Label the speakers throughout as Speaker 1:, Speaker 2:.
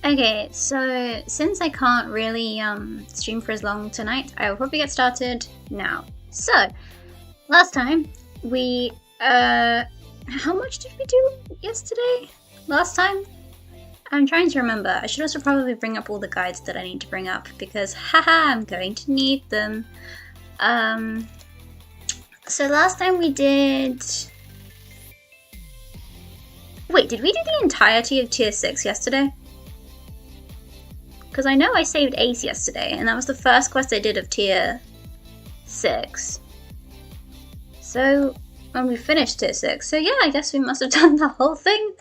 Speaker 1: Okay, so since I can't really stream for as long tonight, I will probably get started now. So, last time we how much did we do yesterday? Last time? I'm trying to remember. I should also probably bring up all the guides that I need to bring up because haha, I'm going to need them. So last time we did... Wait, did we do the entirety of Tier 6 yesterday? Because I know I saved Ace yesterday, and that was the first quest I did of Tier 6. So, when we finished Tier 6. So yeah, I guess we must have done the whole thing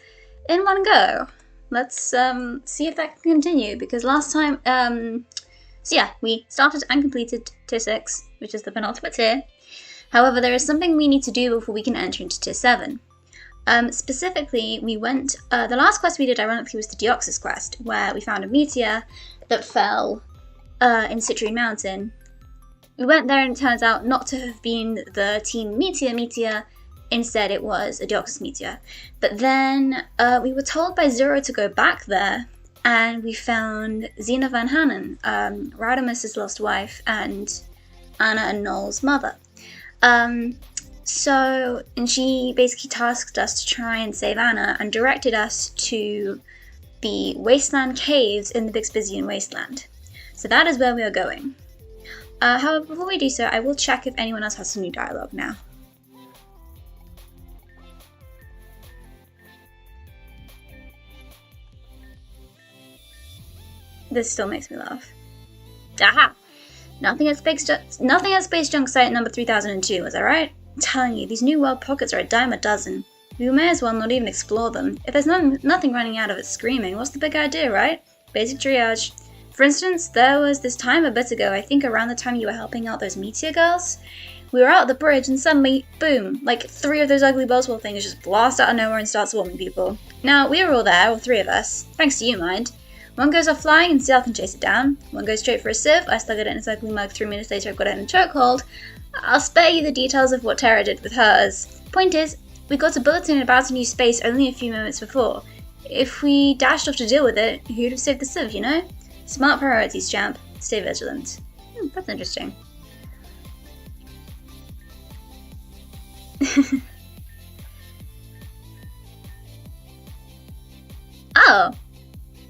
Speaker 1: in one go. Let's see if that can continue, because last time... so yeah, we started and completed Tier 6, which is the penultimate tier. However, there is something we need to do before we can enter into Tier 7. Specifically, we went... the last quest we did, ironically, was the Deoxys quest, where we found a meteor that fell in Citrine Mountain. We went there and it turns out not to have been the Team Meteor, instead it was a Deoxys meteor. But then we were told by Zero to go back there, and we found Xena Van Hanen, Radamus's lost wife, and Anna and Noel's mother. And she basically tasked us to try and save Anna and directed us to the Wasteland Caves in the Bixbysian Wasteland. So that is where we are going. However, before we do so, I will check if anyone else has some new dialogue now. This still makes me laugh. Aha! Nothing at Space Junk Site number 3002, is that right? I'm telling you, these new world pockets are a dime a dozen. We may as well not even explore them. If there's nothing running out of it screaming, what's the big idea, right? Basic triage. For instance, there was this time a bit ago, I think around the time you were helping out those meteor girls. We were out at the bridge and suddenly, boom, like 3 of those ugly Buzzwole things just blast out of nowhere and start swarming people. Now, we were all there, all 3 of us. Thanks to you, mind. One goes off flying and Ciel can chase it down. One goes straight for a sieve, I slug it in its ugly mug, 3 minutes later I've got it in a chokehold. I'll spare you the details of what Terra did with hers. Point is, we got a bulletin about a new space only a few moments before. If we dashed off to deal with it, who'd have saved the sieve, you know? Smart priorities, champ. Stay vigilant. That's interesting. Oh,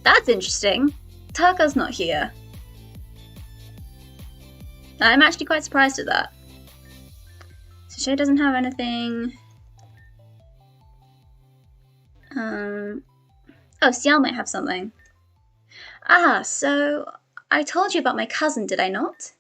Speaker 1: that's interesting. Tarka's not here. I'm actually quite surprised at that. So Shay doesn't have anything. Oh, Ciel might have something. Ah, so I told you about my cousin, did I not?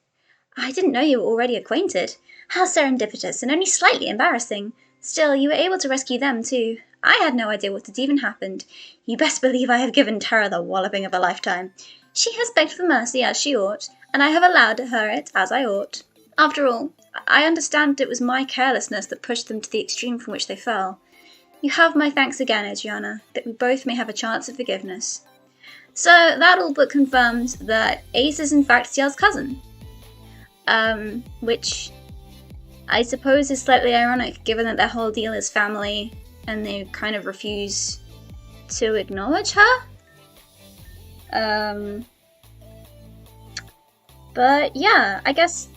Speaker 1: I didn't know you were already acquainted. How serendipitous and only slightly embarrassing. Still, you were able to rescue them too. I had no idea what had even happened. You best believe I have given Terra the walloping of a lifetime. She has begged for mercy as she ought, and I have allowed her it as I ought. After all, I understand it was my carelessness that pushed them to the extreme from which they fell. You have my thanks again, Adriana, that we both may have a chance of forgiveness. So that all but confirms that Ace is in fact Ciel's cousin. Which I suppose is slightly ironic given that their whole deal is family and they kind of refuse to acknowledge her. But yeah, I guess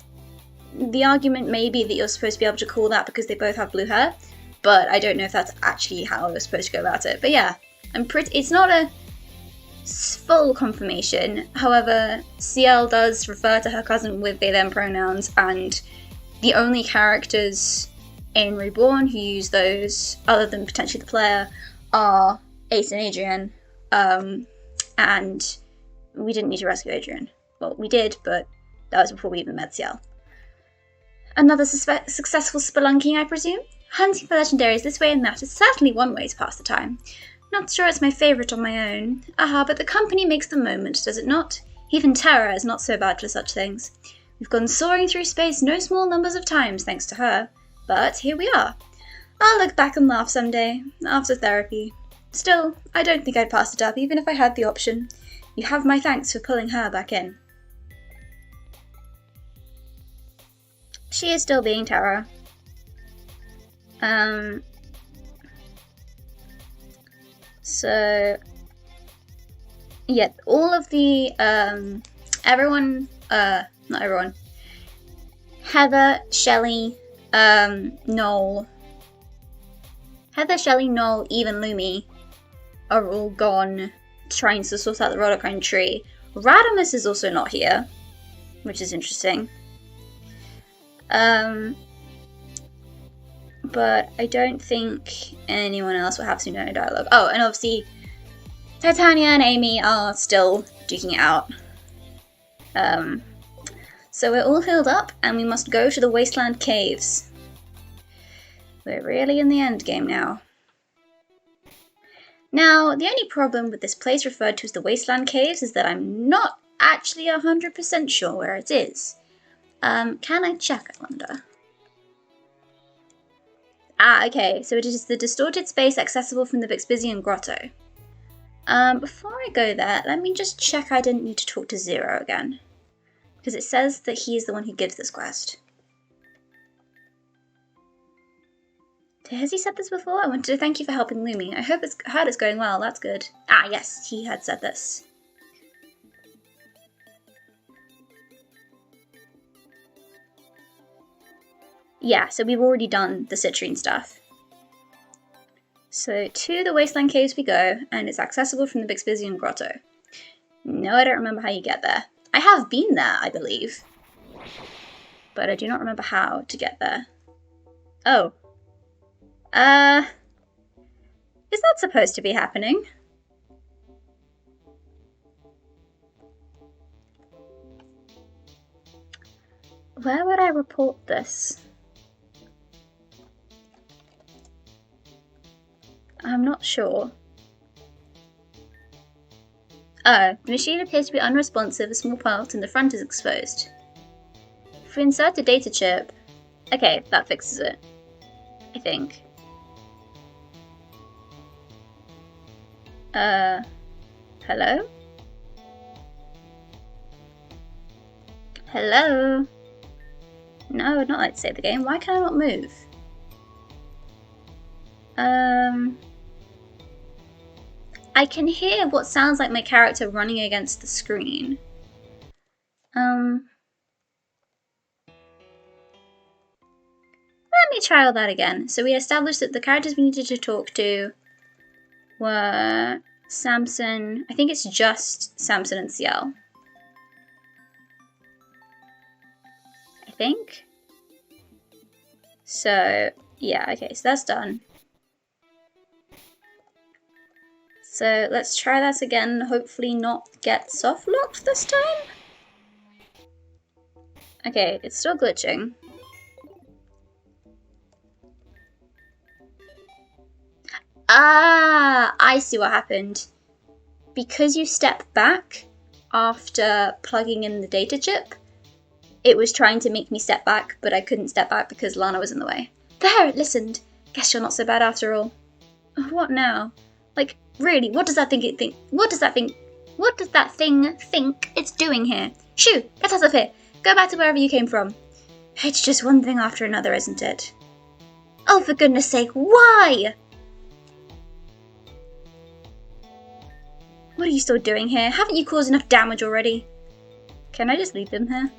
Speaker 1: the argument may be that you're supposed to be able to call that because they both have blue hair, but I don't know if that's actually how you're supposed to go about it. But yeah, it's not a full confirmation. However, Ciel does refer to her cousin with they them pronouns, and the only characters in Reborn who use those, other than potentially the player, are Ace and Adrian. And we didn't need to rescue Adrian. Well, we did, but that was before we even met Ciel. Another successful spelunking, I presume? Hunting for legendaries this way and that is certainly one way to pass the time. Not sure it's my favourite on my own. Aha, but the company makes the moment, does it not? Even Terra is not so bad for such things. We've gone soaring through space no small numbers of times, thanks to her. But here we are. I'll look back and laugh someday, after therapy. Still, I don't think I'd pass it up, even if I had the option. You have my thanks for pulling her back in. She is still being Terra. So Yeah, all of the, everyone, not everyone, Heather, Shelley, Noel, even Lumi are all gone trying to sort out the Rollicone tree. Radamus is also not here, which is interesting. But I don't think anyone else will have Tsunade dialogue. Oh, and obviously Titania and Amy are still duking it out. So we're all healed up and we must go to the Wasteland Caves. We're really in the end game now. Now, the only problem with this place referred to as the Wasteland Caves is that I'm not actually 100% sure where it is. Can I check, I wonder? Ah, okay, so it is the distorted space accessible from the Vixbizian Grotto. Before I go there, let me just check I didn't need to talk to Zero again. Because it says that he is the one who gives this quest. Has he said this before? I wanted to thank you for helping Lumi. I heard it's going well, that's good. Ah, yes, he had said this. Yeah, so we've already done the citrine stuff. So to the Wasteland Caves we go, and it's accessible from the Vixbizian Grotto. No, I don't remember how you get there. I have been there, I believe. But I do not remember how to get there. Oh. Is that supposed to be happening? Where would I report this? I'm not sure. Oh, the machine appears to be unresponsive, a small part in the front is exposed. If we insert a data chip... Okay, that fixes it. I think. Hello? Hello? No, I'd not like to save the game. Why can I not move? I can hear what sounds like my character running against the screen. Let me try all that again. So we established that the characters we needed to talk to were Samson. I think it's just Samson and Ciel. I think. So, yeah, okay, so that's done. So let's try that again, hopefully not get soft locked this time. Okay, it's still glitching. Ah, I see what happened. Because you step back after plugging in the data chip, it was trying to make me step back, but I couldn't step back because Lana was in the way. There, it listened. Guess you're not so bad after all. What now? Like, really, what does that thing think? What does that thing think it's doing here? Shoo, get out of here. Go back to wherever you came from. It's just one thing after another, isn't it? Oh, for goodness sake, why? What are you still doing here? Haven't you caused enough damage already? Can I just leave them here?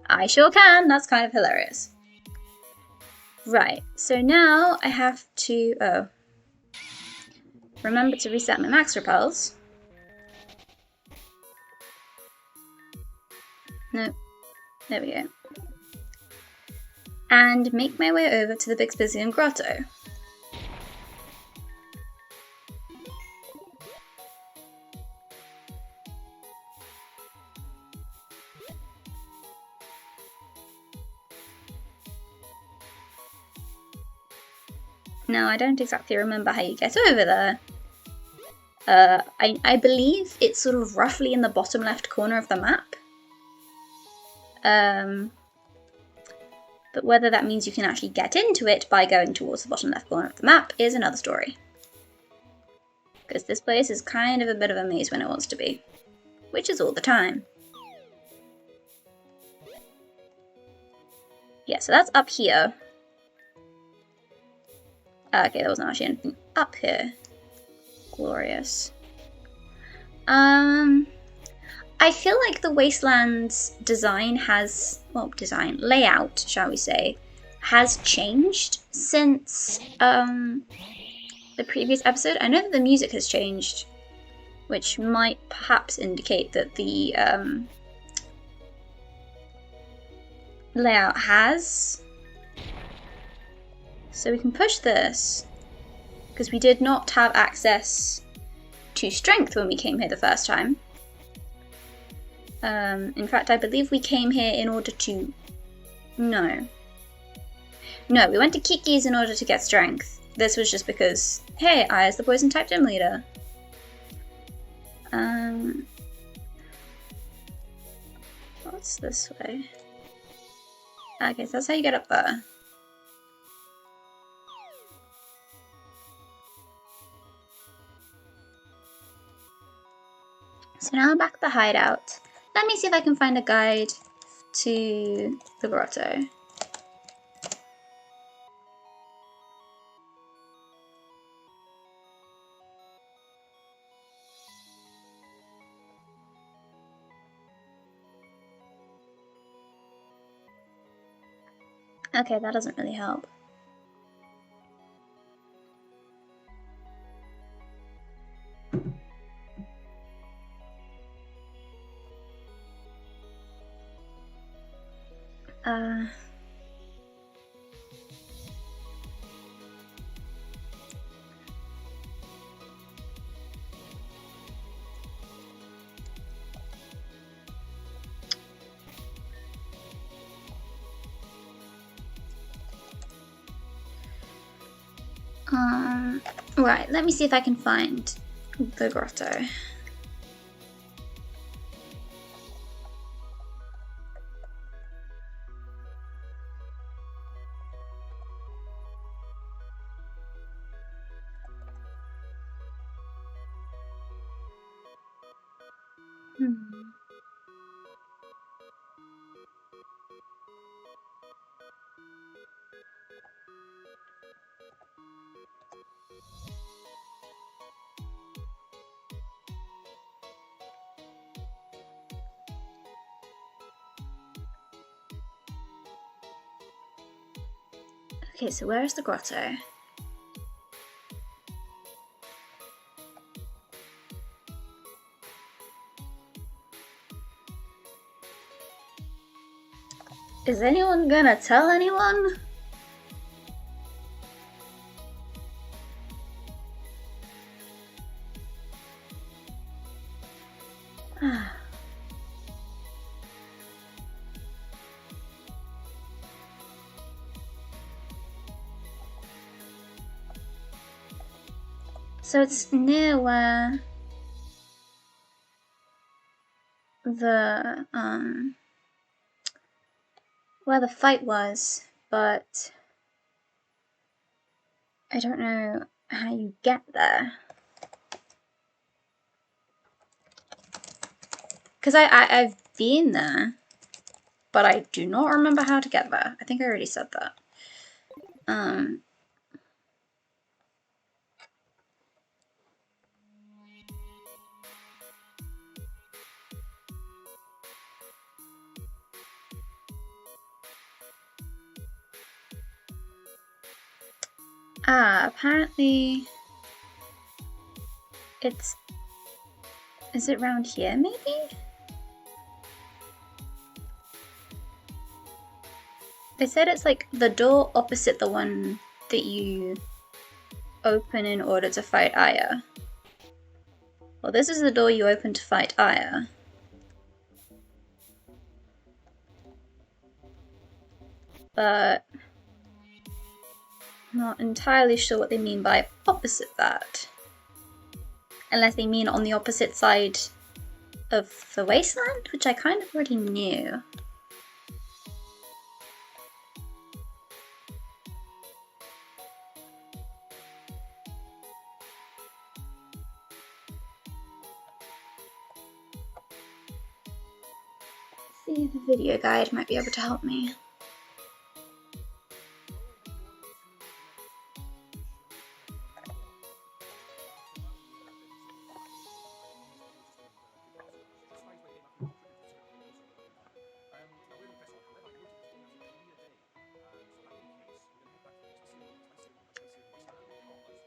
Speaker 1: I sure can, that's kind of hilarious. Right, so now I have to, remember to reset my max repels. No, there we go. And make my way over to the Vixbizian Grotto. Now, I don't exactly remember how you get over there. I believe it's sort of roughly in the bottom left corner of the map. But whether that means you can actually get into it by going towards the bottom left corner of the map is another story. Because this place is kind of a bit of a maze when it wants to be. Which is all the time. Yeah, so that's up here. Okay, there wasn't actually anything up here. Glorious. I feel like the Wasteland's design has, layout, shall we say, has changed since the previous episode. I know that the music has changed, which might perhaps indicate that the layout has. So we can push this, because we did not have access to strength when we came here the first time. In fact, I believe we came here in order to... No, we went to Kiki's in order to get strength. This was just because, hey, Aya's the poison type gym leader. What's this way? Okay, so that's how you get up there. So now I'm back at the hideout. Let me see if I can find a guide to the grotto. Okay, that doesn't really help. Right, let me see if I can find the grotto. Okay, so where is the grotto? Is anyone gonna tell anyone? So it's near where the fight was, but I don't know how you get there. Because I've been there, but I do not remember how to get there. I think I already said that. Apparently is it round here maybe? They said it's like the door opposite the one that you open in order to fight Aya. Well, this is the door you open to fight Aya. But I'm not entirely sure what they mean by opposite that. Unless they mean on the opposite side of the wasteland, which I kind of already knew. See if the video guide might be able to help me.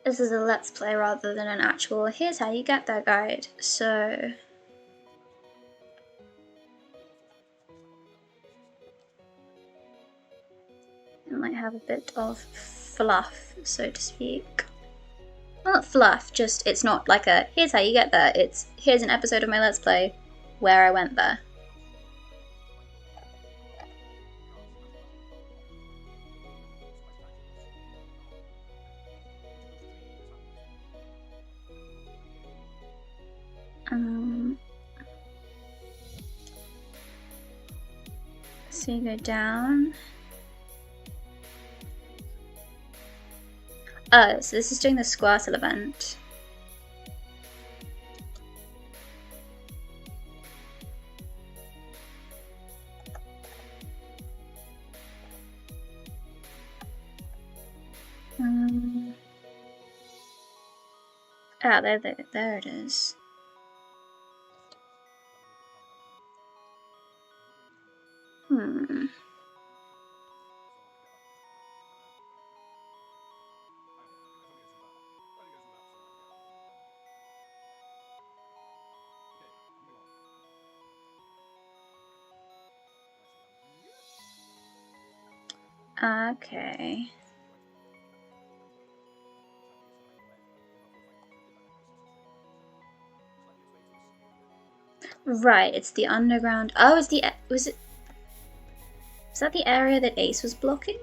Speaker 1: This is a let's play rather than an actual here's how you get there guide. So it might have a bit of fluff, so to speak. Well, not fluff, just it's not like a here's how you get there, it's here's an episode of my let's play where I went there. So you go down. Oh, so this is doing the Squirtle event. There it is. Okay. Right, it's the underground. Oh, is that the area that Ace was blocking?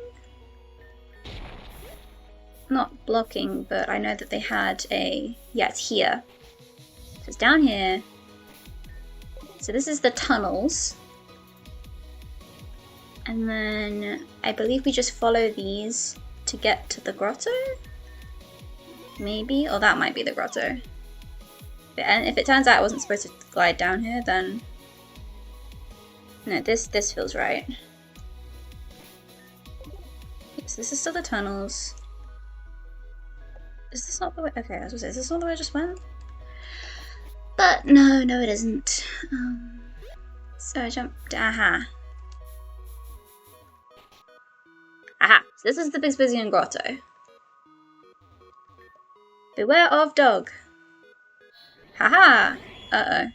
Speaker 1: Not blocking, but I know that they had a... Yeah, it's here. So it's down here. So this is the tunnels. And then I believe we just follow these to get to the grotto? Maybe? Or that might be the grotto. And if it turns out I wasn't supposed to glide down here, then... No, this feels right. Yes, this is still the tunnels. Is this not the way? Okay, I was gonna say, is this not the way I just went? But no, it isn't. So I jumped. Aha. So this is the Big Grotto. Beware of dog. Haha. Uh-oh.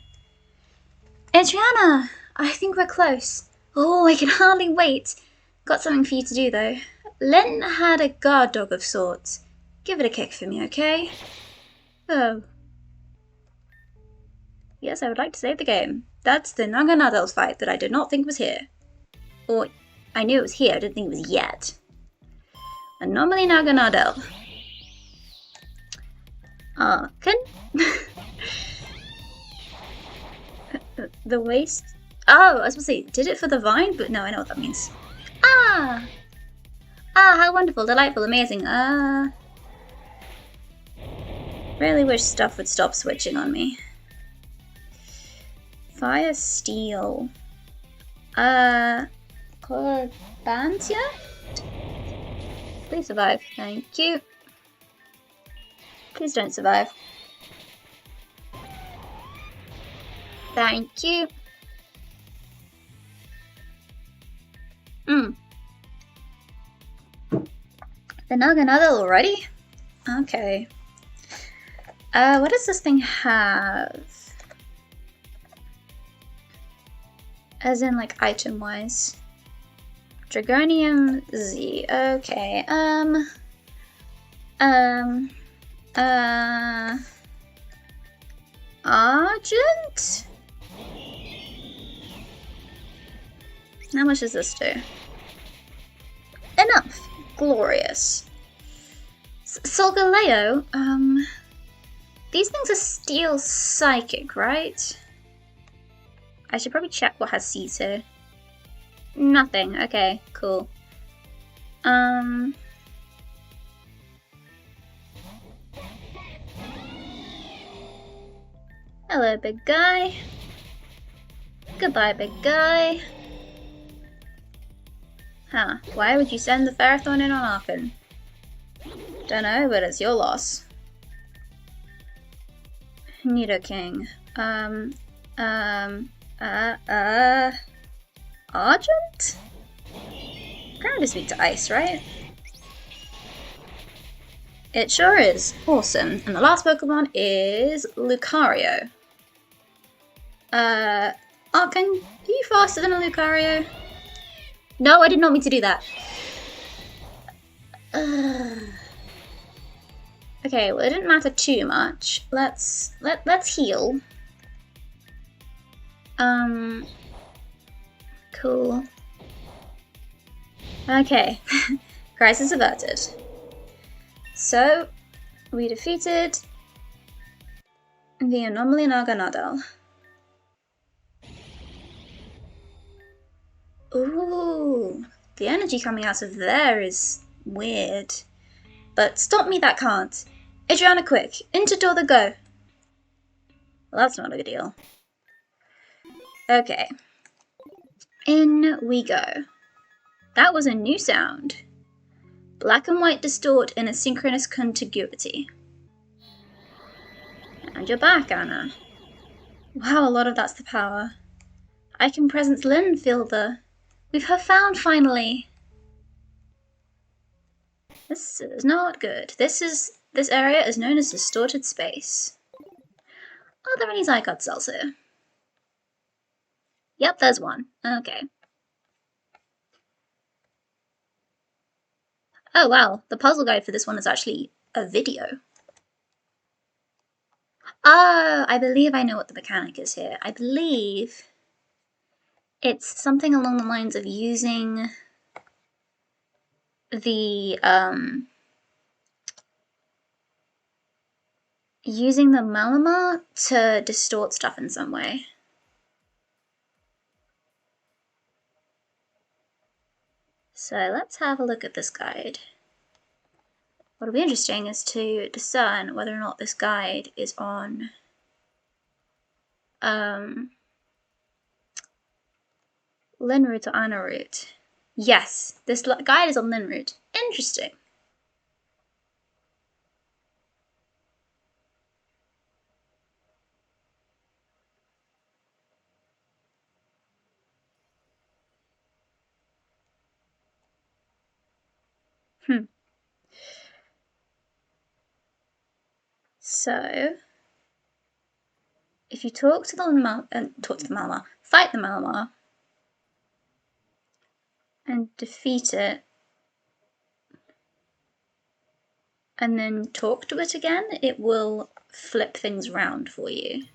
Speaker 1: Adriana! I think we're close. Oh, I can hardly wait. Got something for you to do, though. Len had a guard dog of sorts. Give it a kick for me, okay? Oh. Yes, I would like to save the game. That's the Naganadels fight that I did not think was here. Or, I knew it was here, I didn't think it was yet. Anomaly Naganadel. The waste... Oh, I was supposed to say, did it for the vine? But no, I know what that means. Ah, how wonderful, delightful, amazing. Really wish stuff would stop switching on me. Fire Steel. Corbantia? Please survive. Thank you. Please don't survive. Thank you. The Naganadel already? Okay. What does this thing have? As in, like, item-wise. Dragonium Z. Okay, Argent? How much does this do? Enough! Glorious. Solgaleo, these things are steel psychic, right? I should probably check what has seeds here. Nothing. Okay, cool. Hello, big guy. Goodbye, big guy. Huh, why would you send the Ferrothorn in on Archon? Dunno, but it's your loss. Nidoking. Argent? Ground is weak to ice, right? It sure is. Awesome. And the last Pokemon is Lucario. Arkan, are you faster than a Lucario? No, I did not mean to do that. Okay, well it didn't matter too much. Let's heal. Cool. Okay. Crisis averted. So, we defeated the Anomaly Necrozma. Ooh, the energy coming out of there is weird. But stop me, that can't. Adriana, quick, into door the go. Well, that's not a good deal. Okay. In we go. That was a new sound. Black and white distort in a synchronous contiguity. And you're back, Anna. Wow, a lot of that's the power. I can presence Lynn feel the... We've her found, finally. This is not good. This area is known as distorted space. Are there any Zygarde cells here? Yep, there's one. Okay. Oh wow, the puzzle guide for this one is actually a video. Oh, I believe I know what the mechanic is here. I believe it's something along the lines of using the Malamar to distort stuff in some way. So let's have a look at this guide. What'll be interesting is to discern whether or not this guide is on Lin route or Anna route. Yes, this guide is on Lin route. Interesting. So, if you talk to the Malamar, fight the Malamar, and defeat it, and then talk to it again, it will flip things round for you,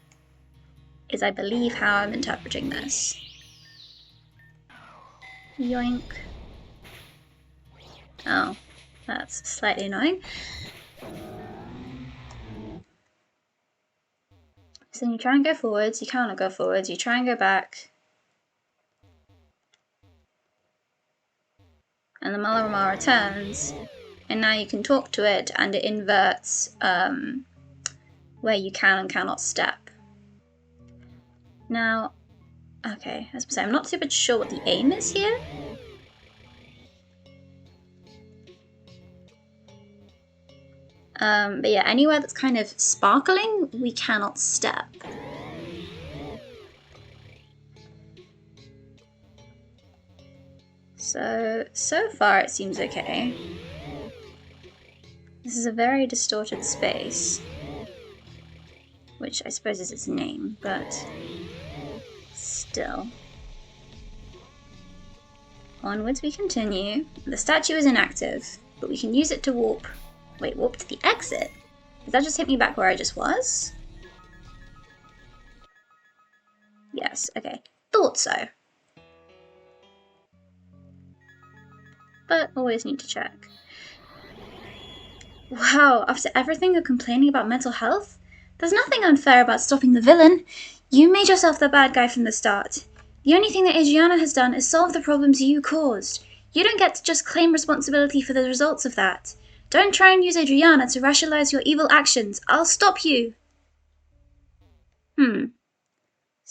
Speaker 1: is I believe how I'm interpreting this. Yoink. Oh, that's slightly annoying. So you try and go forwards, you cannot go forwards, you try and go back. And the Malamar returns, and now you can talk to it, and it inverts where you can and cannot step. Now, okay, as I say, I'm not super sure what the aim is here. But yeah, anywhere that's kind of sparkling, we cannot step. So far it seems okay. This is a very distorted space, which I suppose is its name, but still. Onwards we continue. The statue is inactive, but we can use it to warp. Wait, warp to the exit? Does that just hit me back where I just was? Yes, okay. Thought so. But always need to check. Wow, after everything you're complaining about mental health? There's nothing unfair about stopping the villain. You made yourself the bad guy from the start. The only thing that Adriana has done is solve the problems you caused. You don't get to just claim responsibility for the results of that. Don't try and use Adriana to rationalize your evil actions. I'll stop you. So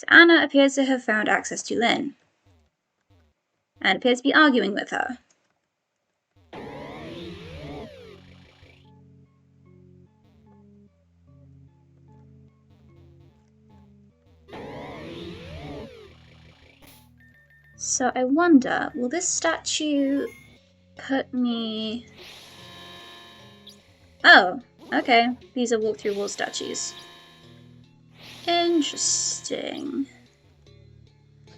Speaker 1: Anna appears to have found access to Lynn, and appears to be arguing with her. So I wonder, will this statue put me... Oh, okay. These are walk-through wall statues. Interesting.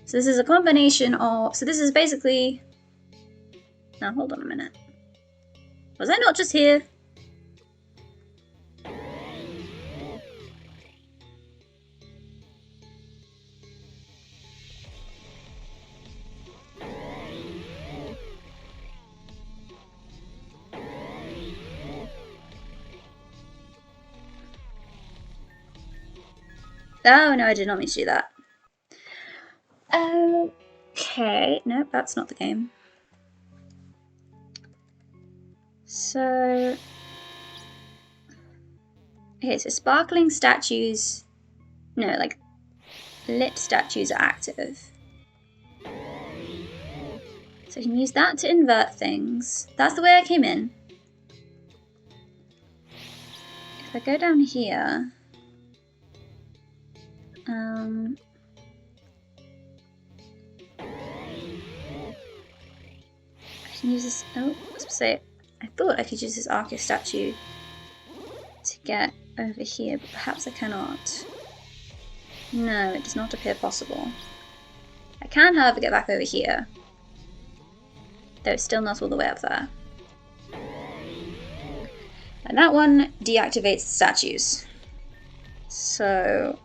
Speaker 1: So this is a combination of... So this is basically... Now, hold on a minute. Was I not just here? Oh, no, I did not mean to do that. Okay, nope, that's not the game. So... Okay, so sparkling statues... No, like, lit statues are active. So I can use that to invert things. That's the way I came in. If I go down here... I can use this... Oh, I was supposed to say... I thought I could use this Arceus statue to get over here, but perhaps I cannot. No, it does not appear possible. I can, however, get back over here. Though it's still not all the way up there. And that one deactivates the statues. So...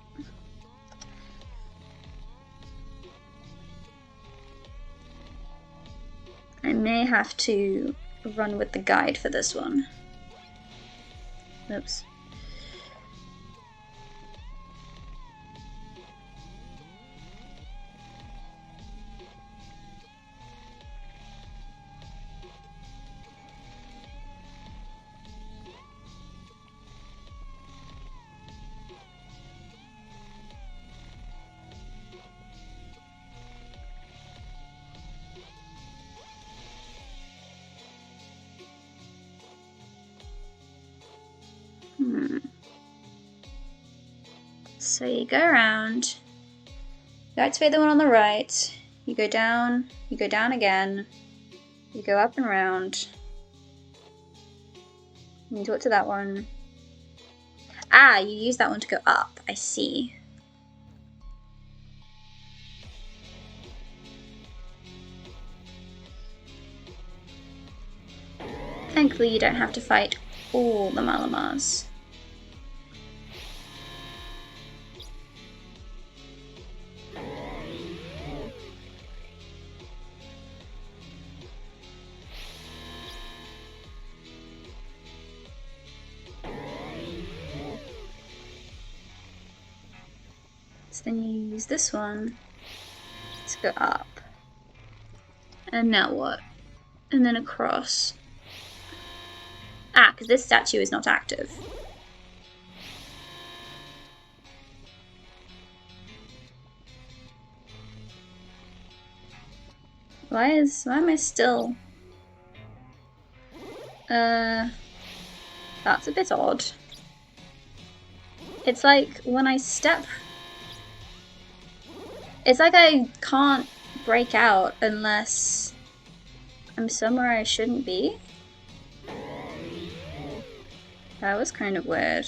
Speaker 1: I may have to run with the guide for this one. Oops. So you go around, you activate the one on the right, you go down again, you go up and around, you talk to that one. Ah, you use that one to go up, I see. Thankfully you don't have to fight all the Malamars. So then you use this one to go up. And now what? And then across. Ah, because this statue is not active. Why am I still... That's a bit odd. It's like when I step... It's like I can't break out unless I'm somewhere I shouldn't be. That was kind of weird.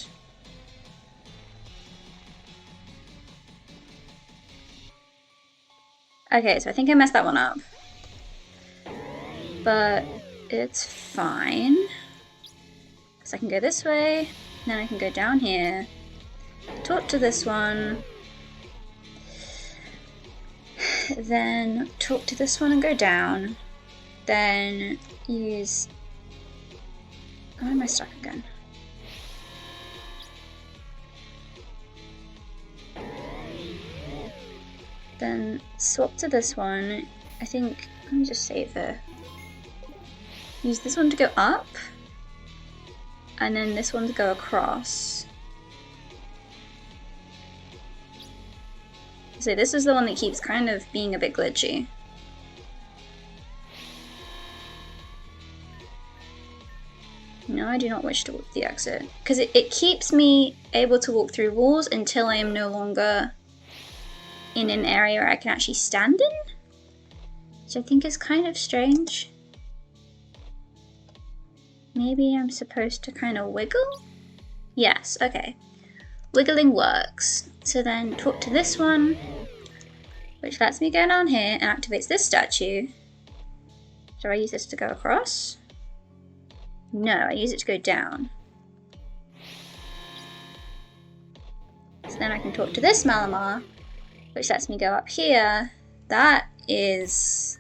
Speaker 1: Okay, so I think I messed that one up. But it's fine. So I can go this way, then I can go down here, talk to this one, then talk to this one and go down, then use... Why am I stuck again? Then swap to this one. I think, let me just save it. Use this one to go up, and then this one to go across. So this is the one that keeps kind of being a bit glitchy. No, I do not wish to walk the exit, because it keeps me able to walk through walls until I am no longer in an area where I can actually stand in, which I think is kind of strange. maybe I'm supposed to kind of wiggle? Yes, okay. Wiggling works. So then talk to this one, which lets me go down here and activates this statue. Do I use this to go across? No, I use it to go down. So then I can talk to this Malamar, which lets me go up here. That is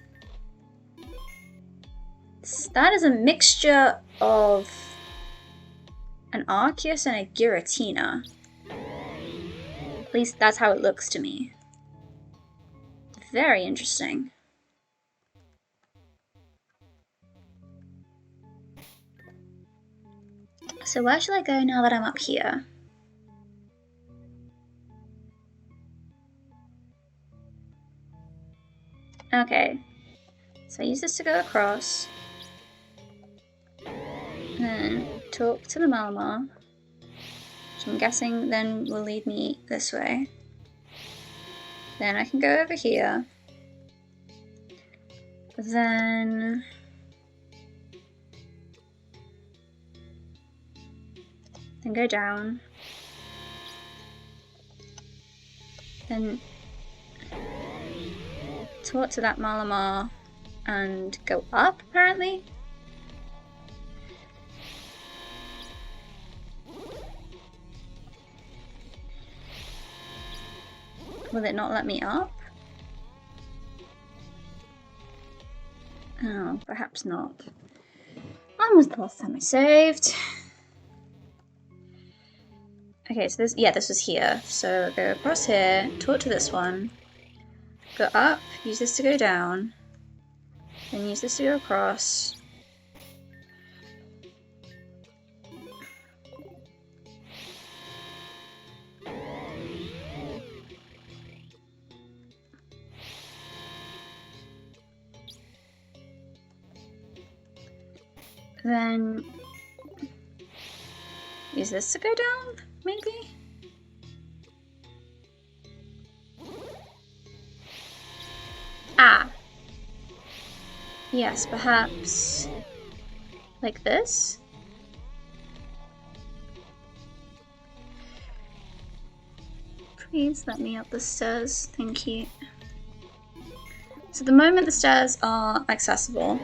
Speaker 1: a mixture of an Arceus and a Giratina. At least that's how it looks to me. Very interesting. So where shall I go now that I'm up here? Okay, so I use this to go across, and then talk to the Malamar, which I'm guessing then will lead me this way. Then I can go over here, then go down, then talk to that Malamar and go up, apparently. Will it not let me up? Oh, perhaps not. When was the last time I saved? Okay, so this was here. So go across here, talk to this one, go up, use this to go down, then use this to go across. Then use this to go down, maybe? Ah! Yes, perhaps like this? Please let me up the stairs, thank you. So at the moment the stairs are accessible.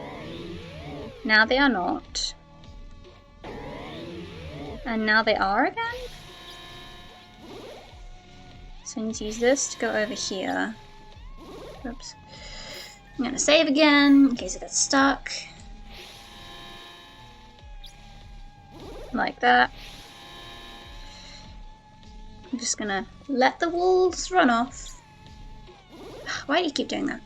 Speaker 1: Now they are not. And now they are again? So I need to use this to go over here. Oops. I'm gonna save again in case it gets stuck. Like that. I'm just gonna let the walls run off. Why do you keep doing that?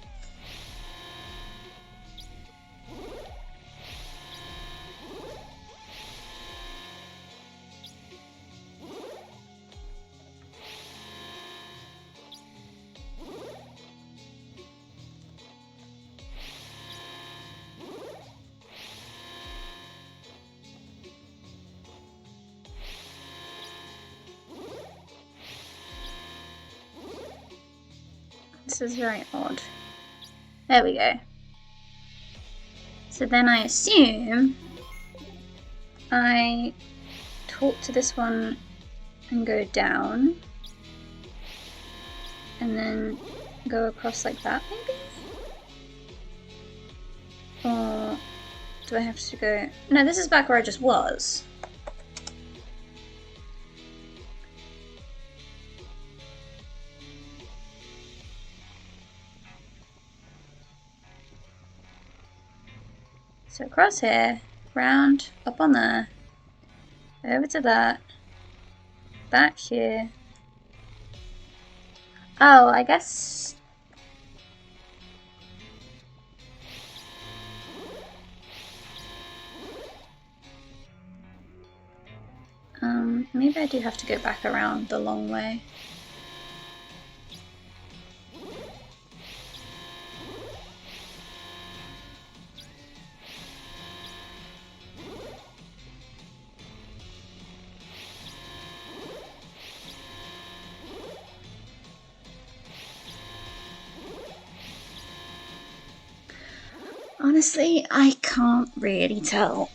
Speaker 1: This is very odd. There we go. So then I assume I talk to this one and go down, and then go across like that maybe? Or do I have to go... No, this is back where I just was. So across here, round, up on there, over to that, back here. Oh, I guess... maybe I do have to go back around the long way. Honestly, I can't really tell.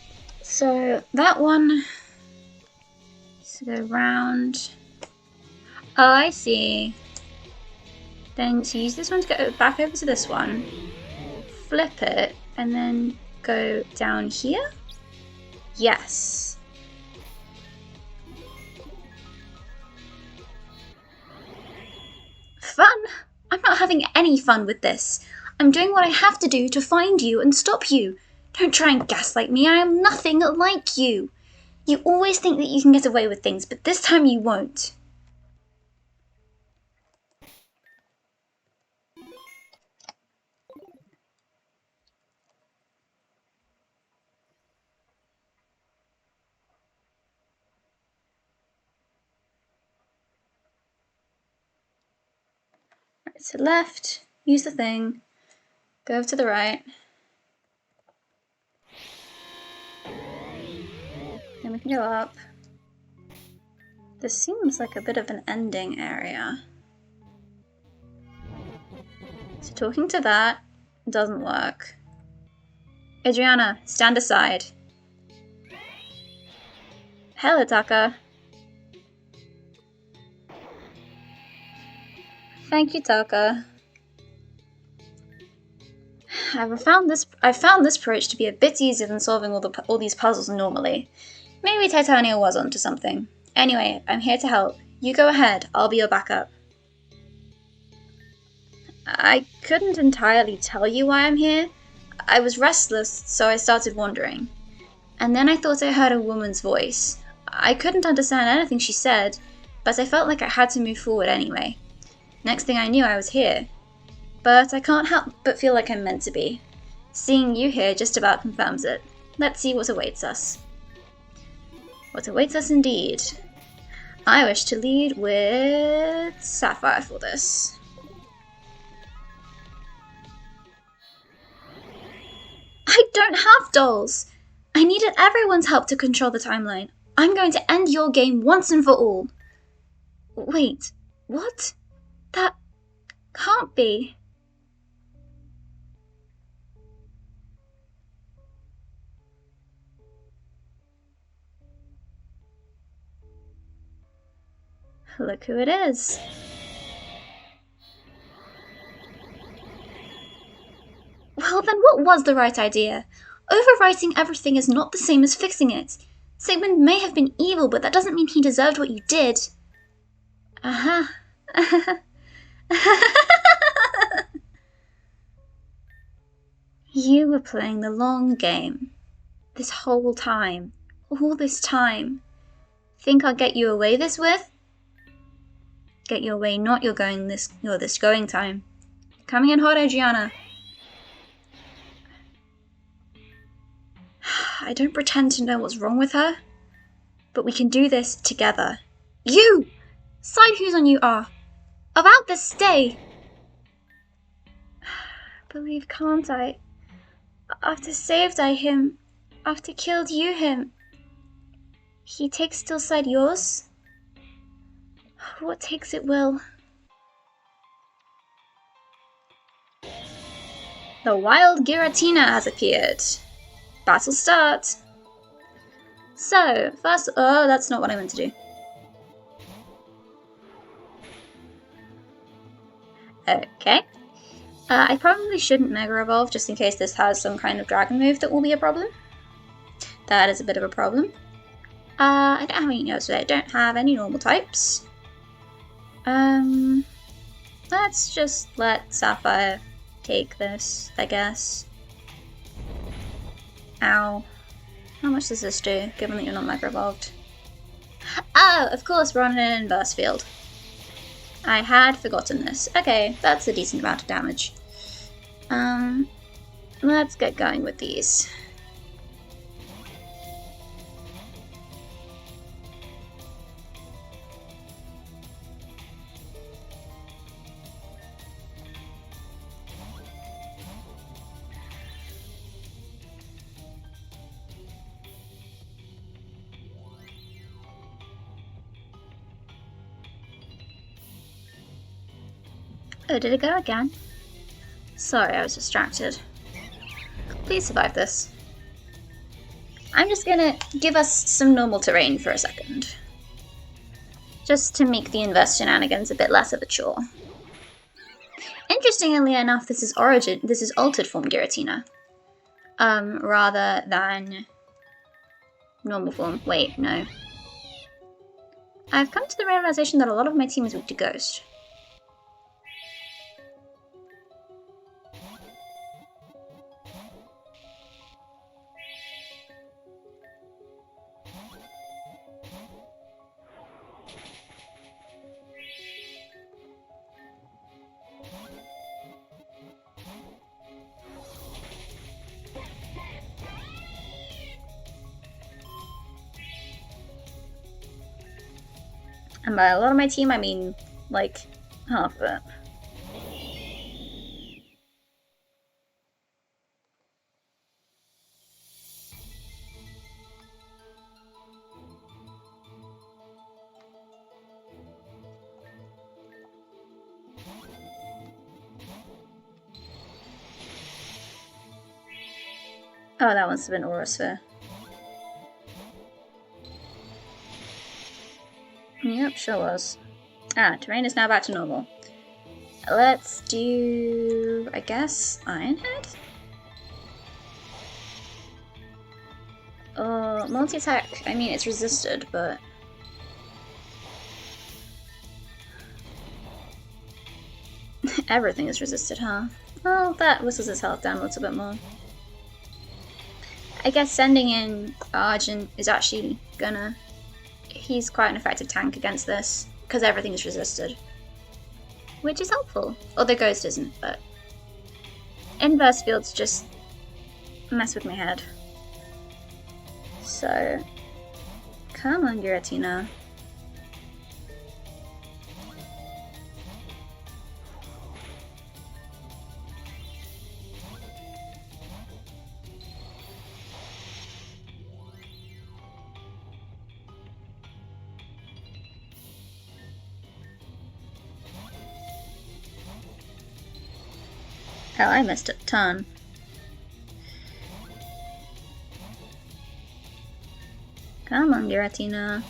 Speaker 1: So that one needs to go round. Oh, I see. Then to use this one to go back over to this one, flip it, and then go down here? Yes. Fun? I'm not having any fun with this. I'm doing what I have to do to find you and stop you. Don't try and gaslight me, I am nothing like you. You always think that you can get away with things, but this time you won't. Right to left, use the thing, go over to the right. Then we can go up. This seems like a bit of an ending area. So talking to that doesn't work. Adriana, stand aside. Hello, Taka. Thank you, Taka. I found this approach to be a bit easier than solving all these puzzles normally. Maybe Titania was onto something. Anyway, I'm here to help. You go ahead, I'll be your backup. I couldn't entirely tell you why I'm here. I was restless, so I started wandering. And then I thought I heard a woman's voice. I couldn't understand anything she said, but I felt like I had to move forward anyway. Next thing I knew, I was here. But I can't help but feel like I'm meant to be. Seeing you here just about confirms it. Let's see what awaits us. What awaits us indeed. I wish to lead with Sapphire for this. I don't have dolls! I needed everyone's help to control the timeline. I'm going to end your game once and for all. Wait, what? That can't be. Look who it is. Well, then what was the right idea? Overwriting everything is not the same as fixing it. Sigmund may have been evil, but that doesn't mean he deserved what you did. You were playing the long game. This whole time. All this time. Think I'll get you away this with? Get you away, not your this going time. Coming in hot, Adriana. I don't pretend to know what's wrong with her, but we can do this together. You! Side who's on you are. About this stay. Believe can't I? After saved I him, after killed you him. He takes still side yours? What takes it will. The wild Giratina has appeared. Battle start. So, first, oh, that's not what I meant to do. Okay. I probably shouldn't Mega Evolve just in case this has some kind of dragon move that will be a problem. That is a bit of a problem. I don't have any notes today. I don't have any normal types. Let's just let Sapphire take this, I guess. Ow. How much does this do, given that you're not Mega Evolved? Oh, of course, we're on an inverse field. I had forgotten this. Okay, that's a decent amount of damage. Let's get going with these. Oh, did it go again? Sorry, I was distracted. Please survive this. I'm just gonna give us some normal terrain for a second. Just to make the inverse shenanigans a bit less of a chore. Interestingly enough, this is altered form Giratina. Rather than normal form. Wait, no. I've come to the realization that a lot of my team is weak to Ghost. And by a lot of my team, I mean, like, half of it. Oh, that must have been Aura Sphere. Yep, sure was. Ah, terrain is now back to normal. Let's do, I guess, Ironhead? Oh, multi-attack, I mean, it's resisted, but... Everything is resisted, huh? Well, that whistles his health down a little bit more. I guess sending in Argent is actually gonna... He's quite an effective tank against this, because everything is resisted. Which is helpful. Although Ghost isn't, but... Inverse fields just mess with my head. So... Come on, Giratina. Hell, I missed a ton. Come on, Giratina.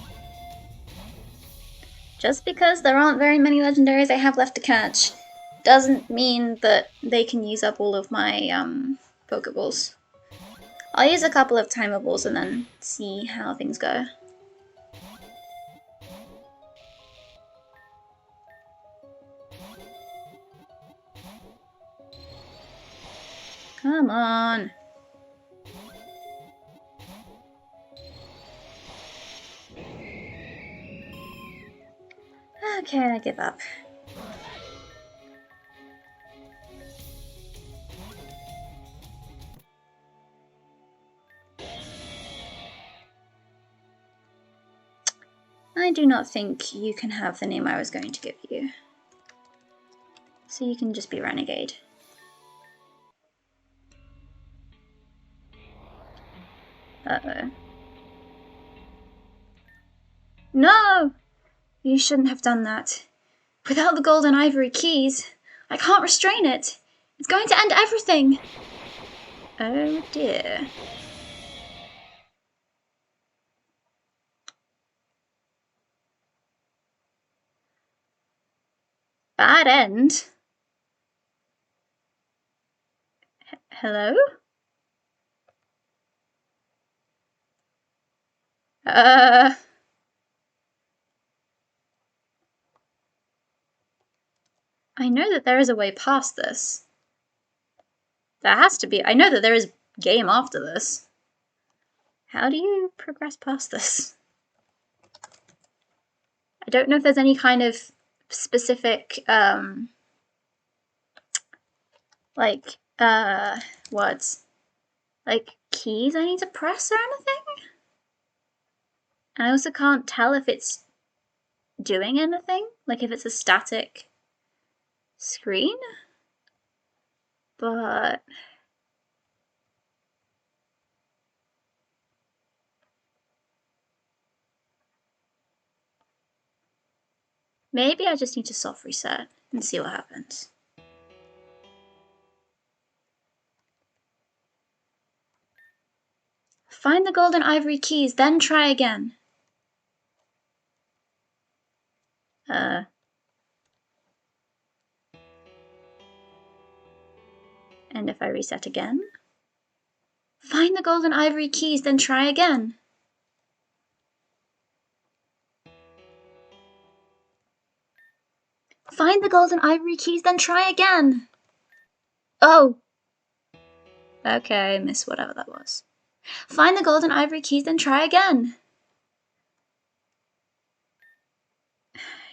Speaker 1: Just because there aren't very many legendaries I have left to catch doesn't mean that they can use up all of my Pokeballs. I'll use a couple of timables and then see how things go. Come on. Okay, I give up. I do not think you can have the name I was going to give you. So you can just be Renegade. Uh-oh. No! You shouldn't have done that. Without the golden ivory keys, I can't restrain it. It's going to end everything. Oh dear. Bad end? Hello? I know that there is a way past this. There has to be. I know that there is game after this. How do you progress past this? I don't know if there's any kind of specific, words. Like, keys I need to press or anything? And I also can't tell if it's doing anything. Like, if it's a static screen? But... maybe I just need to soft reset and see what happens. Find the golden ivory keys, then try again. And if I reset again? Find the golden ivory keys, then try again. Find the golden ivory keys, then try again. Oh! Okay, miss whatever that was. Find the golden ivory keys, then try again.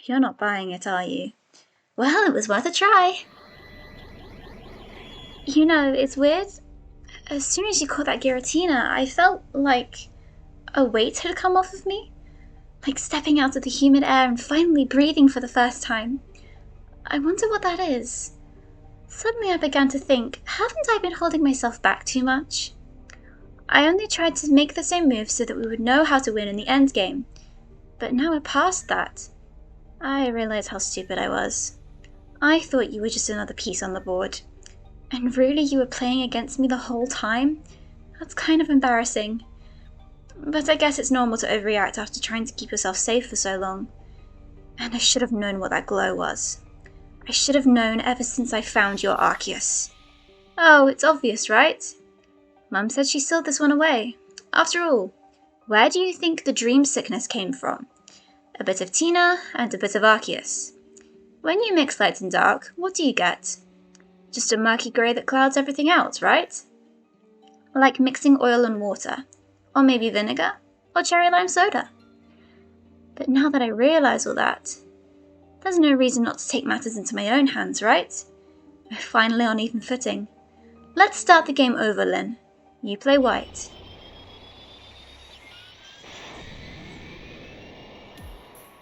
Speaker 1: You're not buying it, are you? Well, it was worth a try. You know, it's weird. As soon as you caught that Giratina, I felt like a weight had come off of me. Like stepping out of the humid air and finally breathing for the first time. I wonder what that is. Suddenly I began to think, haven't I been holding myself back too much? I only tried to make the same moves so that we would know how to win in the endgame. But now we're past that. I realised how stupid I was. I thought you were just another piece on the board. And really you were playing against me the whole time? That's kind of embarrassing. But I guess it's normal to overreact after trying to keep yourself safe for so long. And I should have known what that glow was. I should have known ever since I found your Arceus. Oh, it's obvious, right? Mum said she sealed this one away. After all, where do you think the dream sickness came from? A bit of Tina and a bit of Arceus. When you mix light and dark, what do you get? Just a murky grey that clouds everything out, right? Like mixing oil and water, or maybe vinegar, or cherry lime soda. But now that I realise all that, there's no reason not to take matters into my own hands, right? We're finally on even footing. Let's start the game over, Lynn. You play white.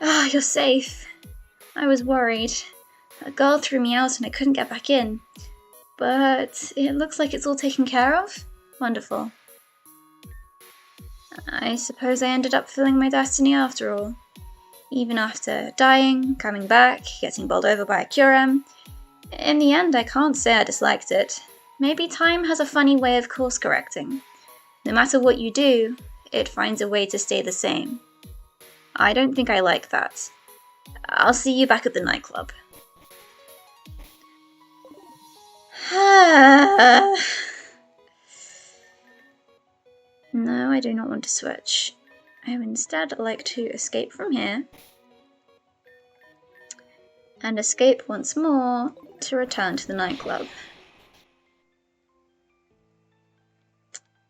Speaker 1: Ah, you're safe. I was worried. A girl threw me out and I couldn't get back in. But it looks like it's all taken care of. Wonderful. I suppose I ended up fulfilling my destiny after all. Even after dying, coming back, getting bowled over by a Kyurem. In the end, I can't say I disliked it. Maybe time has a funny way of course correcting. No matter what you do, it finds a way to stay the same. I don't think I like that. I'll see you back at the nightclub. No, I do not want to switch. I would instead like to escape from here. And escape once more to return to the nightclub.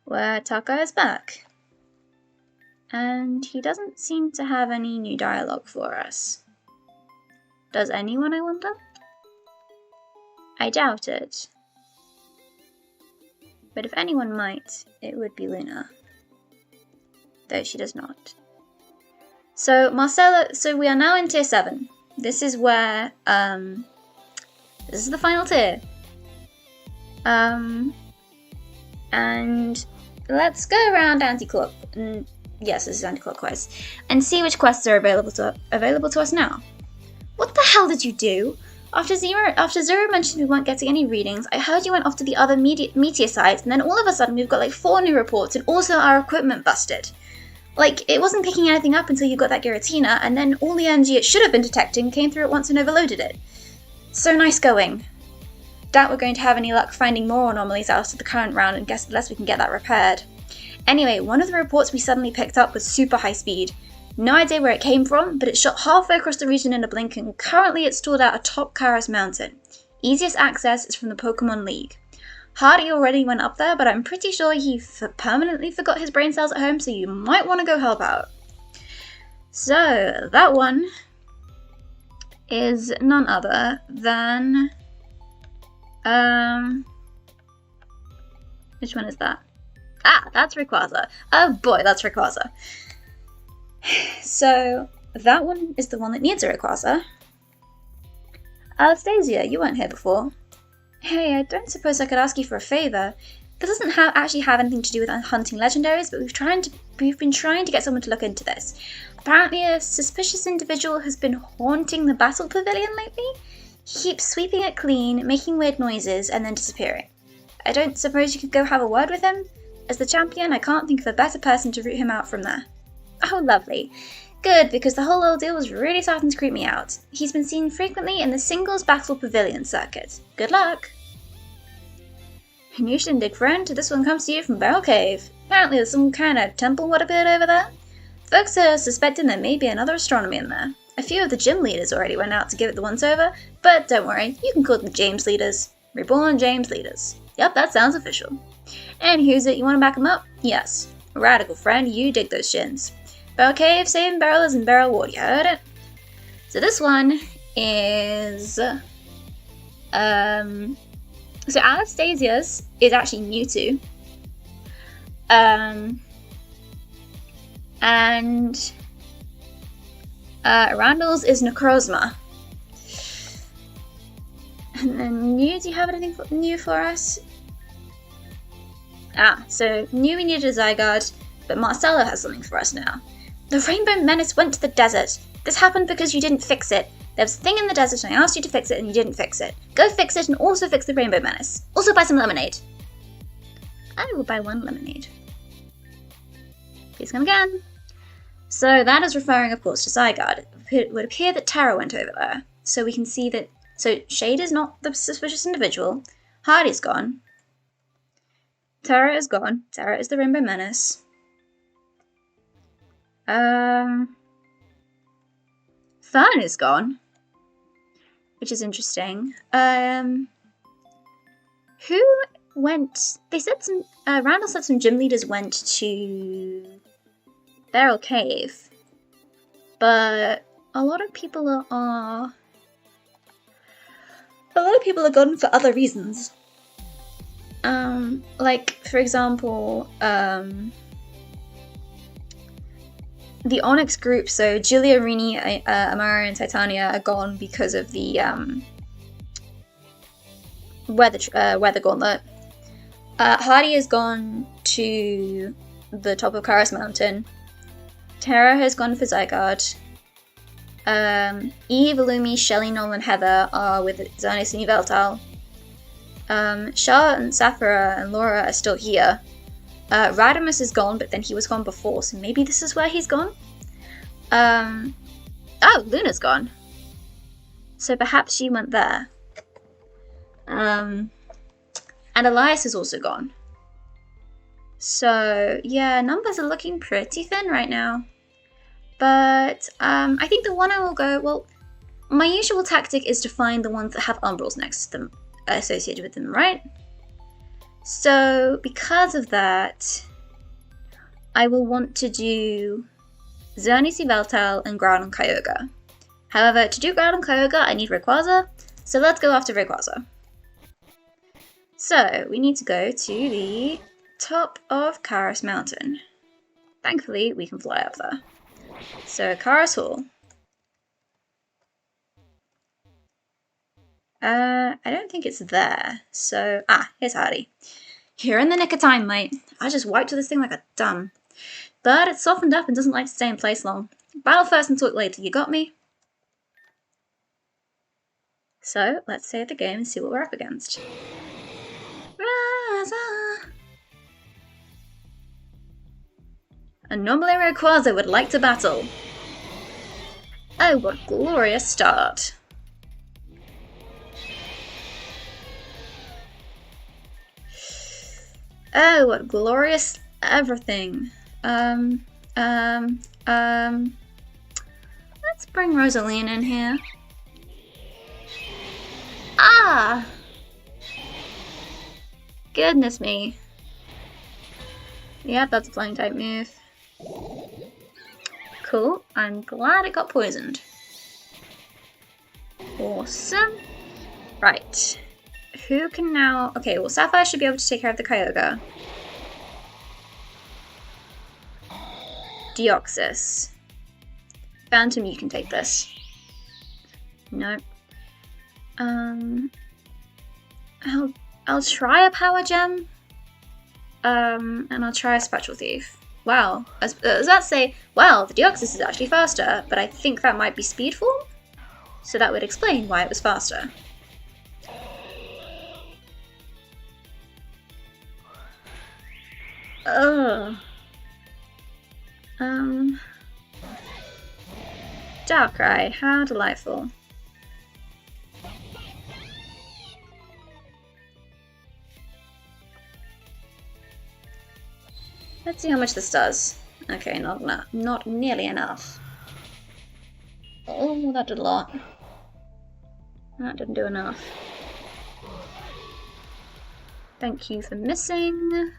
Speaker 1: Where Taka is back. And he doesn't seem to have any new dialogue for us. Does anyone, I wonder? I doubt it. But if anyone might, it would be Luna. Though she does not. So Marcella, so we are now in tier 7. This is where, this is the final tier. And let's go around anti-clock. Yes, this is anti-clockwise. And see which quests are available to us now. What the hell did you do? After Zero mentioned we weren't getting any readings, I heard you went off to the other meteor sites, and then all of a sudden we've got like 4 new reports, and also our equipment busted. Like, it wasn't picking anything up until you got that Giratina, and then all the energy it should have been detecting came through at once and overloaded it. So nice going. Doubt we're going to have any luck finding more anomalies after the current round, and guess unless we can get that repaired. Anyway, one of the reports we suddenly picked up was super high speed. No idea where it came from, but it shot halfway across the region in a blink, and currently it's stored out atop Karas Mountain. Easiest access is from the Pokémon League. Hardy already went up there, but I'm pretty sure he permanently forgot his brain cells at home, so you might want to go help out. So, that one is none other than... which one is that? Ah, that's Rayquaza. Oh boy, that's Rayquaza. So, that one is the one that needs a Rayquaza. Anastasia, you weren't here before. Hey, I don't suppose I could ask you for a favour. This doesn't actually have anything to do with hunting legendaries, but we've been trying to get someone to look into this. Apparently a suspicious individual has been haunting the battle pavilion lately. He keeps sweeping it clean, making weird noises, and then disappearing. I don't suppose you could go have a word with him? As the champion, I can't think of a better person to root him out from there. Oh, lovely. Good, because the whole ordeal was really starting to creep me out. He's been seen frequently in the singles battle pavilion circuit. Good luck! Newshindig friend, this one comes to you from Barrel Cave. Apparently there's some kind of temple what appeared over there. Folks are suspecting there may be another astronomy in there. A few of the gym leaders already went out to give it the once-over, but don't worry, you can call them James leaders. Reborn James leaders. Yep, that sounds official. And who's it, you want to back them up? Yes. Radical friend, you dig those shins. Barrel Cave, saving barrelers and barrel ward, you heard it? So this one is... So Anastasia's is actually Mewtwo. And Randall's is Necrozma. And then Mew, do you have anything new for us? So Mew we needed a Zygarde, but Marcelo has something for us now. The Rainbow Menace went to the desert. This happened because you didn't fix it. There was a thing in the desert and I asked you to fix it and you didn't fix it. Go fix it and also fix the Rainbow Menace. Also buy some lemonade. I will buy one lemonade. Please come again. So that is referring, of course, to Zygarde. It would appear that Tara went over there. So we can see that... So Shade is not the suspicious individual. Hardy's gone. Tara is gone. Tara is the Rainbow Menace. Fern is gone. Which is interesting. Who went... They said some... Randall said some gym leaders went to... Barrel Cave. But a lot of people are... A lot of people are gone for other reasons. Like, for example, the Onyx group, so Julia, Rini, Amarya, and Titania are gone because of the weather gauntlet. Hardy has gone to the top of Karas Mountain. Tara has gone for Zygarde. Eve, Illumi, Shelly, Noel, and Heather are with Xerneas and Yveltal. Charlotte and Saphira and Laura are still here. Radimus is gone, but then he was gone before, so maybe this is where he's gone? Oh, Luna's gone. So perhaps she went there. And Elias is also gone. So, yeah, numbers are looking pretty thin right now. But, I think the one I will go, well, my usual tactic is to find the ones that have umbrals next to them, associated with them, right? So, because of that, I will want to do Xerneas, Yveltal, and Groudon and Kyogre. However, to do Groudon and Kyogre, I need Rayquaza, so let's go after Rayquaza. So, we need to go to the top of Karas Mountain. Thankfully, we can fly up there. So, Karas Hall. I don't think it's there. So, here's Hardy. You're in the nick of time, mate. I just wiped this thing like a dumb. But it's softened up and doesn't like to stay in place long. Battle first and talk later, you got me? So, let's save the game and see what we're up against. Anomaly Rayquaza would like to battle. Oh, what a glorious start. Oh, what glorious everything. Let's bring Rosaline in here. Ah! Goodness me. Yep, that's a flying type move. Cool, I'm glad it got poisoned. Awesome. Right. Who can now... Okay, well, Sapphire should be able to take care of the Kyogre. Deoxys. Phantom, you can take this. No. I'll try a Power Gem. And I'll try a Spectral Thief. Wow. I was about to say, wow, the Deoxys is actually faster, but I think that might be Speed Form? So that would explain why it was faster. Ugh. Darkrai, how delightful. Let's see how much this does. Okay, not nearly enough. Oh, that did a lot. That didn't do enough. Thank you for missing.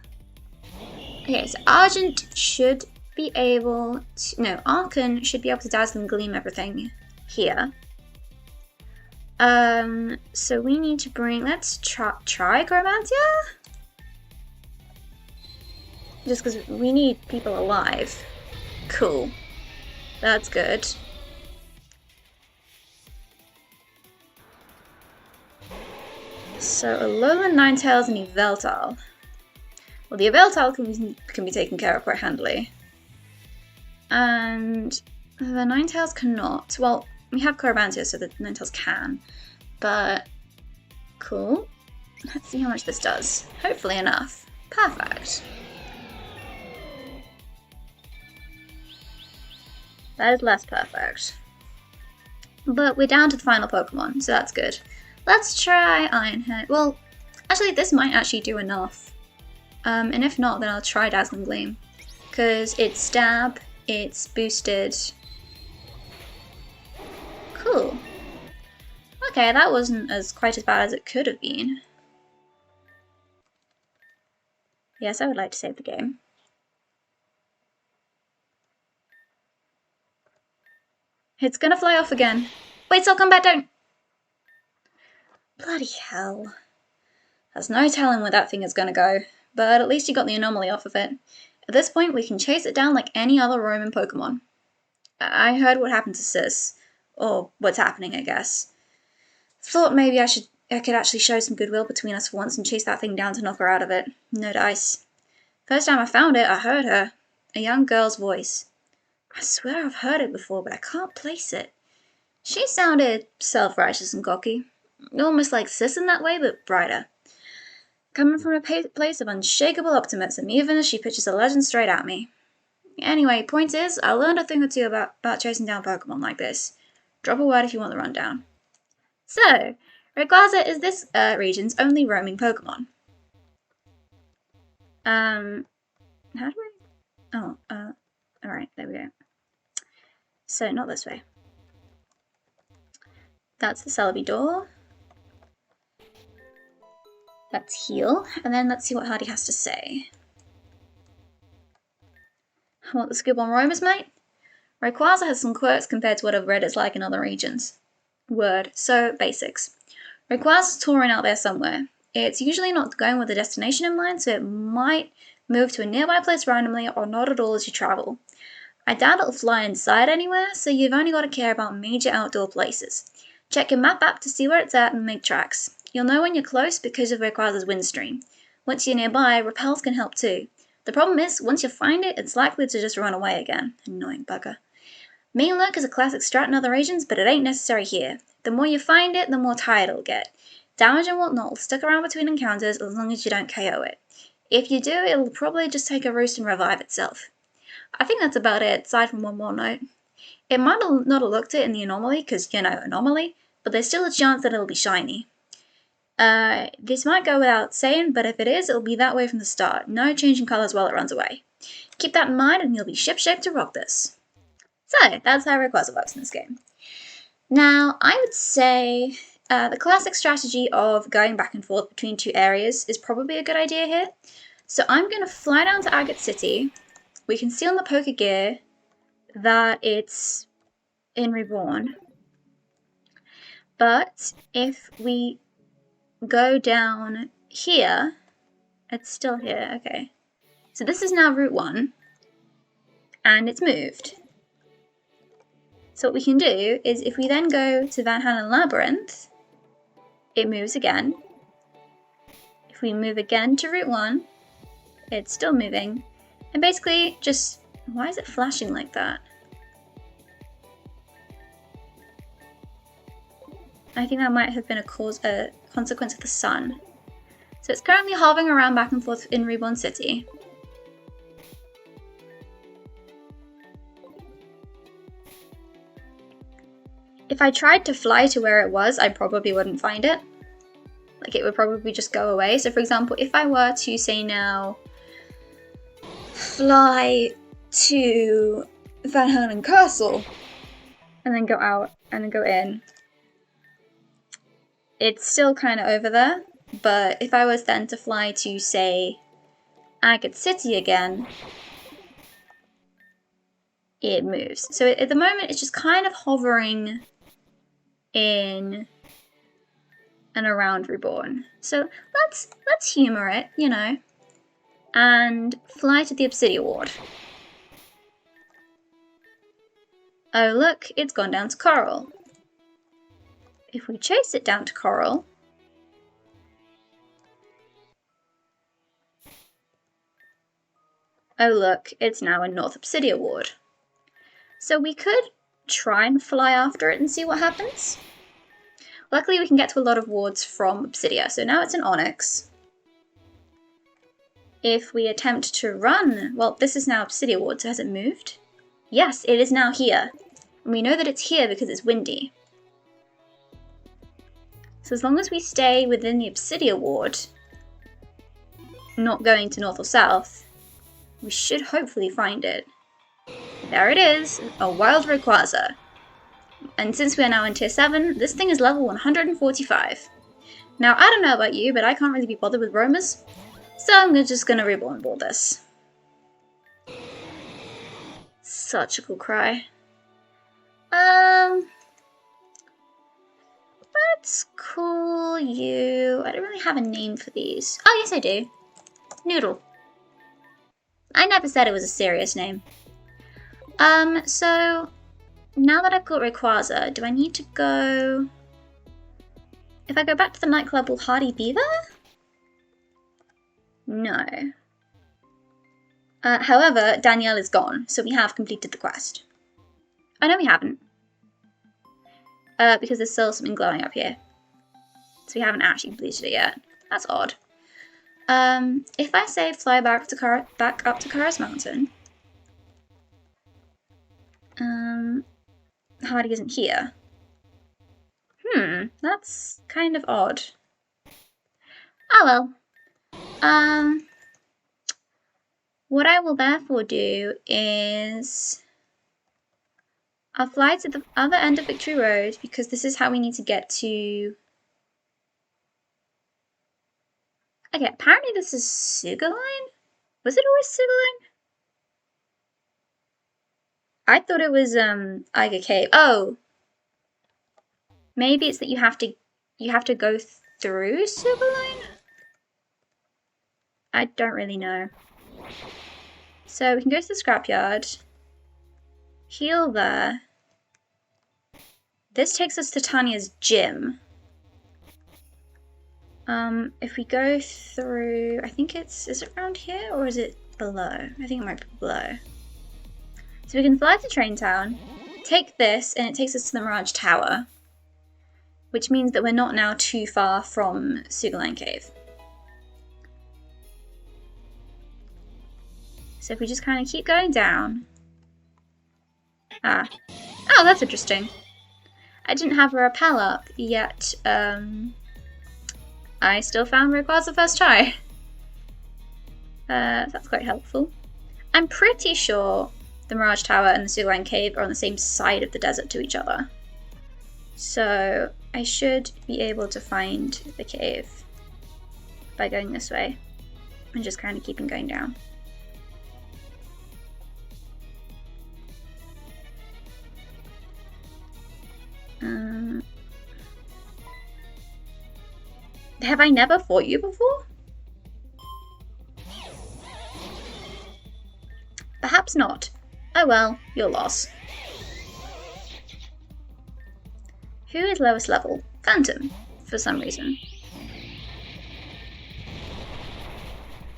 Speaker 1: Okay, so Argent should be able to... No, Archon should be able to Dazzle and Gleam everything here. So we need to bring... Let's try Chromantia? Just because we need people alive. Cool. That's good. So Alolan, Ninetales, and Yveltal. Well, the Yveltal can be taken care of quite handily. And the Ninetales cannot. Well, we have Coromantia, so the Ninetales can. But, cool. Let's see how much this does. Hopefully enough. Perfect. That is less perfect. But we're down to the final Pokemon, so that's good. Let's try Ironhead. Well, actually this might actually do enough. And if not, then I'll try Dazzling Gleam. Because it's Stab, it's boosted. Cool. Okay, that wasn't quite as bad as it could have been. Yes, I would like to save the game. It's gonna fly off again. Wait, so I'll come back down. Bloody hell. There's no telling where that thing is gonna go, but at least you got the anomaly off of it. At this point, we can chase it down like any other Roman Pokemon. I heard what happened to Sis. Or what's happening, I guess. Thought maybe I could actually show some goodwill between us for once and chase that thing down to knock her out of it. No dice. First time I found it, I heard her. A young girl's voice. I swear I've heard it before, but I can't place it. She sounded self-righteous and cocky. Almost like Sis in that way, but brighter. Coming from a place of unshakable optimism, even as she pitches a legend straight at me. Anyway, point is, I learned a thing or two about chasing down Pokemon like this. Drop a word if you want the rundown. So, Rayquaza is this region's only roaming Pokemon. How do I... Oh, alright, there we go. So, not this way. That's the Celebi door. Let's heal, and then let's see what Hardy has to say. Want the scoop on roamers, mate? Rayquaza has some quirks compared to what I've read it's like in other regions. Word. So, basics. Rayquaza's touring out there somewhere. It's usually not going with a destination in mind, so it might move to a nearby place randomly or not at all as you travel. I doubt it'll fly inside anywhere, so you've only got to care about major outdoor places. Check your map app to see where it's at and make tracks. You'll know when you're close because of Rayquaza's wind stream. Once you're nearby, repels can help too. The problem is, once you find it, it's likely to just run away again. Annoying bugger. Main Lurk is a classic strat in other regions, but it ain't necessary here. The more you find it, the more tired it'll get. Damage and whatnot will stick around between encounters as long as you don't KO it. If you do, it'll probably just take a roost and revive itself. I think that's about it, aside from one more note. It might not have looked it in the Anomaly, because, you know, Anomaly, but there's still a chance that it'll be shiny. This might go without saying, but if it is, it'll be that way from the start. No changing colours while it runs away. Keep that in mind and you'll be ship-shape to rock this. So, that's how Rayquaza works in this game. Now, I would say the classic strategy of going back and forth between two areas is probably a good idea here. So I'm going to fly down to Agate City. We can see on the Pokegear that it's in Reborn. But if we go down here, it's still here, okay. So this is now Route 1, and it's moved. So what we can do is if we then go to Van Halen Labyrinth, it moves again. If we move again to Route 1, it's still moving. And basically just, why is it flashing like that? I think that might have been a consequence of the sun. So it's currently hovering around back and forth in Reborn City. if I tried to fly to where it was, I probably wouldn't find it. Like, it would probably just go away. So, for example, if I were to, say now, fly to Van Hernen Castle, and then go out, and then go in, it's still kind of over there. But if I was then to fly to, say, Agate City again, it moves. So at the moment, it's just kind of hovering in and around Reborn. So let's humour it, you know, and fly to the Obsidian Ward. Oh look, it's gone down to Coral. If we chase it down to Coral, oh look, it's now in North Obsidian Ward. So we could try and fly after it and see what happens. Luckily we can get to a lot of wards from Obsidia, so now it's in Onyx. If we attempt to run, well, this is now Obsidia Ward, so has it moved? Yes, it is now here. And we know that it's here because it's windy. So as long as we stay within the Obsidia Ward, not going to north or south, we should hopefully find it. There it is, a wild Rayquaza. And since we are now in tier 7, this thing is level 145. Now, I don't know about you, but I can't really be bothered with roamers, so I'm just gonna Reborn Ball this. Such a cool cry. Let's call you... I don't really have a name for these. Oh, yes I do. Noodle. I never said it was a serious name. So... now that I've got Rayquaza, do I need to go... If I go back to the nightclub, will Hardy be there? No. However, Danielle is gone, so we have completed the quest. Oh, no, we haven't. Because there's still something glowing up here. So we haven't actually completed it yet. That's odd. If I say fly back up to Kara's Mountain... Hardy isn't here. That's kind of odd. Oh well. What I will therefore do is... I'll fly to the other end of Victory Road, because this is how we need to get to... Okay, apparently this is Sugarline? Was it always Sugarline? I thought it was Eiger Cave. Oh, maybe it's that you have to go through Sugarline. I don't really know. So we can go to the scrapyard, heal there. This takes us to Tanya's gym. If we go through, I think is it around here or is it below? I think it might be below. So we can fly to Train Town, take this, and it takes us to the Mirage Tower, which means that we're not now too far from Sugarline Cave. So if we just kind of keep going down... Ah. Oh, that's interesting. I didn't have a rappel up, yet I still found Rayquaza first try. That's quite helpful. I'm pretty sure the Mirage Tower and the Sugarline Cave are on the same side of the desert to each other. So I should be able to find the cave by going this way and just kind of keeping going down. Have I never fought you before? Perhaps not. Oh well, your loss. Who is lowest level? Phantom, for some reason.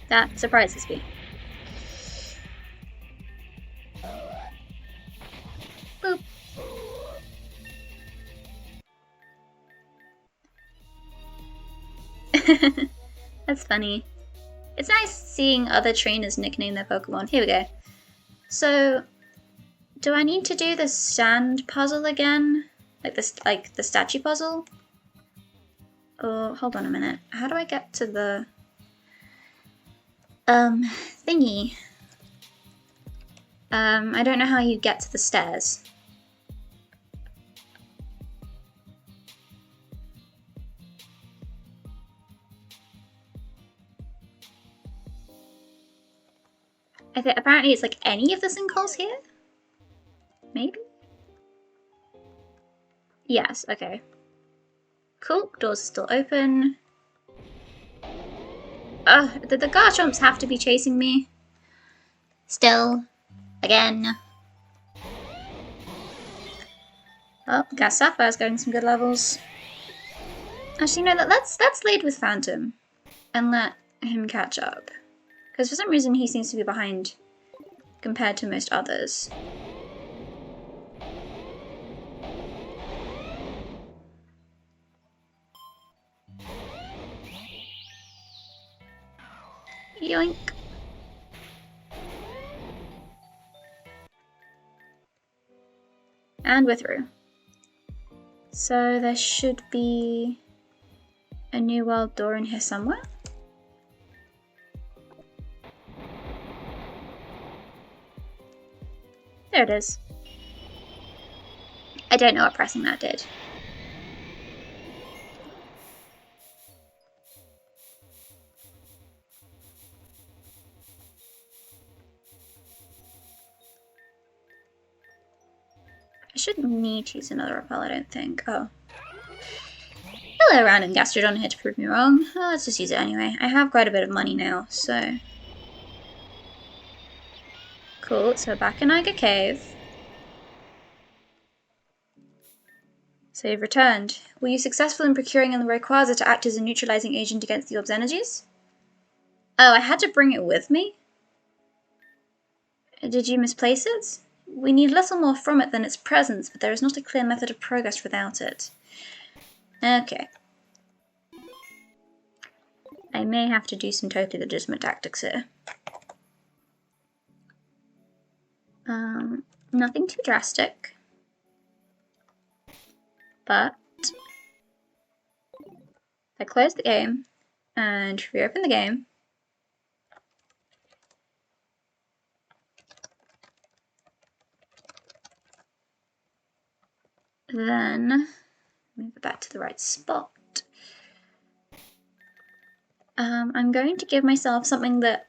Speaker 1: That surprises me. Boop. That's funny. It's nice seeing other trainers nickname their Pokemon. Here we go. So, do I need to do the sand puzzle again? Like the statue puzzle? Oh, hold on a minute. How do I get to the thingy? I don't know how you get to the stairs. Apparently it's like any of the sinkholes here? Maybe? Yes, okay. Cool, doors are still open. Did the Garchomps have to be chasing me? Still. Again. Oh, Gas Sapphire's getting some good levels. Actually, no, let's lead with Phantom and let him catch up. Because for some reason he seems to be behind compared to most others. Yoink. And we're through. So there should be a new world door in here somewhere. There it is. I don't know what pressing that did. I shouldn't need to use another repel, I don't think. Oh. Hello, random Gastrodon here to prove me wrong. Oh, let's just use it anyway. I have quite a bit of money now, so... Cool, so back in Iga Cave. So you've returned. Were you successful in procuring the Rayquaza to act as a neutralizing agent against the orb's energies? Oh, I had to bring it with me? Did you misplace it? We need little more from it than its presence, but there is not a clear method of progress without it. Okay. I may have to do some totally legitimate tactics here. Nothing too drastic. But I close the game and reopen the game. Then move it back to the right spot. I'm going to give myself something that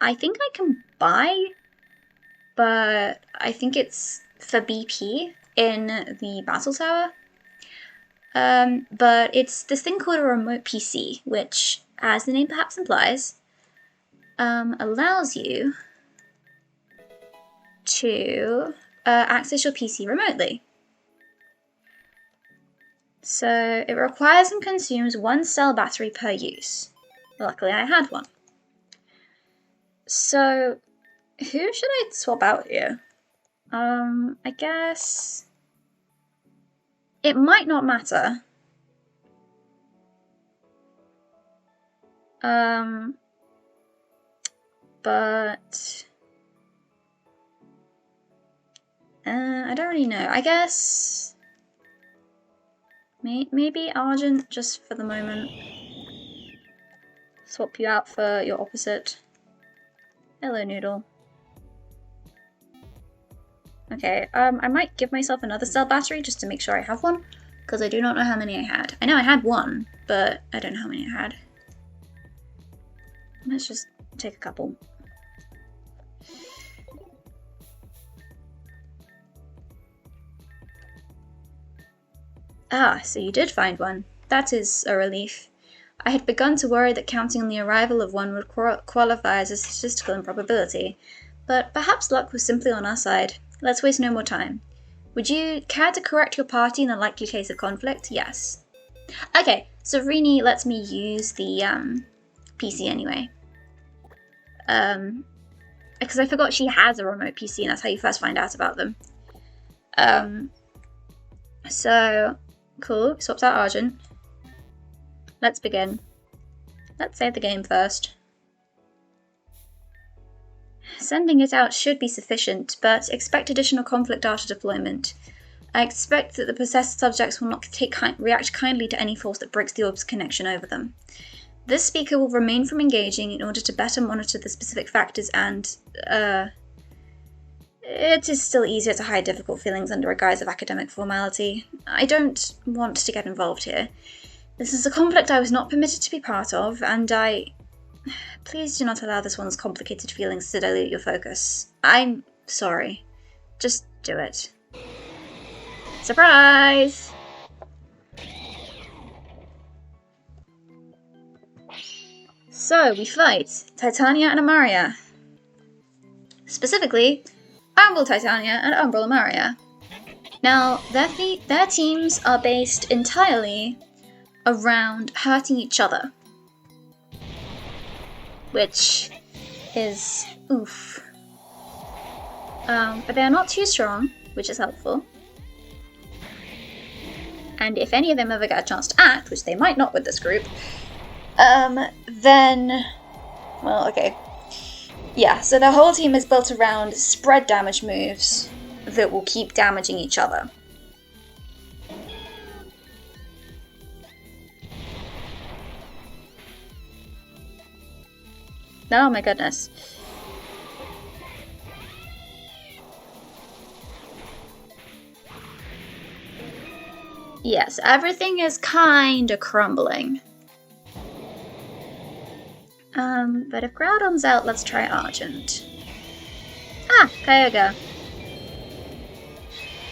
Speaker 1: I think I can buy, but I think it's for BP in the Battle Tower. But it's this thing called a remote PC, which, as the name perhaps implies, allows you to access your PC remotely. So it requires and consumes 1 cell battery per use. Luckily I had one. So who should I swap out here? I guess it might not matter. But I don't really know. I guess maybe Argent, just for the moment. Swap you out for your opposite. Hello, Noodle. Okay, I might give myself another cell battery just to make sure I have one, because I do not know how many I had. I know I had one, but I don't know how many I had. Let's just take a couple. Ah, so you did find one. That is a relief. I had begun to worry that counting on the arrival of one would qualify as a statistical improbability, but perhaps luck was simply on our side. Let's waste no more time. Would you care to correct your party in the likely case of conflict? Yes. Okay, so Rini lets me use the PC anyway. Because I forgot she has a remote PC and that's how you first find out about them. So, cool, swaps out Argent. Let's begin. Let's save the game first. Sending it out should be sufficient, but expect additional conflict after deployment. I expect that the possessed subjects will not react kindly to any force that breaks the orb's connection over them. This speaker will refrain from engaging in order to better monitor the specific factors and, it is still easier to hide difficult feelings under a guise of academic formality. I don't want to get involved here. This is a conflict I was not permitted to be part of, and Please do not allow this one's complicated feelings to dilute your focus. I'm sorry. Just do it. Surprise! So, we fight Titania and Amarya. Specifically, Umbral Titania and Umbral Amarya. Now, their teams are based entirely around hurting each other. Which is oof. But they are not too strong, which is helpful. And if any of them ever get a chance to act, which they might not with this group, then... Well, okay. Yeah, so their whole team is built around spread damage moves that will keep damaging each other. Oh my goodness. Yes, everything is kinda crumbling. But if Groudon's out, let's try Argent. Ah, Kyogre.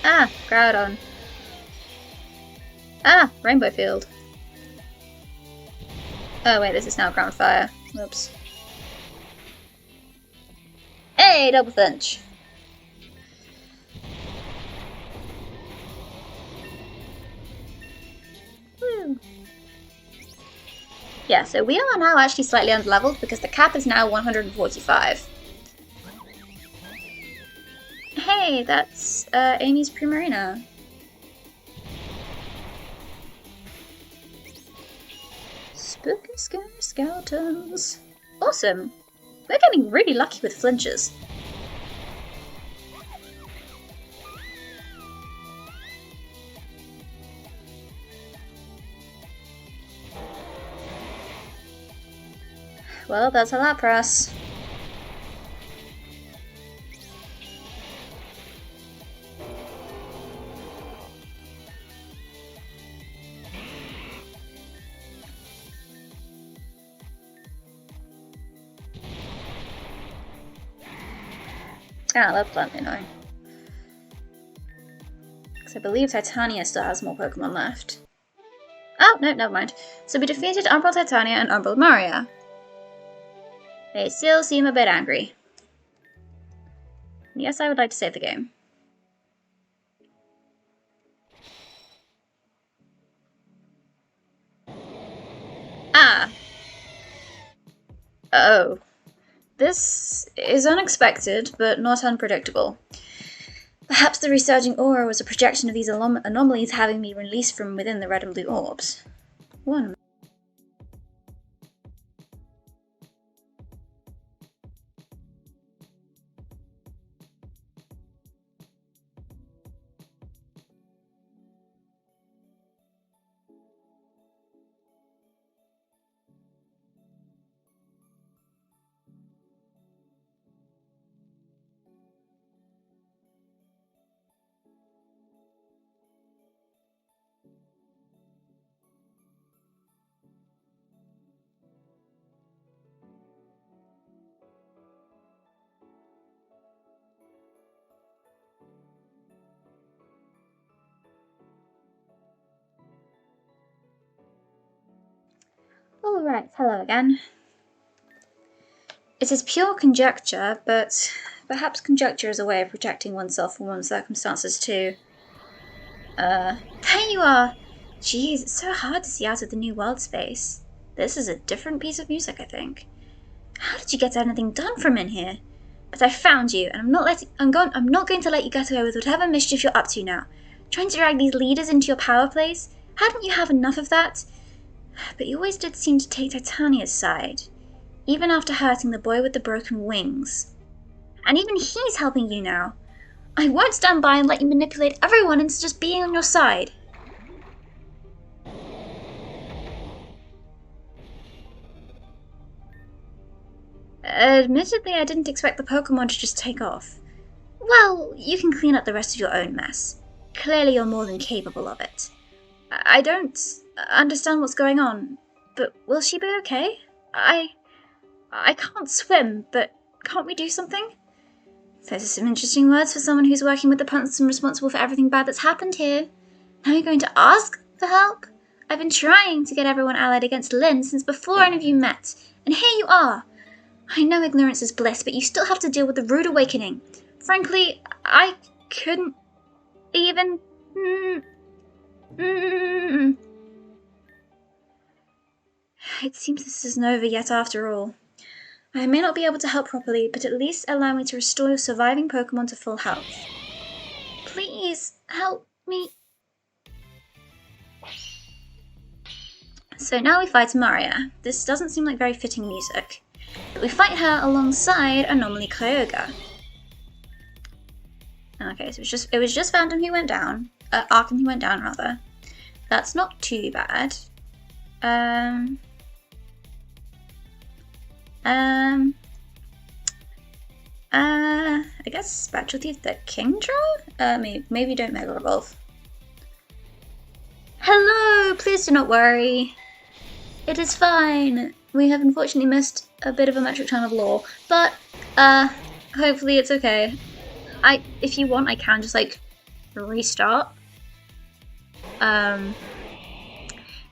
Speaker 1: Ah, Groudon. Ah, Rainbow Field. Oh wait, this is now Ground Fire. Whoops. Hey, Double Finch! Woo. Yeah, so we are now actually slightly underleveled because the cap is now 145. Hey, that's Amy's Primarina. Spooky scary skeletons. Awesome. We're getting really lucky with flinches. Well, that's a lot for us. Ah, that's slightly annoying. Because I believe Titania still has more Pokemon left. Oh, no, never mind. So we defeated Umbral Titania and Umbral Amarya. They still seem a bit angry. Yes, I would like to save the game. Ah! Oh. This is unexpected, but not unpredictable. Perhaps the resurging aura was a projection of these anomalies having been released from within the red and blue orbs. One. Alright, hello again. It is pure conjecture, but perhaps conjecture is a way of protecting oneself from one's circumstances too. There you are! Jeez, it's so hard to see out of the new world space. This is a different piece of music, I think. How did you get anything done from in here? But I found you, and I'm not going to let you get away with whatever mischief you're up to now. Trying to drag these leaders into your power plays? Hadn't you have enough of that? But you always did seem to take Titania's side, even after hurting the boy with the broken wings. And even he's helping you now. I won't stand by and let you manipulate everyone into just being on your side. Admittedly, I didn't expect the Pokémon to just take off. Well, you can clean up the rest of your own mess. Clearly you're more than capable of it. I don't understand what's going on, but will she be okay? I can't swim, but can't we do something? Those are some interesting words for someone who's working with the person responsible for everything bad that's happened here. Now you're going to ask for help? I've been trying to get everyone allied against Lynn since before any of you met, and here you are. I know ignorance is bliss, but you still have to deal with the rude awakening. Frankly, I couldn't even... It seems this isn't over yet after all. I may not be able to help properly, but at least allow me to restore your surviving Pokémon to full health. Please, help me. So now we fight Amarya. This doesn't seem like very fitting music. But we fight her alongside Anomaly Kyogre. Okay, so it was just Phantom who went down. Arkham who went down, rather. That's not too bad. I guess Specialty of the Kingdra? Maybe don't Mega Evolve. Hello! Please do not worry. It is fine. We have unfortunately missed a bit of a metric time of lore, but, hopefully it's okay. If you want, I can just, like, restart.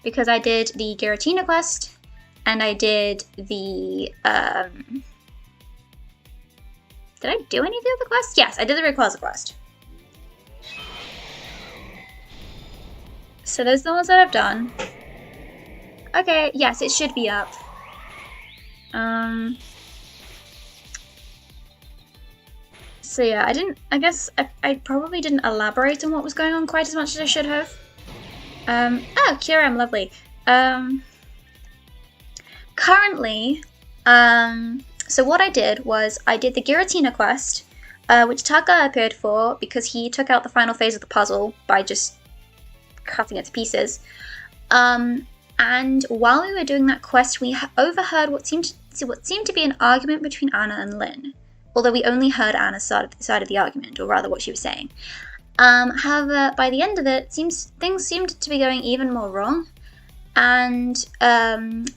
Speaker 1: Because I did the Giratina quest, and I did the, did I do any of the other quests? Yes, I did the Rayquaza quest. So those are the ones that I've done. Okay, yes, it should be up. So yeah, I guess I probably didn't elaborate on what was going on quite as much as I should have. Oh, Kyurem, lovely. Currently, so what I did was I did the Giratina quest, which Taka appeared for because he took out the final phase of the puzzle by just cutting it to pieces. And while we were doing that quest, we overheard what seemed to be an argument between Anna and Lynn, although we only heard Anna's side of the argument, or rather what she was saying. However, by the end of it, things seemed to be going even more wrong, and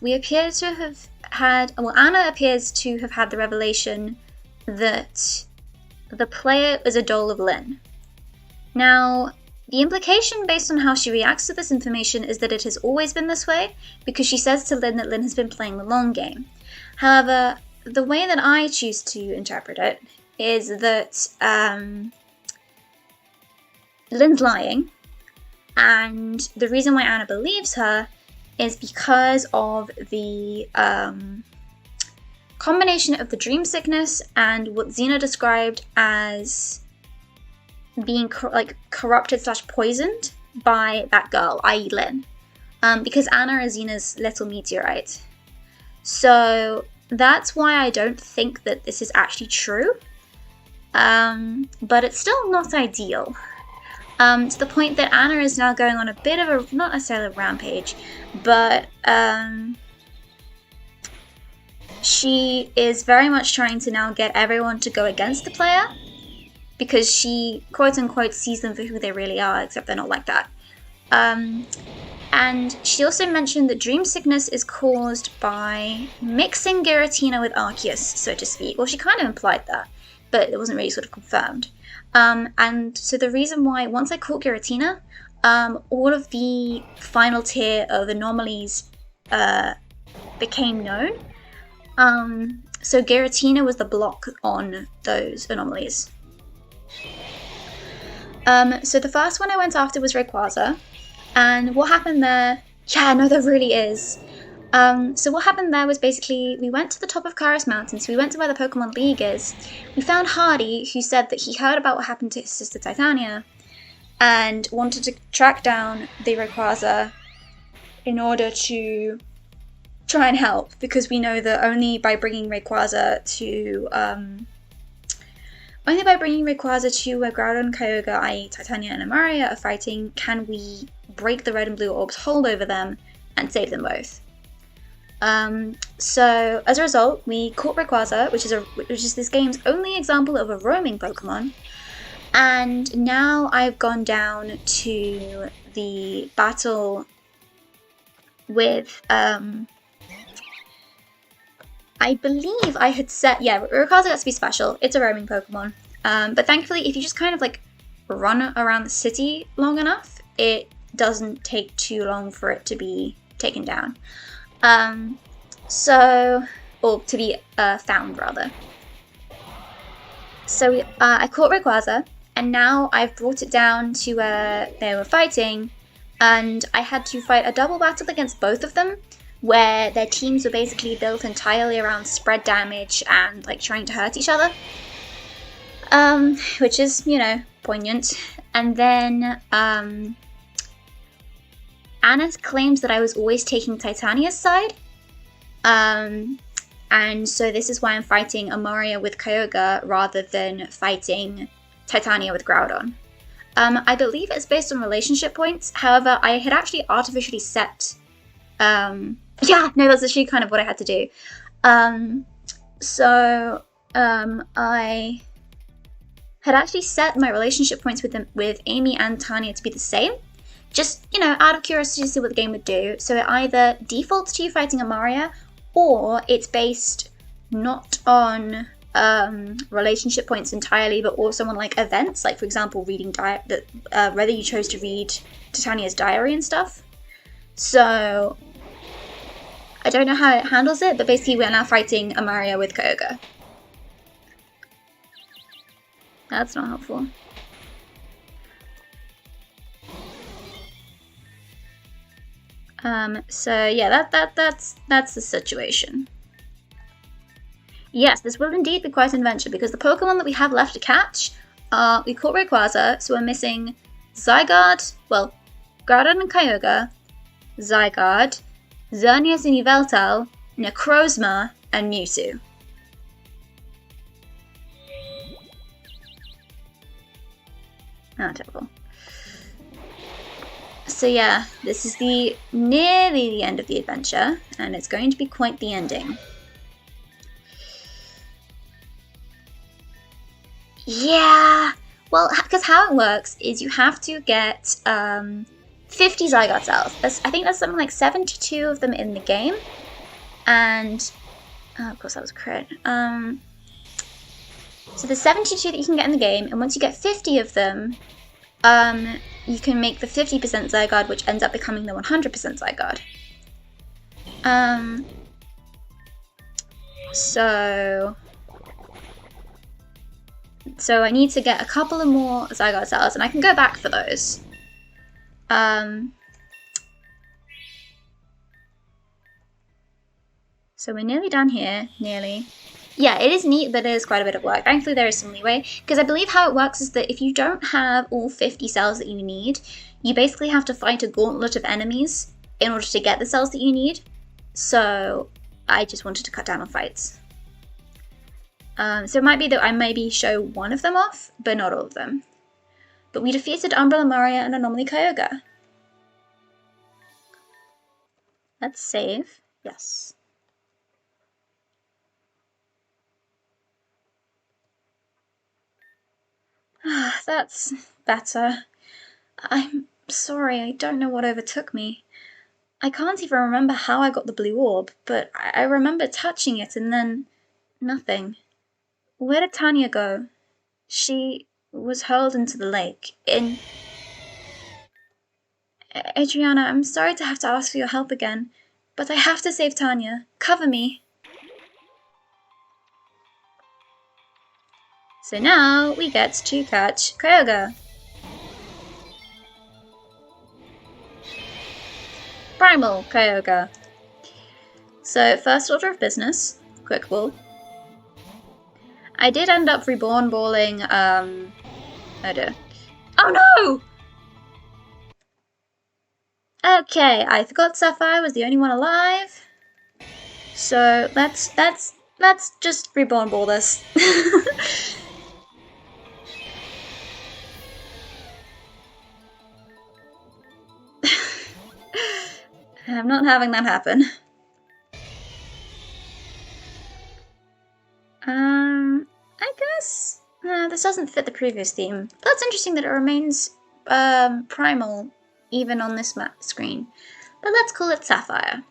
Speaker 1: we appear to have had, well, Anna appears to have had the revelation that the player is a doll of Lynn. Now, the implication based on how she reacts to this information is that it has always been this way, because she says to Lynn that Lynn has been playing the long game. However, the way that I choose to interpret it is that Lynn's lying, and the reason why Anna believes her is because of the combination of the dream sickness and what Xena described as being corrupted / poisoned by that girl, i.e. Lynn, because Anna is Xena's little meteorite. So that's why I don't think that this is actually true, but it's still not ideal. To the point that Anna is now going on a bit of a, not necessarily a rampage, but she is very much trying to now get everyone to go against the player, because she, quote-unquote, sees them for who they really are, except they're not like that. And she also mentioned that dream sickness is caused by mixing Giratina with Arceus, so to speak. Well, she kind of implied that, but it wasn't really sort of confirmed. And so the reason why, once I caught Giratina, all of the final tier of anomalies became known. So Giratina was the block on those anomalies. So the first one I went after was Rayquaza, and what happened there, yeah, no, there really is. So what happened there was basically, we went to the top of Karis Mountain, so we went to where the Pokemon League is. We found Hardy, who said that he heard about what happened to his sister Titania, and wanted to track down the Rayquaza in order to try and help, because we know that only by bringing Rayquaza to Only by bringing Rayquaza to where Groudon and Kyogre, i.e. Titania and Amarya, are fighting, can we break the red and blue orb's hold over them and save them both. So as a result, we caught Rayquaza, which is this game's only example of a roaming Pokemon, and now I've gone down to the battle with I believe I had set, Rayquaza gets to be special. It's a roaming Pokemon. But thankfully, if you just kind of like run around the city long enough, it doesn't take too long for it to be taken down. Or to be found, rather. So I caught Rayquaza, and now I've brought it down to where they were fighting, and I had to fight a double battle against both of them, where their teams were basically built entirely around spread damage and like trying to hurt each other. Which is, you know, poignant. And then Anna claims that I was always taking Titania's side. And so this is why I'm fighting Amarya with Kyogre rather than fighting Titania with Groudon. I believe it's based on relationship points. However, I had actually artificially set that's actually kind of what I had to do. I had actually set my relationship points with Amy and Tanya to be the same. Just, you know, out of curiosity to see what the game would do. So it either defaults to you fighting Amarya, or it's based not on relationship points entirely, but also on like events, like for example, reading whether you chose to read Titania's diary and stuff. So I don't know how it handles it, but basically we're now fighting Amarya with Kyogre. That's not helpful. So yeah, that's the situation. Yes, this will indeed be quite an adventure, because the Pokemon that we have left to catch are, we caught Rayquaza, so we're missing Zygarde, Groudon and Kyogre, Zygarde, Xerneas and Yveltal, Necrozma, and Mewtwo. Oh, terrible. So yeah, this is nearly the end of the adventure, and it's going to be quite the ending. Yeah, well, because how it works is you have to get 50 Zygarde cells. I think there's something like 72 of them in the game, and of course that was a crit. So there's 72 that you can get in the game, and once you get 50 of them, you can make the 50% Zygarde, which ends up becoming the 100% Zygarde. So I need to get a couple of more Zygarde cells, and I can go back for those. So we're nearly done here, nearly. Yeah, it is neat, but it is quite a bit of work. Thankfully, there is some leeway, because I believe how it works is that if you don't have all 50 cells that you need, you basically have to fight a gauntlet of enemies in order to get the cells that you need. So I just wanted to cut down on fights. So it might be that I maybe show one of them off, but not all of them. But we defeated Umbrella Amarya and Anomaly Kyogre. Let's save. Yes. That's better. I'm sorry, I don't know what overtook me. I can't even remember how I got the blue orb, but I remember touching it and then nothing. Where did Tanya go? She was hurled into the lake. Adriana, I'm sorry to have to ask for your help again, but I have to save Tanya. Cover me. So now we get to catch Kyogre. Primal Kyogre. So first order of business, quick ball. I did end up reborn balling, oh dear. Oh no! Okay, I forgot Sapphire was the only one alive. So let's just reborn ball this. I'm not having that happen. I guess this doesn't fit the previous theme. But that's interesting that it remains primal even on this map screen. But let's call it Sapphire.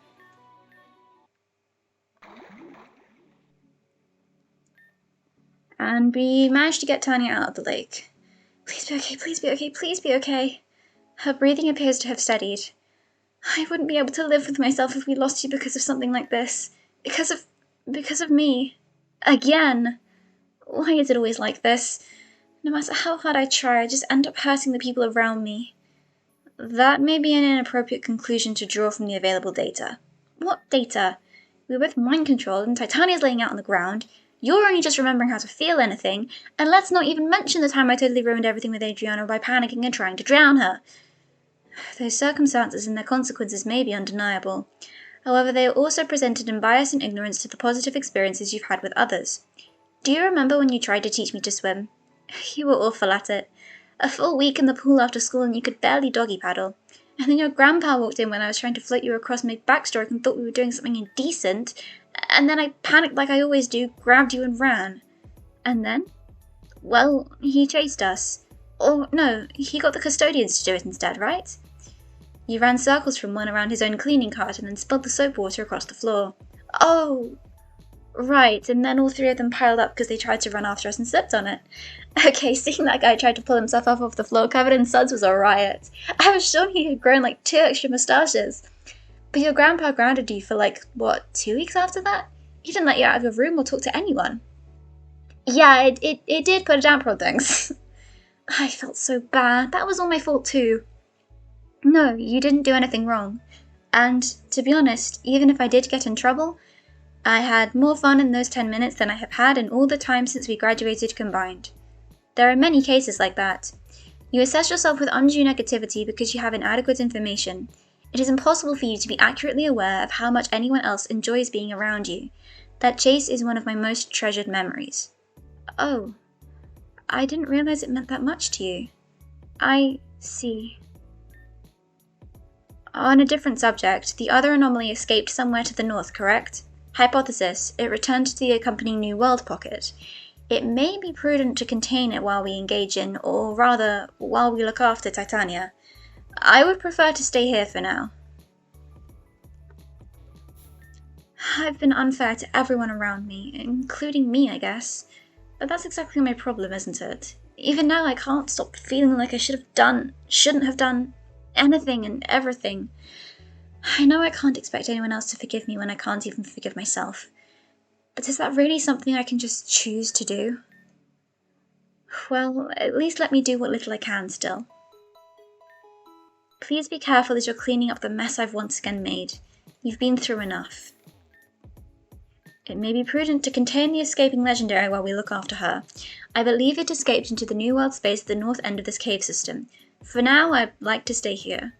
Speaker 1: And we managed to get Titania out of the lake. Please be okay, please be okay, please be okay. Her breathing appears to have steadied. I wouldn't be able to live with myself if we lost you because of something like this. Because of me. Again. Why is it always like this? No matter how hard I try, I just end up hurting the people around me. That may be an inappropriate conclusion to draw from the available data. What data? We were both mind-controlled and Titania's laying out on the ground. You're only just remembering how to feel anything, and let's not even mention the time I totally ruined everything with Adriana by panicking and trying to drown her. Those circumstances and their consequences may be undeniable. However, they are also presented in bias and ignorance to the positive experiences you've had with others. Do you remember when you tried to teach me to swim? You were awful at it. A full week in the pool after school and you could barely doggy paddle. And then your grandpa walked in when I was trying to float you across my backstroke and thought we were doing something indecent. And then I panicked like I always do, grabbed you and ran. And then? Well, he chased us. Or no, he got the custodians to do it instead, right? You ran circles from one around his own cleaning cart and then spilled the soap water across the floor. Oh, right, and then all three of them piled up because they tried to run after us and slipped on it. Okay, seeing that guy tried to pull himself up off the floor covered in suds was a riot. I was sure he had grown like 2 extra moustaches. But your grandpa grounded you for 2 weeks after that? He didn't let you out of your room or talk to anyone. Yeah, it did put a damper on things. I felt so bad. That was all my fault too. No, you didn't do anything wrong. And, to be honest, even if I did get in trouble, I had more fun in those 10 minutes than I have had in all the time since we graduated combined. There are many cases like that. You assess yourself with undue negativity because you have inadequate information. It is impossible for you to be accurately aware of how much anyone else enjoys being around you. That chase is one of my most treasured memories. Oh, I didn't realize it meant that much to you. I see. On a different subject, the other anomaly escaped somewhere to the north, correct? Hypothesis, it returned to the accompanying New World pocket. It may be prudent to contain it while we engage in, or rather, while we look after Titania. I would prefer to stay here for now. I've been unfair to everyone around me, including me, I guess. But that's exactly my problem, isn't it? Even now I can't stop feeling like I shouldn't have done anything and everything. I know I can't expect anyone else to forgive me when I can't even forgive myself. But is that really something I can just choose to do? Well, at least let me do what little I can still. Please be careful as you're cleaning up the mess I've once again made. You've been through enough. It may be prudent to contain the escaping legendary while we look after her. I believe it escaped into the New World space at the north end of this cave system. For now, I'd like to stay here.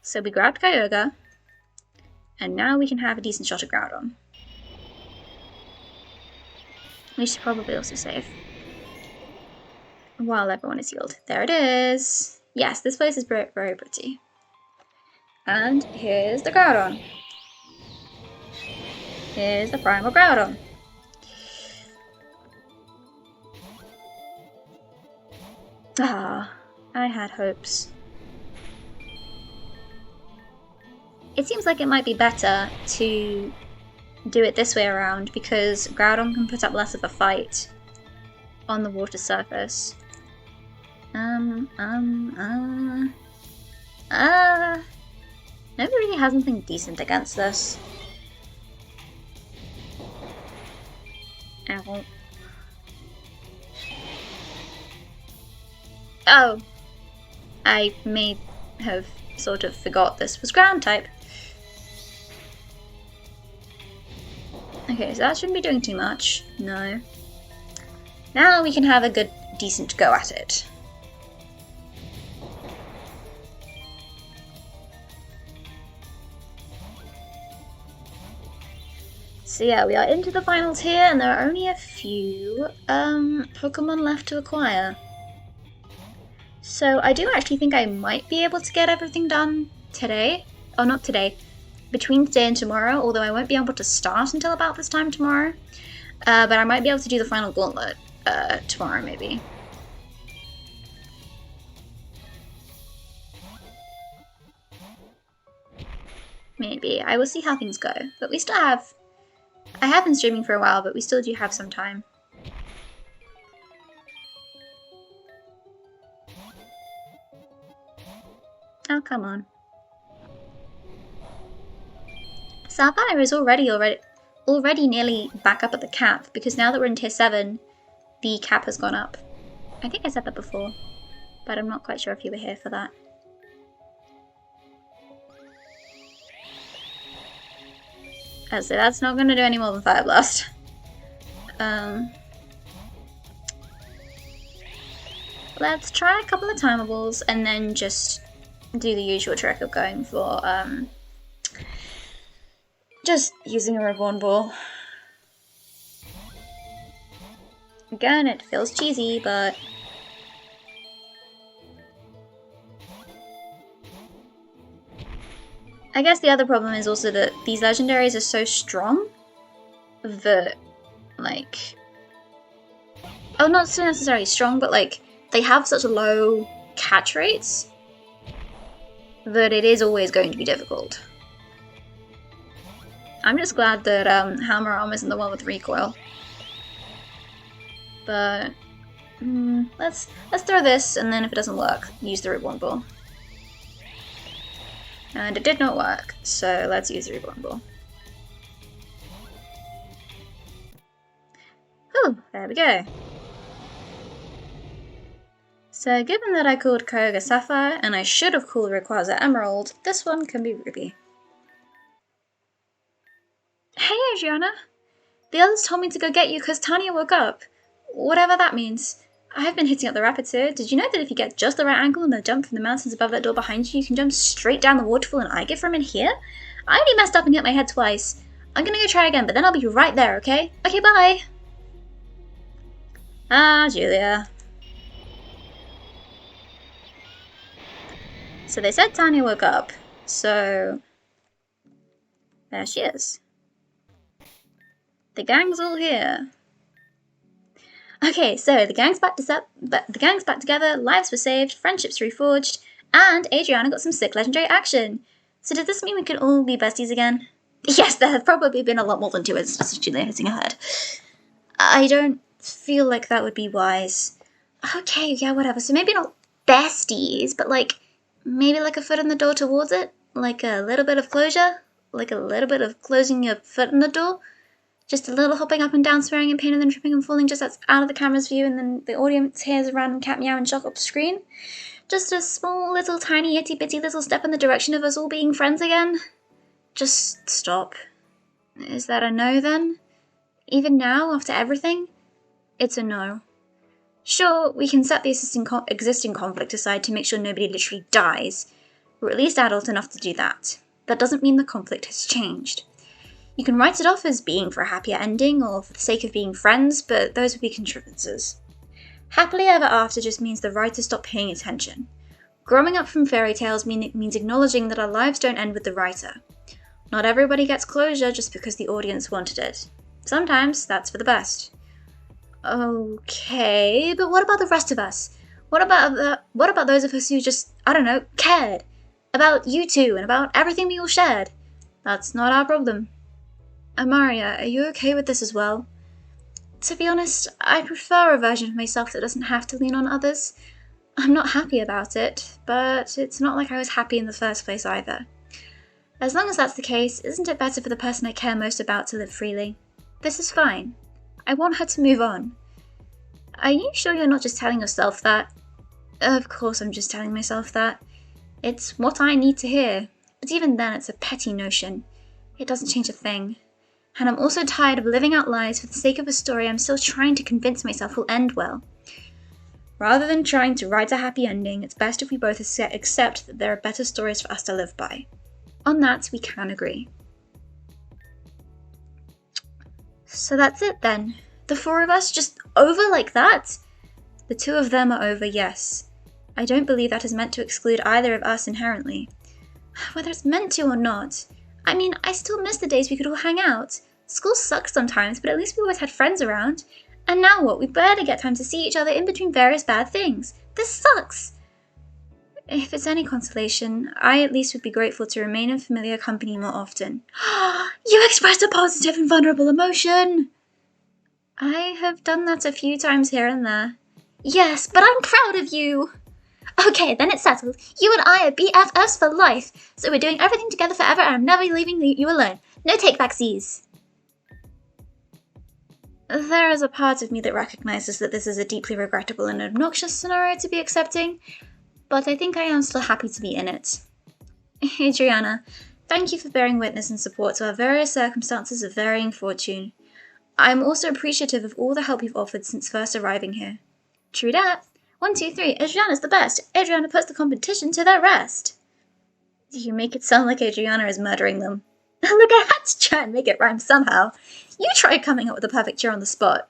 Speaker 1: So we grabbed Kyogre, and now we can have a decent shot at Groudon. We should probably also save. While everyone is healed. There it is! Yes, this place is very, very pretty. And here's the Groudon. Here's the primal Groudon. Ah, I had hopes. It seems like it might be better to do it this way around because Groudon can put up less of a fight on the water surface. Nobody really has anything decent against this. Ow. Oh, I may have sort of forgot this was ground type. Okay, so that shouldn't be doing too much. No. Now we can have a good, decent go at it. So yeah, we are into the finals here, and there are only a few Pokemon left to acquire. So I do actually think I might be able to get everything done today. Oh, not today. Between today and tomorrow, although I won't be able to start until about this time tomorrow. But I might be able to do the final gauntlet tomorrow, maybe. Maybe. I will see how things go. But we still have... I have been streaming for a while, but we still do have some time. Oh, come on. Sapphire is already nearly back up at the cap, because now that we're in tier 7, the cap has gone up. I think I said that before, but I'm not quite sure if you were here for that. So that's not going to do any more than Fire Blast. Let's try a couple of timables and then just do the usual trick of going for just using a Reborn Ball. Again, it feels cheesy, but I guess the other problem is also that these legendaries are so strong that, like... Oh, not so necessarily strong, but, like, they have such low catch rates that it is always going to be difficult. I'm just glad that Hammer Arm isn't the one with recoil. But let's throw this, and then if it doesn't work, use the Reborn Ball. And it did not work, so let's use the Reborn Ball. Oh, there we go. So given that I called Kyogre Sapphire, and I should have called Rayquaza Emerald, this one can be Ruby. Hey Adriana! The others told me to go get you because Tanya woke up. Whatever that means. I've been hitting up the rapids here. Did you know that if you get just the right angle and the jump from the mountains above that door behind you, you can jump straight down the waterfall and I get from in here? I already messed up and hit my head twice. I'm gonna go try again, but then I'll be right there, okay? Okay, bye! Ah, Julia. So they said Tanya woke up, so there she is. The gang's all here. Okay, so the gang's back together, lives were saved, friendships reforged, and Adriana got some sick legendary action. So does this mean we can all be besties again? Yes, there have probably been a lot more than 2 instances of Julia hitting her head. I don't feel like that would be wise. Okay, yeah, whatever. So maybe not besties, but like, maybe like a foot in the door towards it? Like a little bit of closure? Like a little bit of closing your foot in the door? Just a little hopping up and down, swearing in pain, and then tripping and falling just out of the camera's view, and then the audience hears a random cat meow and shock off screen. Just a small, little, tiny, itty-bitty little step in the direction of us all being friends again. Just stop. Is that a no, then? Even now, after everything? It's a no. Sure, we can set the existing conflict aside to make sure nobody literally dies. We're at least adult enough to do that. That doesn't mean the conflict has changed. You can write it off as being for a happier ending or for the sake of being friends, but those would be contrivances. Happily ever after just means the writer stopped paying attention. Growing up from fairy tales means acknowledging that our lives don't end with the writer. Not everybody gets closure just because the audience wanted it. Sometimes that's for the best. Okay, but what about the rest of us? What about those of us who just, I don't know, cared? About you two and about everything we all shared? That's not our problem. Amarya, are you okay with this as well? To be honest, I prefer a version of myself that doesn't have to lean on others. I'm not happy about it, but it's not like I was happy in the first place either. As long as that's the case, isn't it better for the person I care most about to live freely? This is fine. I want her to move on. Are you sure you're not just telling yourself that? Of course I'm just telling myself that. It's what I need to hear, but even then it's a petty notion. It doesn't change a thing. And I'm also tired of living out lies for the sake of a story I'm still trying to convince myself will end well. Rather than trying to write a happy ending, it's best if we both accept that there are better stories for us to live by. On that, we can agree. So that's it then. The 4 of us just over like that? The 2 of them are over, yes. I don't believe that is meant to exclude either of us inherently. Whether it's meant to or not. I mean, I still miss the days we could all hang out. School sucks sometimes, but at least we always had friends around. And now what? We barely get time to see each other in between various bad things. This sucks! If it's any consolation, I at least would be grateful to remain in familiar company more often. You expressed a positive and vulnerable emotion! I have done that a few times here and there. Yes, but I'm proud of you! Okay, then it's settled. You and I are BFFs for life, so we're doing everything together forever and I'm never leaving you alone. No take-backsies. There is a part of me that recognises that this is a deeply regrettable and obnoxious scenario to be accepting, but I think I am still happy to be in it. Adriana, thank you for bearing witness and support to our various circumstances of varying fortune. I am also appreciative of all the help you've offered since first arriving here. True that. 1, 2, 3. Adriana's the best. Adriana puts the competition to their rest. You make it sound like Adriana is murdering them. Look, I had to try and make it rhyme somehow. You try coming up with a perfect cheer on the spot.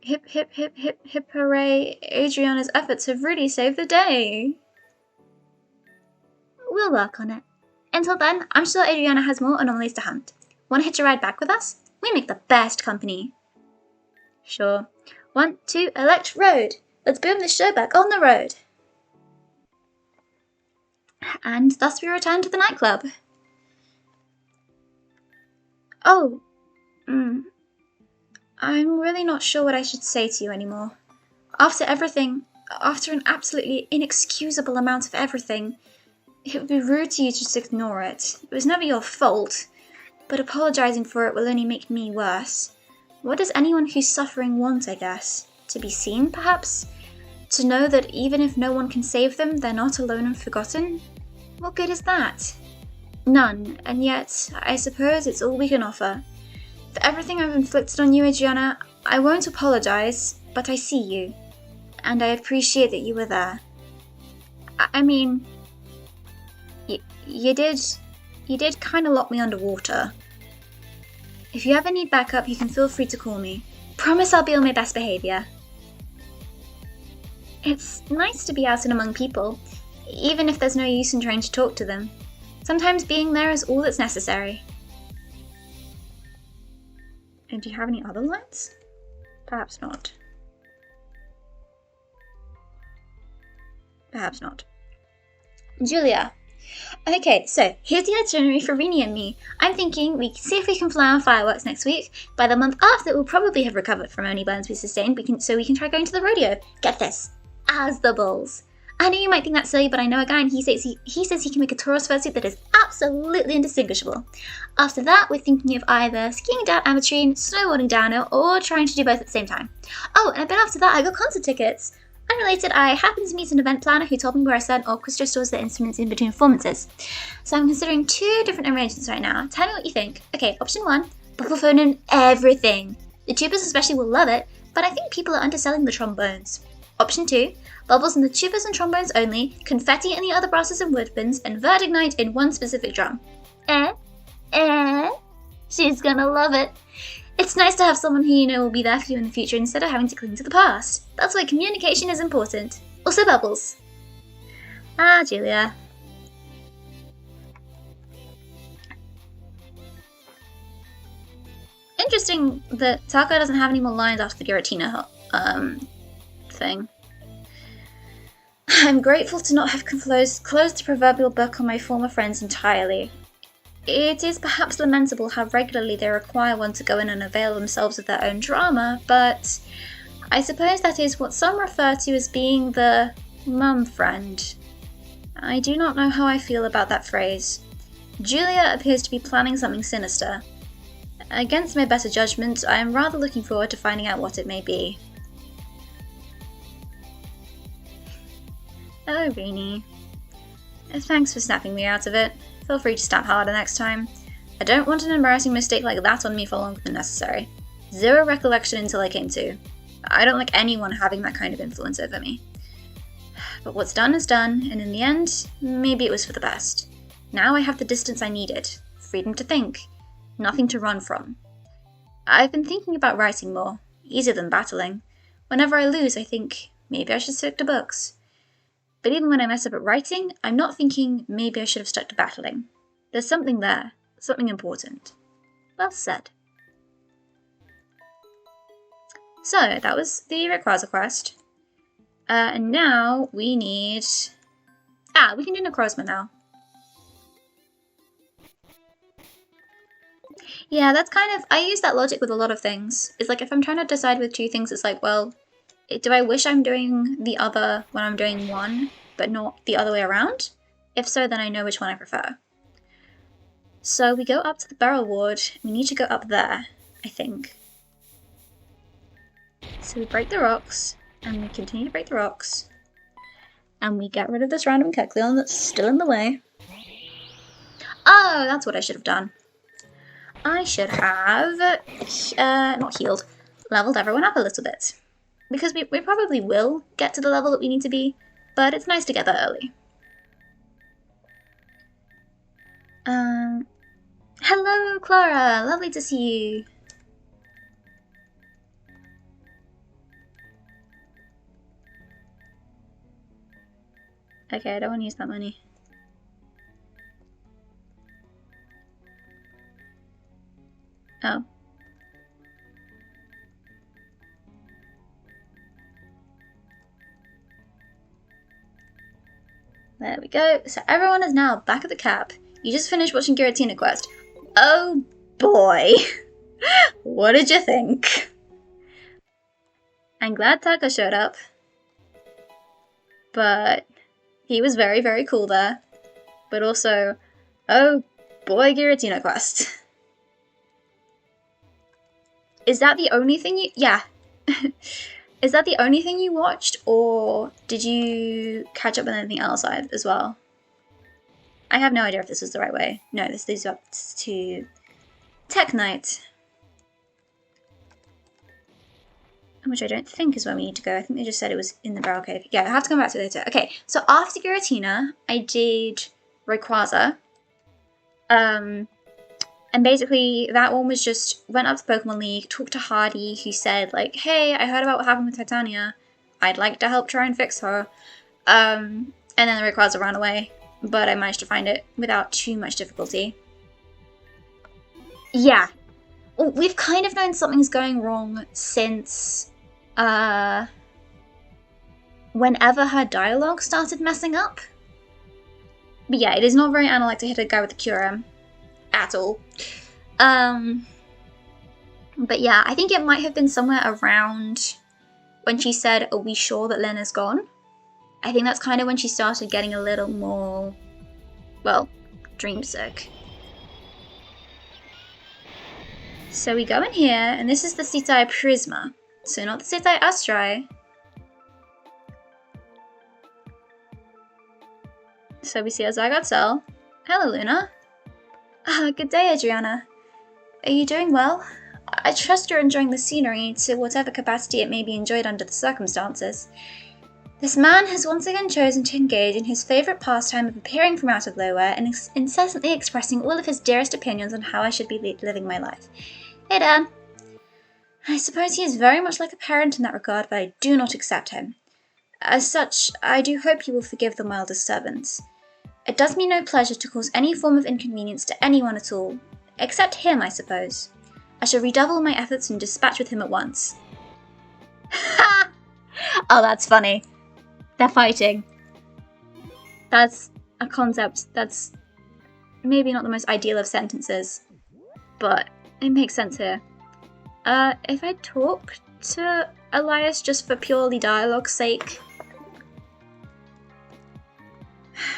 Speaker 1: Hip, hip, hip, hip, hip, hooray. Adriana's efforts have really saved the day. We'll work on it. Until then, I'm sure Adriana has more anomalies to hunt. Want to hitch a ride back with us? We make the best company. Sure. 1, 2, elect road. Let's boom this show back on the road. And thus we return to the nightclub. Oh. I'm really not sure what I should say to you anymore. After everything, after an absolutely inexcusable amount of everything, it would be rude to you to just ignore it. It was never your fault, but apologising for it will only make me worse. What does anyone who's suffering want, I guess? To be seen, perhaps? To know that even if no one can save them, they're not alone and forgotten? What good is that? None, and yet, I suppose it's all we can offer. For everything I've inflicted on you, Adriana, I won't apologise, but I see you, and I appreciate that you were there. I mean, you did kind of lock me underwater. If you ever need backup, you can feel free to call me. Promise I'll be on my best behaviour. It's nice to be out and among people, even if there's no use in trying to talk to them. Sometimes being there is all that's necessary. And do you have any other lines? Perhaps not. Perhaps not. Julia. Okay, so here's the itinerary for Rini and me. I'm thinking we can see if we can fly on fireworks next week. By the month after, we'll probably have recovered from any burns we sustained, so we can try going to the rodeo. Get this, as the bulls. I know you might think that's silly, but I know a guy and he says he can make a Tauros fursuit that is absolutely indistinguishable. After that, we're thinking of either skiing down Ametrine, snowboarding down it, or trying to do both at the same time. Oh, and a bit after that, I got concert tickets. Unrelated, I happened to meet an event planner who told me where certain orchestra stores their instruments in between performances. So I'm considering 2 different arrangements right now. Tell me what you think. Okay, option 1, bubble phone and everything. The tubas especially will love it, but I think people are underselling the trombones. Option 2, bubbles in the tubas and trombones only, confetti in the other brasses and woodbins, and vertignite in one specific drum. She's gonna love it. It's nice to have someone who you know will be there for you in the future instead of having to cling to the past. That's why communication is important. Also bubbles. Ah, Julia. Interesting that Taka doesn't have any more lines after the Giratina thing. I'm grateful to not have closed the proverbial book on my former friends entirely. It is perhaps lamentable how regularly they require one to go in and avail themselves of their own drama, but I suppose that is what some refer to as being the mum friend. I do not know how I feel about that phrase. Julia appears to be planning something sinister. Against my better judgment, I am rather looking forward to finding out what it may be. Oh, Rini. Thanks for snapping me out of it. Feel free to snap harder next time. I don't want an embarrassing mistake like that on me for longer than necessary. 0 recollection until I came to. I don't like anyone having that kind of influence over me. But what's done is done, and in the end, maybe it was for the best. Now I have the distance I needed. Freedom to think. Nothing to run from. I've been thinking about writing more. Easier than battling. Whenever I lose, I think, maybe I should stick to books. But even when I mess up at writing, I'm not thinking maybe I should have stuck to battling. There's something there, something important. Well said. So, that was the Rayquaza quest. And now we need... we can do Necrozma now. Yeah, that's kind of... I use that logic with a lot of things. It's like if I'm trying to decide with two things, it's like, well, do I wish I'm doing the other when I'm doing one, but not the other way around? If so, then I know which one I prefer. So we go up to the Barrel Ward. We need to go up there, I think. So we break the rocks, and we continue to break the rocks. And we get rid of this random Kecleon that's still in the way. Oh, that's what I should have done. I should have, not healed, leveled everyone up a little bit. Because we probably will get to the level that we need to be, but it's nice to get that early. Hello, Clara! Lovely to see you. Okay, I don't want to use that money. Oh. There we go. So everyone is now back at the cap. You just finished watching Giratina quest. Oh boy. What did you think? I'm glad Taka showed up. But he was very, very cool there. But also, oh boy, Giratina quest. Is that the only thing you... Yeah. Is that the only thing you watched, or did you catch up with anything else as well? I have no idea if this was the right way. No, this leads up to Tech Night. Which I don't think is where we need to go. I think they just said it was in the Barrel Cave. Yeah, I have to come back to it later. Okay, so after Giratina, I did Rayquaza. And basically, that one was just, went up to Pokemon League, talked to Hardy, who said, like, hey, I heard about what happened with Titania. I'd like to help try and fix her. And then the Rayquaza ran away, but I managed to find it without too much difficulty. Yeah. Well, we've kind of known something's going wrong since, whenever her dialogue started messing up. But yeah, it is not very Anna-like to hit a guy with a Kyurem. At all. But yeah, I think it might have been somewhere around when she said, are we sure that Lena's gone? I think that's kind of when she started getting a little more, well, dreamsick. So we go in here, and this is the Citai Prisma. So not the Citai Astrai. So we see our Zygarde Cell. Hello, Luna. Good day, Adriana. Are you doing well? I trust you're enjoying the scenery to whatever capacity it may be enjoyed under the circumstances. This man has once again chosen to engage in his favourite pastime of appearing from out of nowhere and incessantly expressing all of his dearest opinions on how I should be living my life. Hey, Dan. I suppose he is very much like a parent in that regard, but I do not accept him. As such, I do hope you will forgive the mild disturbance. It does me no pleasure to cause any form of inconvenience to anyone at all, except him, I suppose. I shall redouble my efforts and dispatch with him at once. Ha! Oh, that's funny. They're fighting. That's a concept that's maybe not the most ideal of sentences, but it makes sense here. If I talk to Elias just for purely dialogue's sake...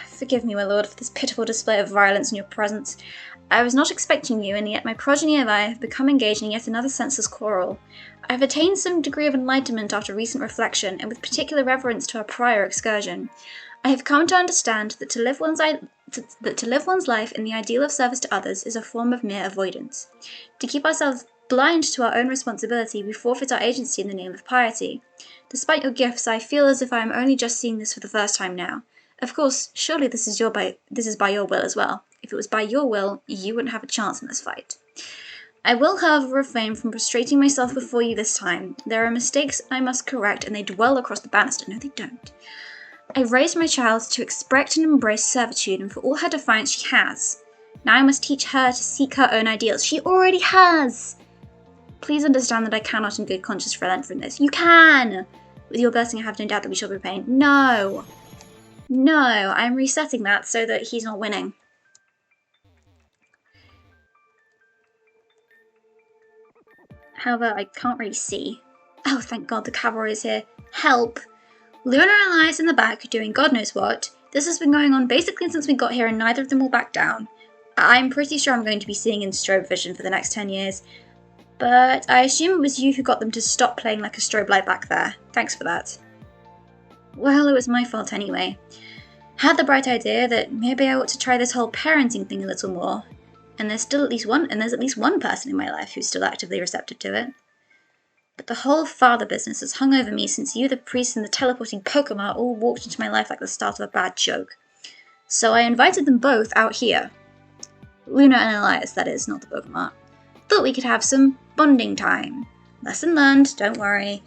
Speaker 1: Forgive me, my lord, for this pitiful display of violence in your presence. I was not expecting you, and yet my progeny and I have become engaged in yet another senseless quarrel. I have attained some degree of enlightenment after recent reflection, and with particular reverence to our prior excursion. I have come to understand that to live one's life in the ideal of service to others is a form of mere avoidance. To keep ourselves blind to our own responsibility, we forfeit our agency in the name of piety. Despite your gifts, I feel as if I am only just seeing this for the first time now. Of course, surely this is by your will as well. If it was by your will, you wouldn't have a chance in this fight. I will, however, refrain from prostrating myself before you this time. There are mistakes I must correct, and they dwell across the banister. No, they don't. I raised my child to expect and embrace servitude, and for all her defiance she has. Now I must teach her to seek her own ideals. She already has! Please understand that I cannot in good conscience relent from this. You can! With your blessing I have no doubt that we shall repay. No! No, I'm resetting that so that he's not winning. However, I can't really see. Oh, thank God the cavalry is here. Help! Luna and Elias in the back doing God knows what. This has been going on basically since we got here and neither of them will back down. I'm pretty sure I'm going to be seeing in strobe vision for the next 10 years. But I assume it was you who got them to stop playing like a strobe light back there. Thanks for that. Well, it was my fault anyway. Had the bright idea that maybe I ought to try this whole parenting thing a little more. And there's at least one person in my life who's still actively receptive to it. But the whole father business has hung over me since you, the priest, and the teleporting Pokémon all walked into my life like the start of a bad joke. So I invited them both out here. Luna and Elias, that is, not the Pokémon. Thought we could have some bonding time. Lesson learned, don't worry.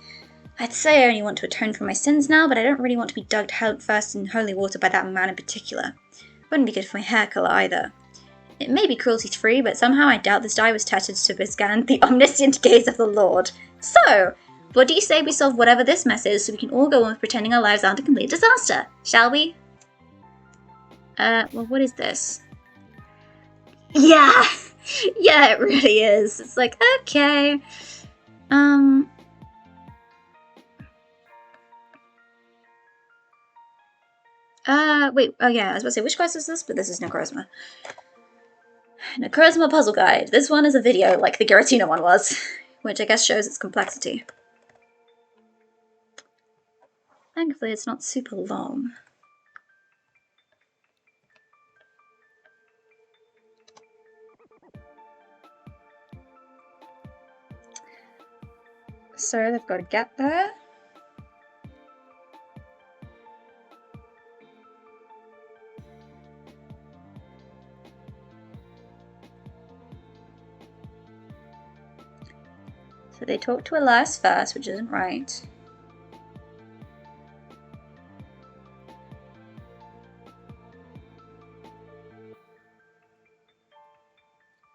Speaker 1: I'd say I only want to atone for my sins now, but I don't really want to be dug head first in holy water by that man in particular. Wouldn't be good for my hair colour either. It may be cruelty-free, but somehow I doubt this dye was tethered to withstand the omniscient gaze of the Lord. So, what do you say we solve whatever this mess is so we can all go on with pretending our lives aren't a complete disaster, shall we? Well, what is this? Yeah! Yeah, it really is. It's like, okay. Wait, oh yeah, I was about to say, which quest is this? But this is Necrozma. Necrozma Puzzle Guide. This one is a video, like the Giratina one was, which I guess shows its complexity. Thankfully, it's not super long. So they've got to get there. So they talk to Elias first, which isn't right.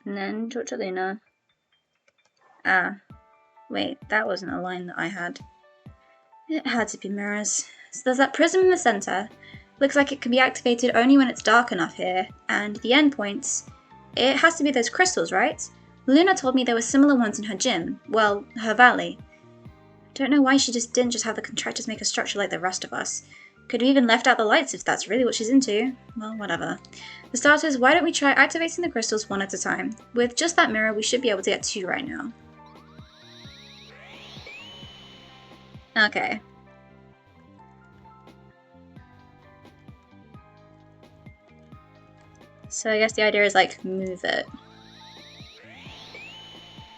Speaker 1: And then talk to Luna. Ah, wait, that wasn't a line that I had. It had to be mirrors. So there's that prism in the center. Looks like it can be activated only when it's dark enough here. And the endpoints, it has to be those crystals, right? Luna told me there were similar ones in her gym. Well, her valley. Don't know why she didn't just have the contractors make a structure like the rest of us. Could have even left out the lights if that's really what she's into. Well, whatever. For starters, why don't we try activating the crystals one at a time? With just that mirror, we should be able to get 2 right now. Okay. So I guess the idea is like, move it.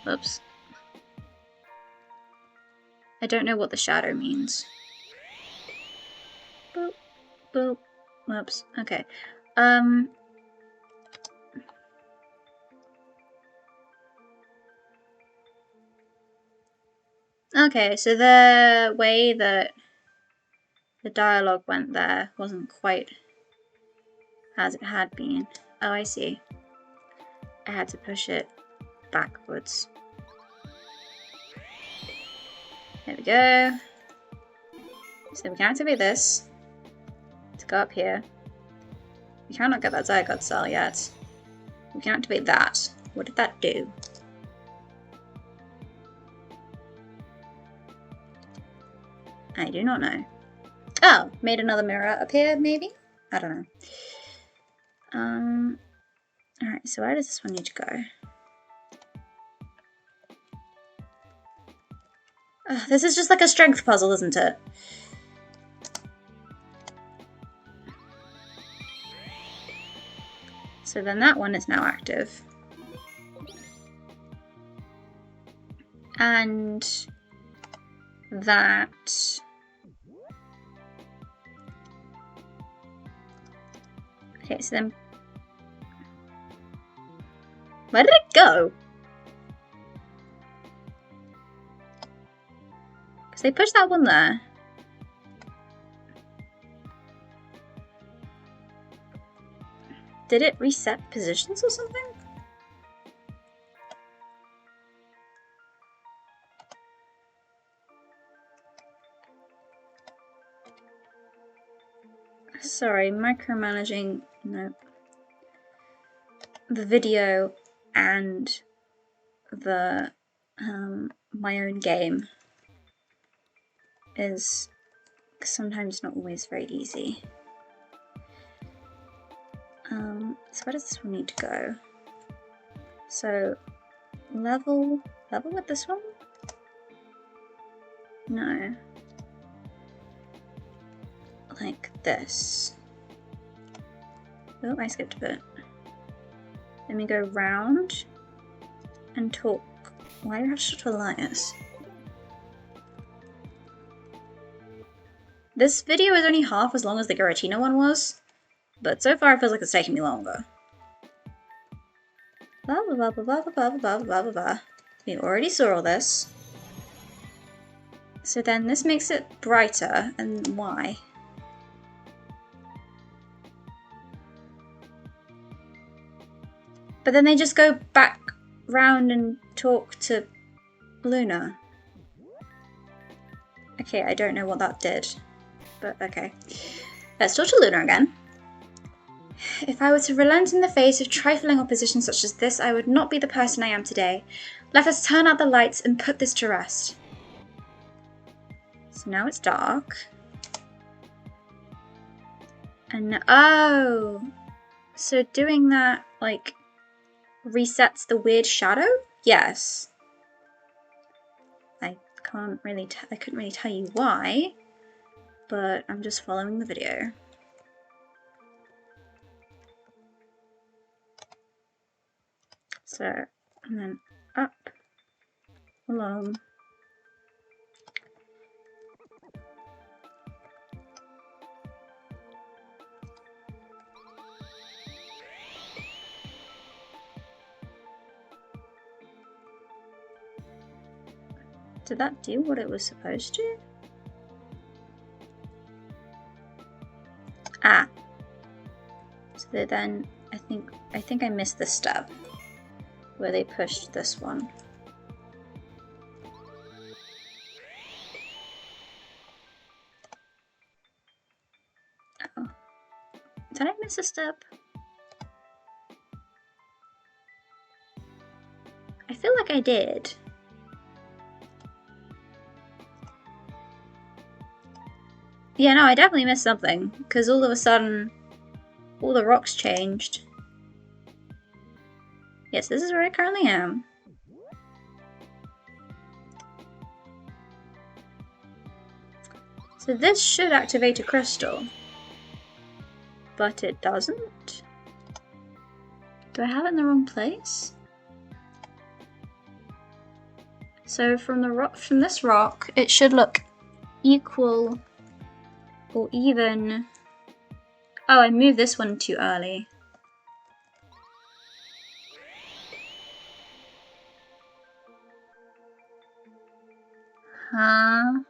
Speaker 1: Oops. I don't know what the shadow means. Boop, boop, whoops, okay. Okay, so the way that the dialogue went there wasn't quite as it had been. Oh, I see. I had to push it backwards. There we go. So we can activate this to go up here. We cannot get that Zygarde cell yet. We can activate that. What did that do? I do not know. Oh, made another mirror appear, maybe? I don't know. Alright, so where does this one need to go? This is just like a strength puzzle, isn't it? So then that one is now active. And that... Okay, so then... Where did it go? Because they pushed that one there. Did it reset positions or something? Sorry, micromanaging, no. The video and the my own game is sometimes not always very easy. So where does this one need to go? So level with this one? No. Like this. Oh, I skipped a bit. Let me go round and talk. Why do you have such a alliance? This video is only half as long as the Giratina one was, but so far it feels like it's taking me longer. Blah blah blah blah blah blah blah blah blah blah. We already saw all this. So then this makes it brighter, and why? But then they just go back round and talk to Luna. Okay, I don't know what that did, but okay. Let's talk to Luna again. If I were to relent in the face of trifling opposition such as this, I would not be the person I am today. Let us turn out the lights and put this to rest. So now it's dark. And oh, so doing that, like, resets the weird shadow? Yes. I couldn't really tell you why, but I'm just following the video. So, and then up, along. Did that do what it was supposed to? Ah. So then I think I missed this step where they pushed this one. Oh. Did I miss a step? I feel like I did. Yeah, no, I definitely missed something, because all of a sudden, all the rocks changed. Yes, this is where I currently am. So this should activate a crystal. But it doesn't? Do I have it in the wrong place? So from this rock, it should look equal or even. Oh, I moved this one too early. Huh?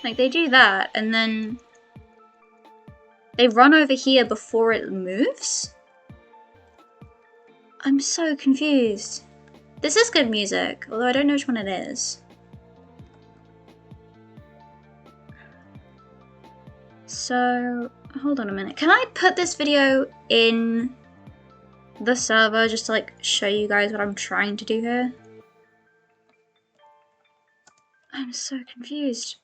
Speaker 1: Like, they do that, and then they run over here before it moves? I'm so confused. This is good music, although I don't know which one it is. So, hold on a minute. Can I put this video in the server just to, like, show you guys what I'm trying to do here? I'm so confused.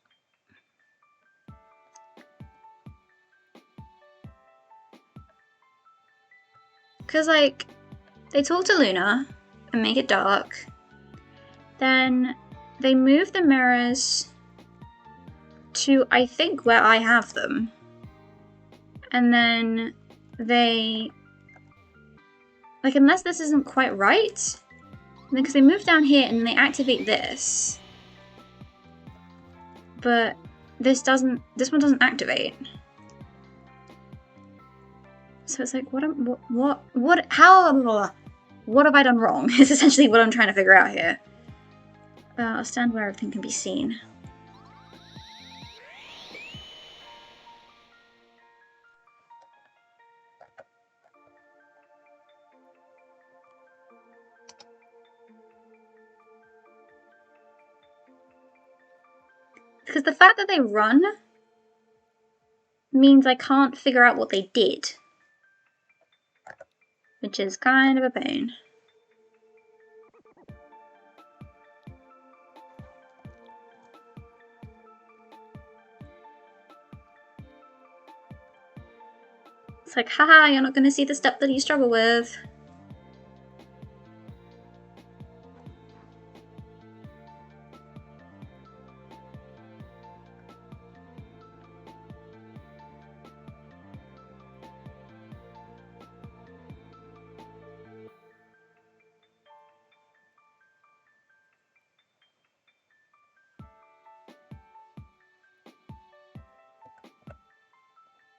Speaker 1: Because, like, they talk to Luna and make it dark. Then they move the mirrors to, I think, where I have them. And then they, like, unless this isn't quite right, because they move down here and they activate this. But this one doesn't activate. So it's like, what have I done wrong? Is essentially what I'm trying to figure out here. I'll stand where everything can be seen. Because the fact that they run means I can't figure out what they did. Which is kind of a pain. It's like, haha, you're not going to see the step that you struggle with.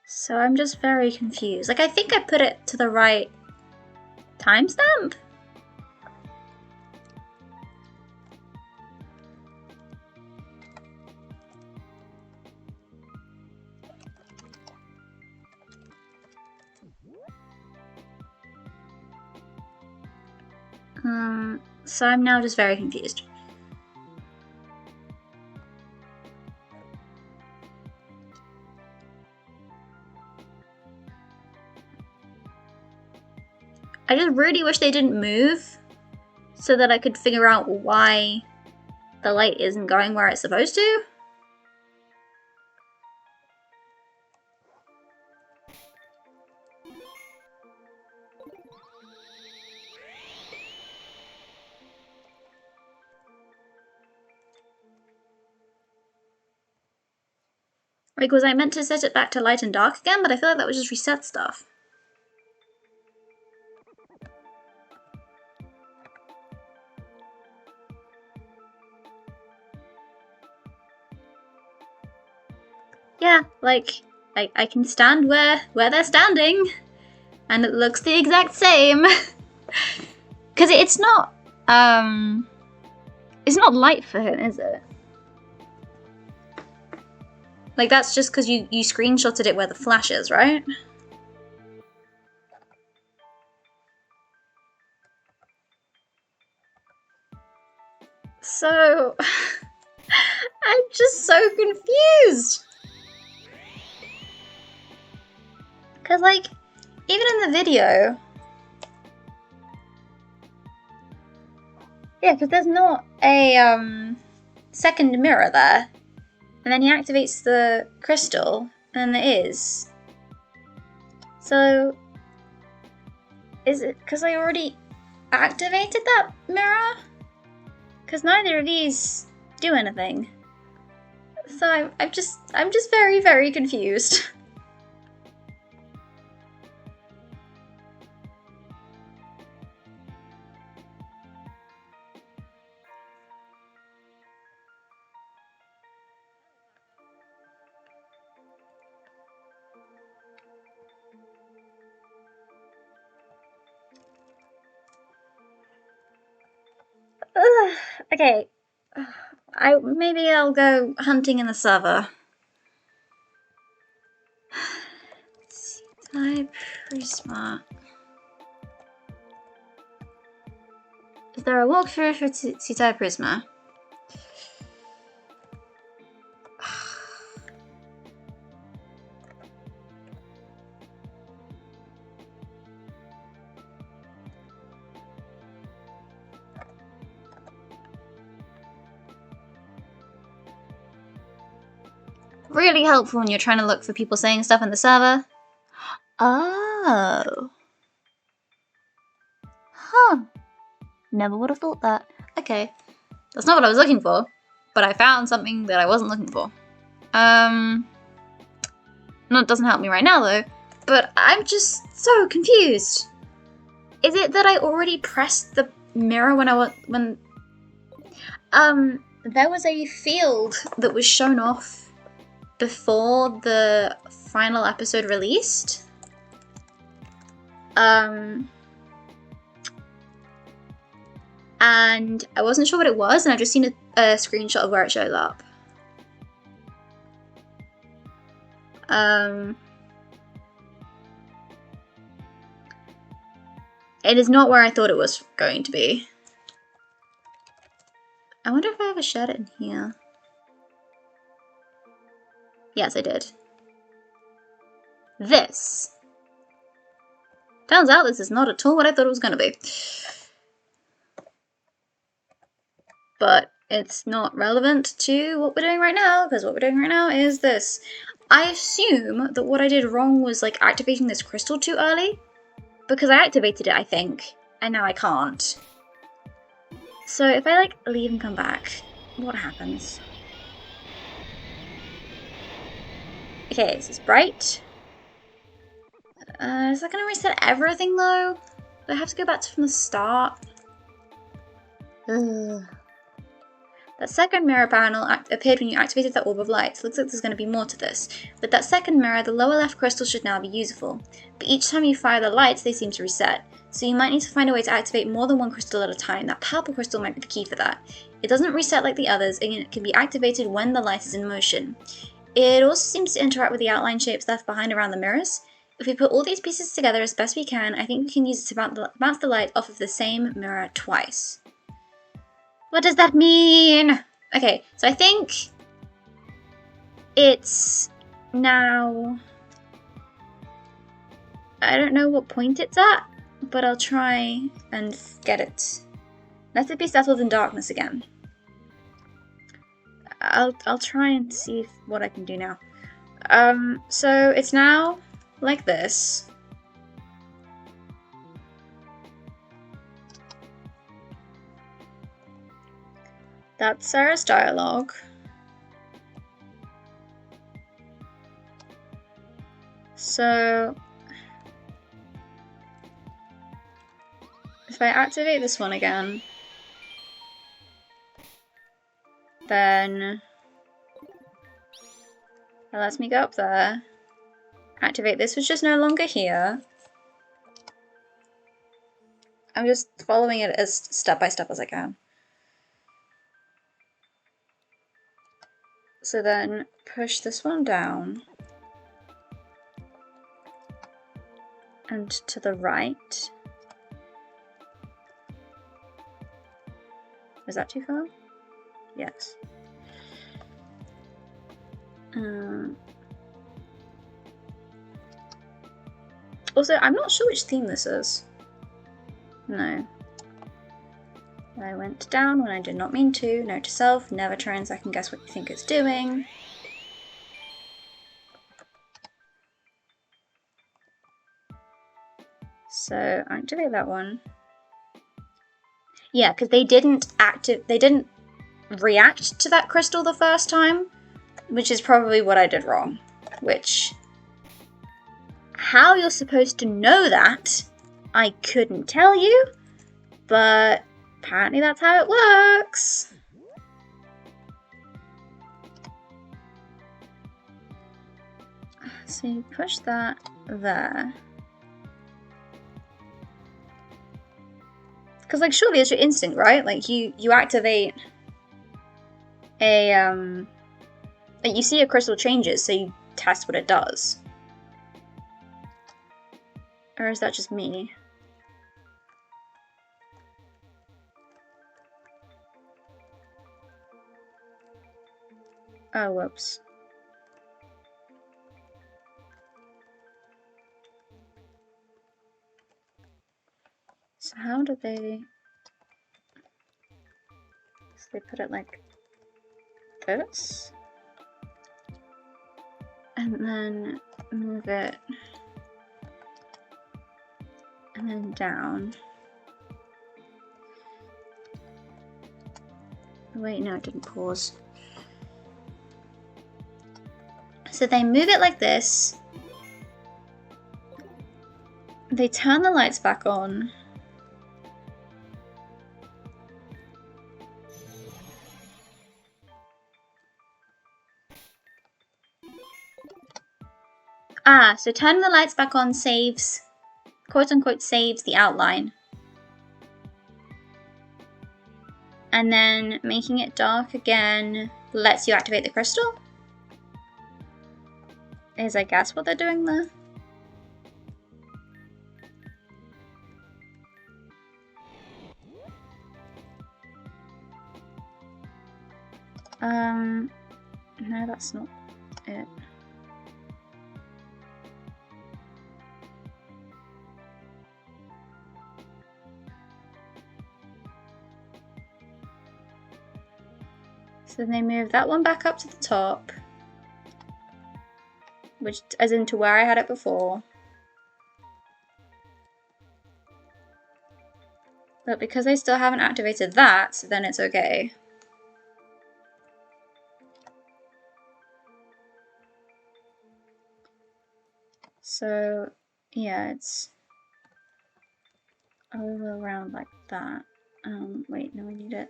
Speaker 1: So I'm just very confused. Like, I think I put it to the right timestamp? So I'm now just very confused. I just really wish they didn't move so that I could figure out why the light isn't going where it's supposed to. Like, was I meant to set it back to light and dark again? But I feel like that would just reset stuff. Yeah, like, I can stand where they're standing, and it looks the exact same. Because it's not light for him, is it? Like, that's just because you screenshotted it where the flash is, right? So, I'm just so confused. Because, like, even in the video... Yeah, because there's not a, second mirror there. And then he activates the crystal, and then there is. So... Is it because I already activated that mirror? Because neither of these do anything. So I'm just very, very confused. Okay. Maybe I'll go hunting in the server. Type Prisma. Is there a walkthrough for Type Prisma? Really helpful when you're trying to look for people saying stuff in the server. Oh. Huh. Never would have thought that. Okay. That's not what I was looking for, but I found something that I wasn't looking for. No, it doesn't help me right now though, but I'm just so confused. Is it that I already pressed the mirror when there was a field that was shown off before the final episode released? And I wasn't sure what it was, and I've just seen a screenshot of where it shows up. It is not where I thought it was going to be. I wonder if I ever shared it in here. Yes, I did. This. Turns out this is not at all what I thought it was going to be. But it's not relevant to what we're doing right now, because what we're doing right now is this. I assume that what I did wrong was like activating this crystal too early, because I activated it, I think, and now I can't. So if I like leave and come back, what happens? Okay, this is bright. Is that going to reset everything though? Do I have to go back from the start? Ugh. That second mirror panel appeared when you activated that orb of light, so it looks like there's going to be more to this. With that second mirror, the lower left crystals should now be useful, but each time you fire the lights, they seem to reset. So you might need to find a way to activate more than one crystal at a time. That purple crystal might be the key for that. It doesn't reset like the others, and it can be activated when the light is in motion. It also seems to interact with the outline shapes left behind around the mirrors. If we put all these pieces together as best we can, I think we can use it to bounce the light off of the same mirror twice. What does that mean? Okay, so I think it's now... I don't know what point it's at, but I'll try and get it. Let it be settled in darkness again. I'll try and see what I can do now. So it's now like this. That's Sarah's dialogue. So if I activate this one again, then it lets me go up there. Activate this, which is no longer here. I'm just following it as step by step as I can. So then push this one down and to the right. Is that too far? Yes. Also, I'm not sure which theme this is. No. I went down when I did not mean to. Note to self, never try and second guess what you think it's doing. So activate that one. Yeah, because they didn't react to that crystal the first time, which is probably what I did wrong. Which, how you're supposed to know that, I couldn't tell you, but apparently that's how it works. So you push that there. Because, like, surely it's your instinct, right? Like, you activate a, you see a crystal changes, so you test what it does. Or is that just me? Oh, whoops. So how do they... So they put it like this? And then move it... and then down. Wait, no, it didn't pause. So they move it like this. They turn the lights back on. Ah, so turning the lights back on saves quote-unquote saves the outline. And then making it dark again lets you activate the crystal? Is I guess what they're doing there. No, that's not it. So then they move that one back up to the top, which as into where I had it before. But because I still haven't activated that, then it's okay. So yeah, it's all around like that. Wait, no, I need it.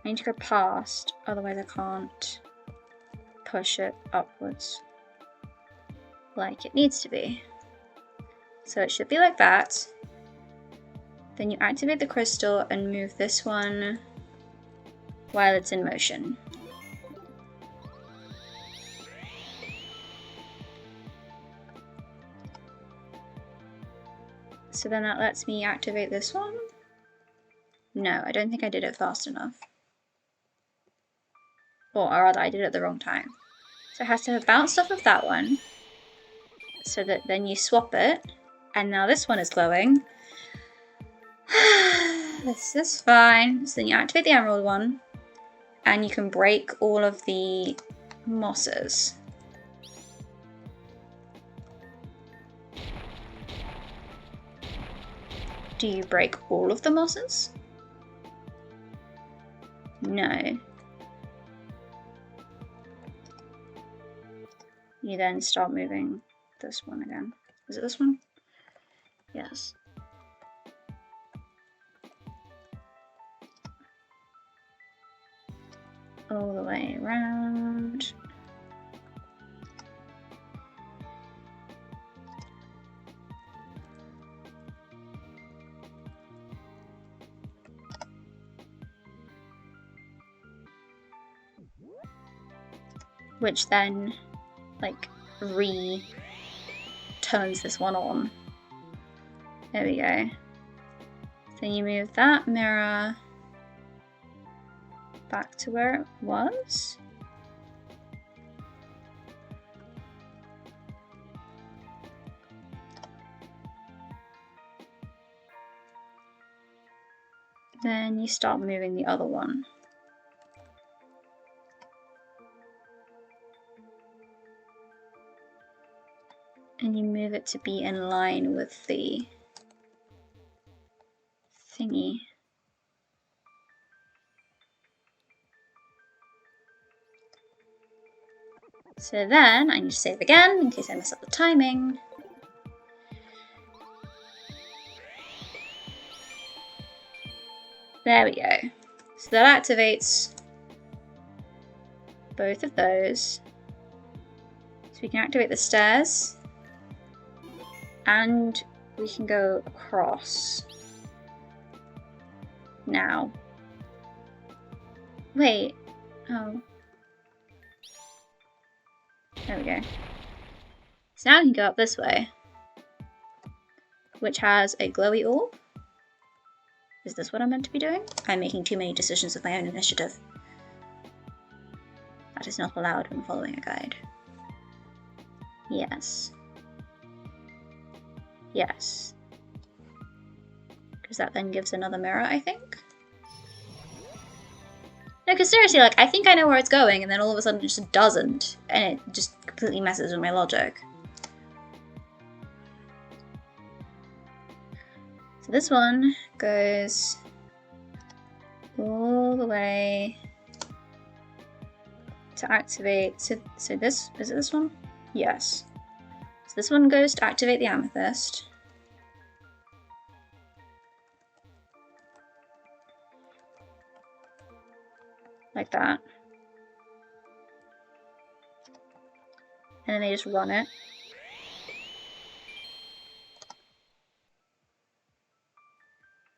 Speaker 1: I need to go past, otherwise I can't push it upwards like it needs to be. So it should be like that. Then you activate the crystal and move this one while it's in motion. So then that lets me activate this one. No, I don't think I did it fast enough. Or rather, I did it at the wrong time. So it has to have bounced off of that one, so that then you swap it, and now this one is glowing. This is fine. So then you activate the emerald one, and you can break all of the mosses. Do you break all of the mosses? No. You then start moving this one again. Is it this one? Yes. All the way around. Which then, like, turns this one on. There we go. Then you move that mirror back to where it was. Then you start moving the other one. And you move it to be in line with the thingy. So then I need to save again in case I mess up the timing. There we go. So that activates both of those. So we can activate the stairs. And we can go across. Now. Wait. Oh. There we go. So now we can go up this way. Which has a glowy orb. Is this what I'm meant to be doing? I'm making too many decisions of my own initiative. That is not allowed when following a guide. Yes. Yes. Because that then gives another mirror, I think? No, because seriously, like, I think I know where it's going, and then all of a sudden it just doesn't, and it just completely messes with my logic. So this one goes all the way to activate, so this, is it this one? Yes. So this one goes to activate the amethyst. Like that. And then they just run it.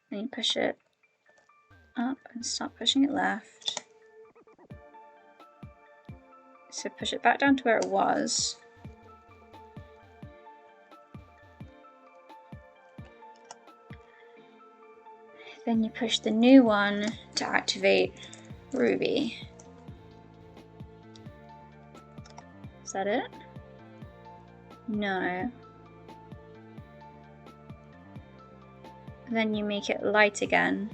Speaker 1: Then you push it up and start pushing it left. So push it back down to where it was. Then you push the new one to activate Ruby. Is that it? No. Then you make it light again.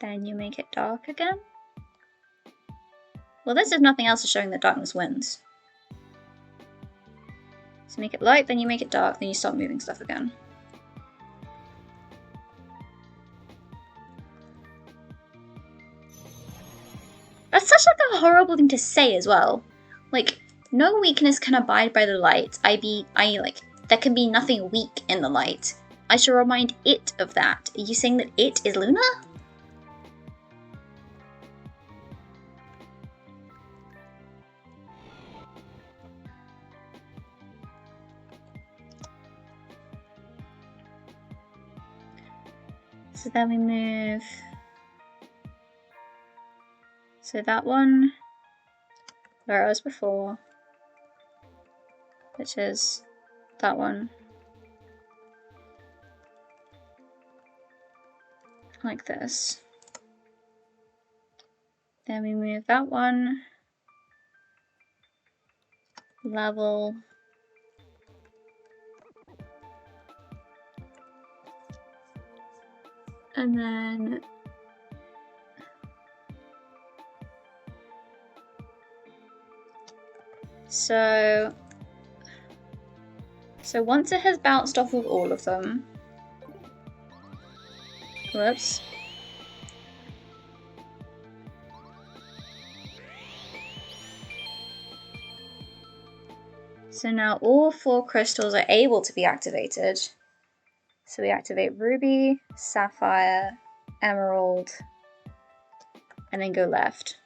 Speaker 1: Then you make it dark again. Well, this is nothing else is showing that darkness wins. So make it light, then you make it dark, then you start moving stuff again. That's such like a horrible thing to say as well. Like, no weakness can abide by the light. There can be nothing weak in the light. I shall remind it of that. Are you saying that it is Luna? So then we move. So that one, where I was before, which is that one. Like this. Then we move that one. Level. And then so once it has bounced off of all of them, whoops. So now all 4 crystals are able to be activated. So we activate Ruby, Sapphire, Emerald, and then go left.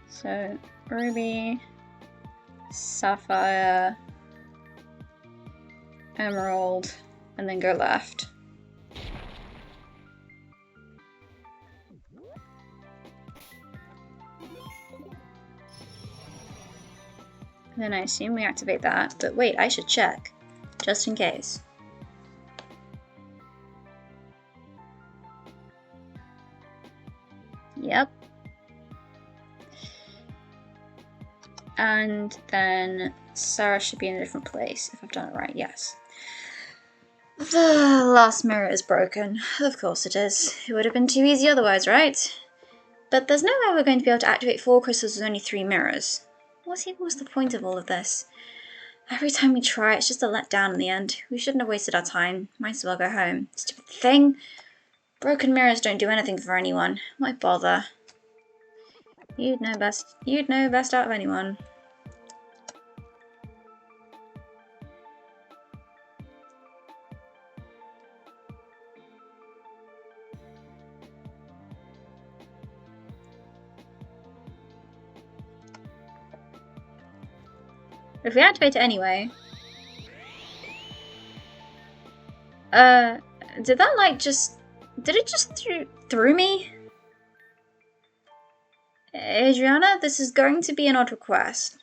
Speaker 1: So Ruby, Sapphire, Emerald, and then go left. And then I assume we activate that, but wait, I should check, just in case. Yep. And then Sarah should be in a different place, if I've done it right, yes. The last mirror is broken. Of course it is. It would have been too easy otherwise, right? But there's no way we're going to be able to activate 4 crystals with only 3 mirrors. What even was the point of all of this? Every time we try, it's just a letdown in the end. We shouldn't have wasted our time. Might as well go home. Stupid thing. Broken mirrors don't do anything for anyone. Why bother? You'd know best. You'd know best out of anyone. If we activate it anyway... did that light just... Did it just through me? Adriana, this is going to be an odd request,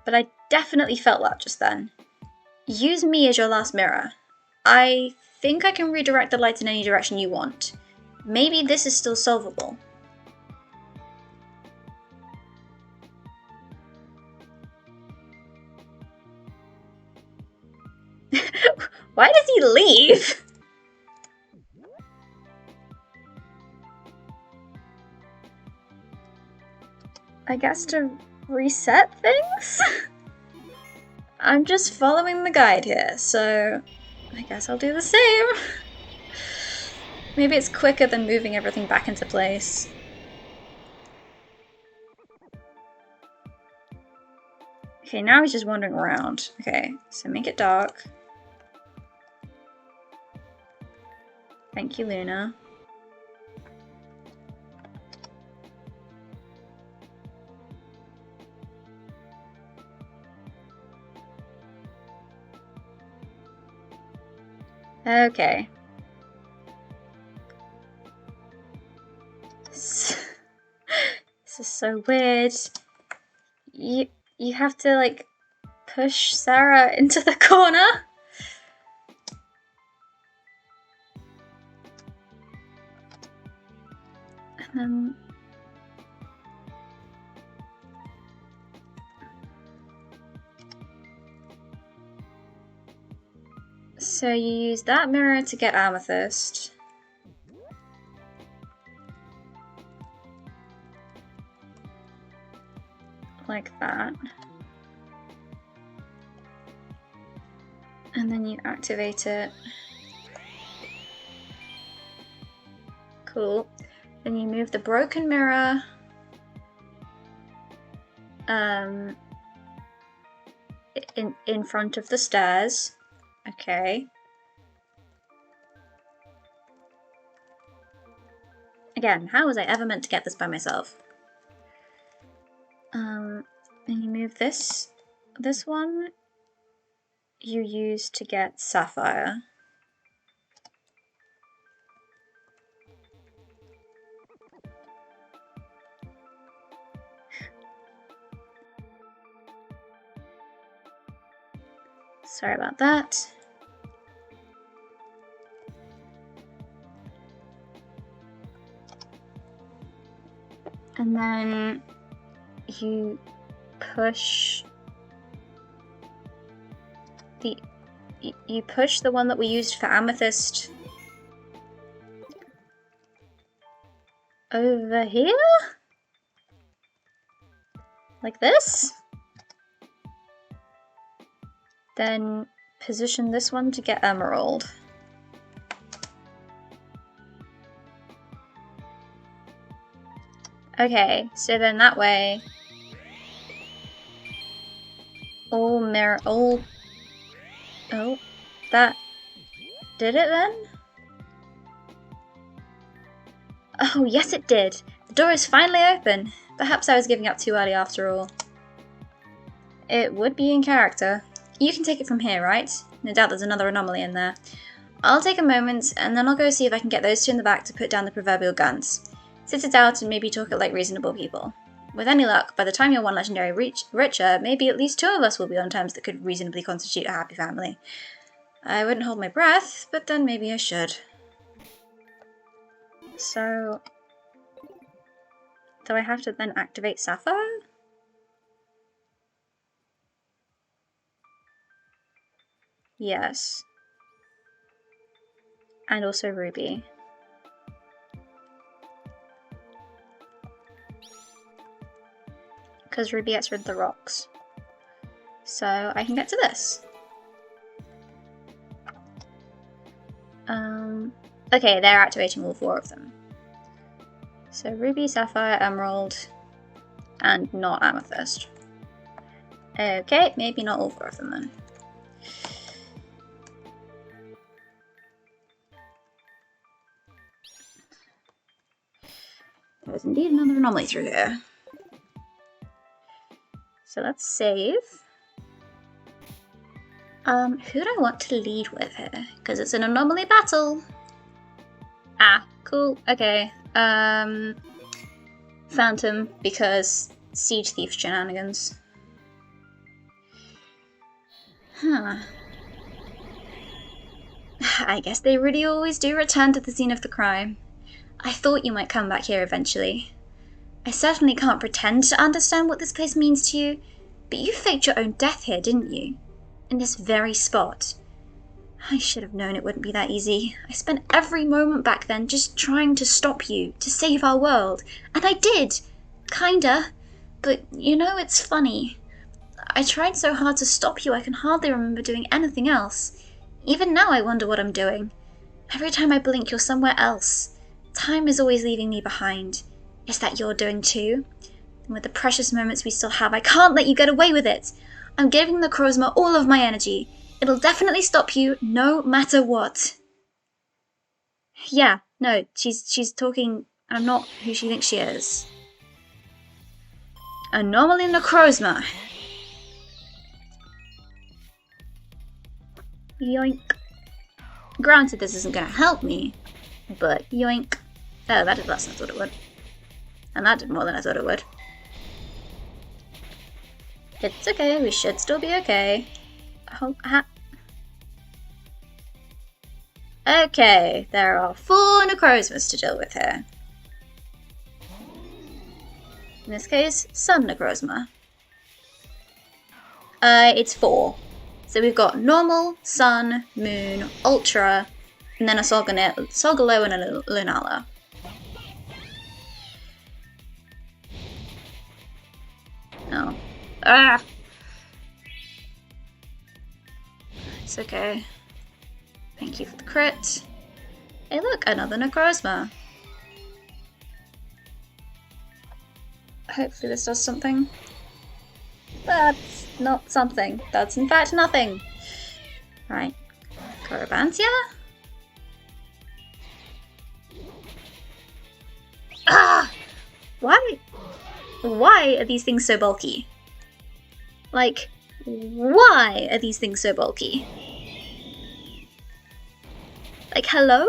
Speaker 1: but I definitely felt that just then. Use me as your last mirror. I think I can redirect the light in any direction you want. Maybe this is still solvable. Why does he leave? I guess to reset things? I'm just following the guide here, so I guess I'll do the same. Maybe it's quicker than moving everything back into place. Okay, now he's just wandering around. Okay, so make it dark. Thank you, Luna. Okay. This is so weird. You have to like push Sarah into the corner. And then so you use that mirror to get Amethyst. Like that. And then you activate it. Cool. Then you move the broken mirror in front of the stairs. Okay. Again, how was I ever meant to get this by myself? And you move this one you use to get Sapphire. Sorry about that. And then you push the one that we used for Amethyst over here? Like this? Then position this one to get Emerald. Okay, so then that way all oh, that did it then? Oh, yes it did. The door is finally open. Perhaps I was giving up too early after all. It would be in character. You can take it from here, right? No doubt there's another anomaly in there. I'll take a moment, and then I'll go see if I can get those two in the back to put down the proverbial guns. Sit it out and maybe talk it like reasonable people. With any luck, by the time you're one legendary richer, maybe at least two of us will be on terms that could reasonably constitute a happy family. I wouldn't hold my breath, but then maybe I should. So... do I have to then activate Sapphire? Yes. And also Ruby. Because Ruby gets rid of the rocks. So I can get to this. Okay, they're activating all four of them. So Ruby, Sapphire, Emerald, and not Amethyst. Okay, maybe not all four of them then. There's indeed another anomaly through here. So let's save. Who do I want to lead with here? Because it's an anomaly battle. Ah, cool, okay. Phantom, because Siege Thief shenanigans. Huh. I guess they really always do return to the scene of the crime. I thought you might come back here eventually. I certainly can't pretend to understand what this place means to you, but you faked your own death here, didn't you? In this very spot. I should have known it wouldn't be that easy. I spent every moment back then just trying to stop you, to save our world. And I did! Kinda. But, you know, it's funny. I tried so hard to stop you I can hardly remember doing anything else. Even now I wonder what I'm doing. Every time I blink you're somewhere else. Time is always leaving me behind. Is that you're doing too? And with the precious moments we still have, I can't let you get away with it. I'm giving Necrozma all of my energy. It'll definitely stop you, no matter what. Yeah, no, she's talking. I'm not who she thinks she is. Anomaly Necrozma. Yoink. Granted, this isn't going to help me, but yoink. Oh, that did less than I thought it would. And that did more than I thought it would. It's okay, we should still be okay. Okay, there are 4 Necrozmas to deal with here. In this case, Sun Necrozma. It's 4. So we've got Normal, Sun, Moon, Ultra, and then a Solgaleo and a Lunala. Oh. Ah! It's okay. Thank you for the crit. Hey look, another Necrozma. Hopefully this does something. That's not something. That's in fact nothing. Right. Corobantia? Ah! Why are these things so bulky? Like, why are these things so bulky? Like, hello?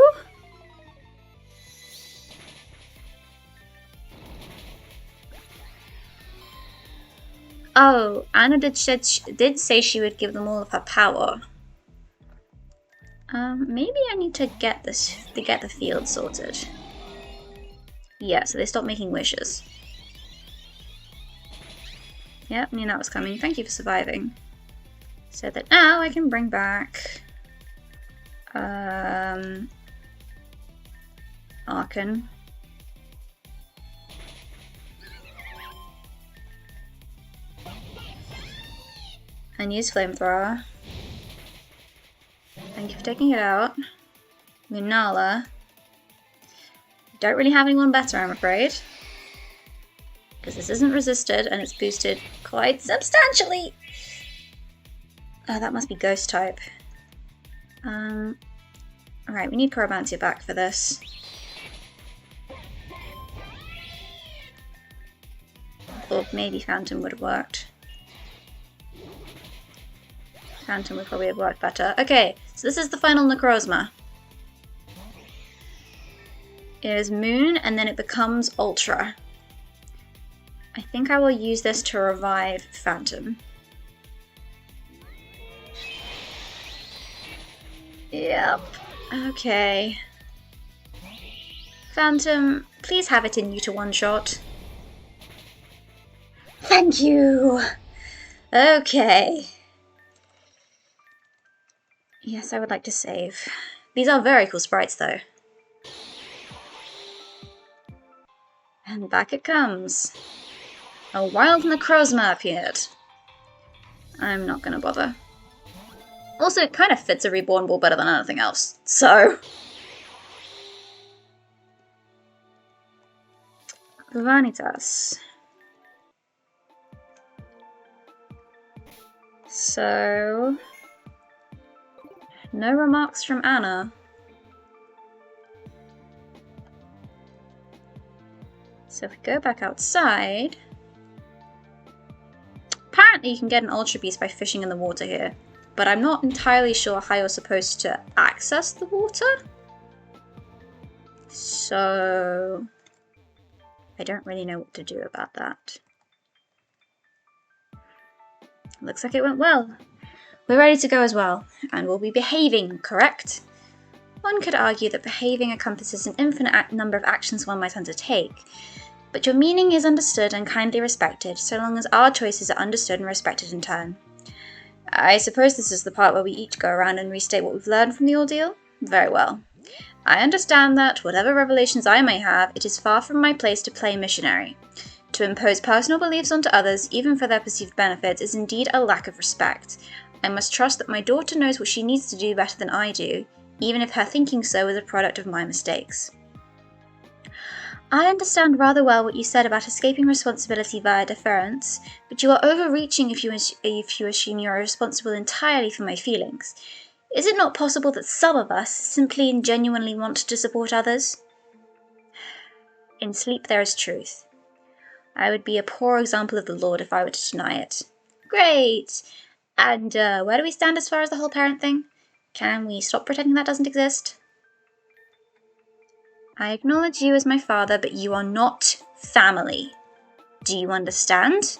Speaker 1: Oh, Anna did say she would give them all of her power. Maybe I need to get the field sorted. Yeah, so they stop making wishes. Yep, knew that was coming. Thank you for surviving. So that now I can bring back Archon. And use Flamethrower. Thank you for taking it out. Lunala. Don't really have anyone better, I'm afraid. Because this isn't resisted and it's boosted quite substantially. Oh, that must be Ghost type. Alright, we need Corobantia back for this. Or maybe Phantom would have worked. Phantom would probably have worked better. Okay, so this is the final Necrozma. It is Moon, and then it becomes Ultra. I think I will use this to revive Phantom. Yep. Okay. Phantom, please have it in you to one-shot. Thank you! Okay. Yes, I would like to save. These are very cool sprites, though. And back it comes. A wild Necrozma appeared. I'm not gonna bother. Also, it kind of fits a Reborn ball better than anything else, so... Vanitas. So... no remarks from Anna. So if we go back outside... apparently you can get an Ultra Beast by fishing in the water here. But I'm not entirely sure how you're supposed to access the water. So... I don't really know what to do about that. Looks like it went well. We're ready to go as well, and we'll be behaving, correct? One could argue that behaving encompasses an infinite number of actions one might undertake, but your meaning is understood and kindly respected, so long as our choices are understood and respected in turn. I suppose this is the part where we each go around and restate what we've learned from the ordeal? Very well. I understand that, whatever revelations I may have, it is far from my place to play missionary. To impose personal beliefs onto others, even for their perceived benefits, is indeed a lack of respect. I must trust that my daughter knows what she needs to do better than I do, even if her thinking so is a product of my mistakes. I understand rather well what you said about escaping responsibility via deference, but you are overreaching if you assume you are responsible entirely for my feelings. Is it not possible that some of us simply and genuinely want to support others? In sleep there is truth. I would be a poor example of the Lord if I were to deny it. Great! And where do we stand as far as the whole parent thing? Can we stop pretending that doesn't exist? I acknowledge you as my father, but you are not family. Do you understand?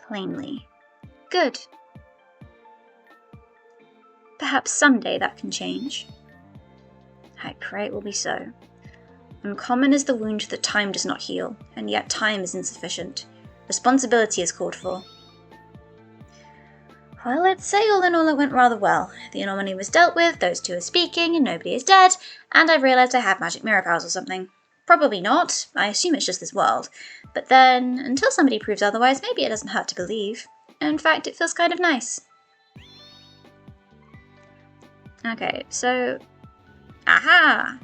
Speaker 1: Plainly. Good. Perhaps someday that can change. I pray it will be so. Uncommon is the wound that time does not heal, and yet time is insufficient. Responsibility is called for. Well, let's say all in all it went rather well. The anomaly was dealt with, those two are speaking, and nobody is dead, and I've realised I have magic mirror powers or something. Probably not, I assume it's just this world. But then, until somebody proves otherwise, maybe it doesn't hurt to believe. In fact, it feels kind of nice. Okay, so... Aha!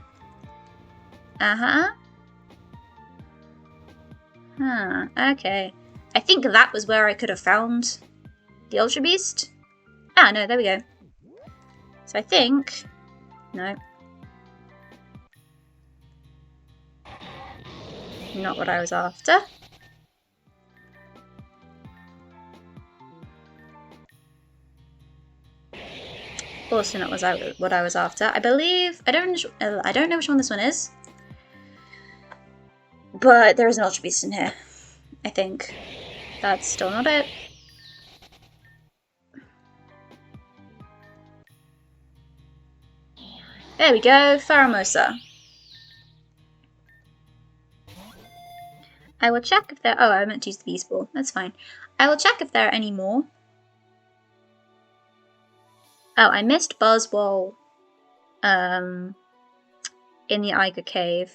Speaker 1: Huh, okay. I think that was where I could have found the Ultra Beast? Ah, no, there we go. So I think... No. Not what I was after. Also not what I was after. I believe... I don't know which one this one is. But there is an Ultra Beast in here. I think. That's still not it. There we go, Pheromosa. I will check if there... Oh, I meant to use the Beast Ball. That's fine. I will check if there are any more. Oh, I missed Buzzwole in the Eiger Cave.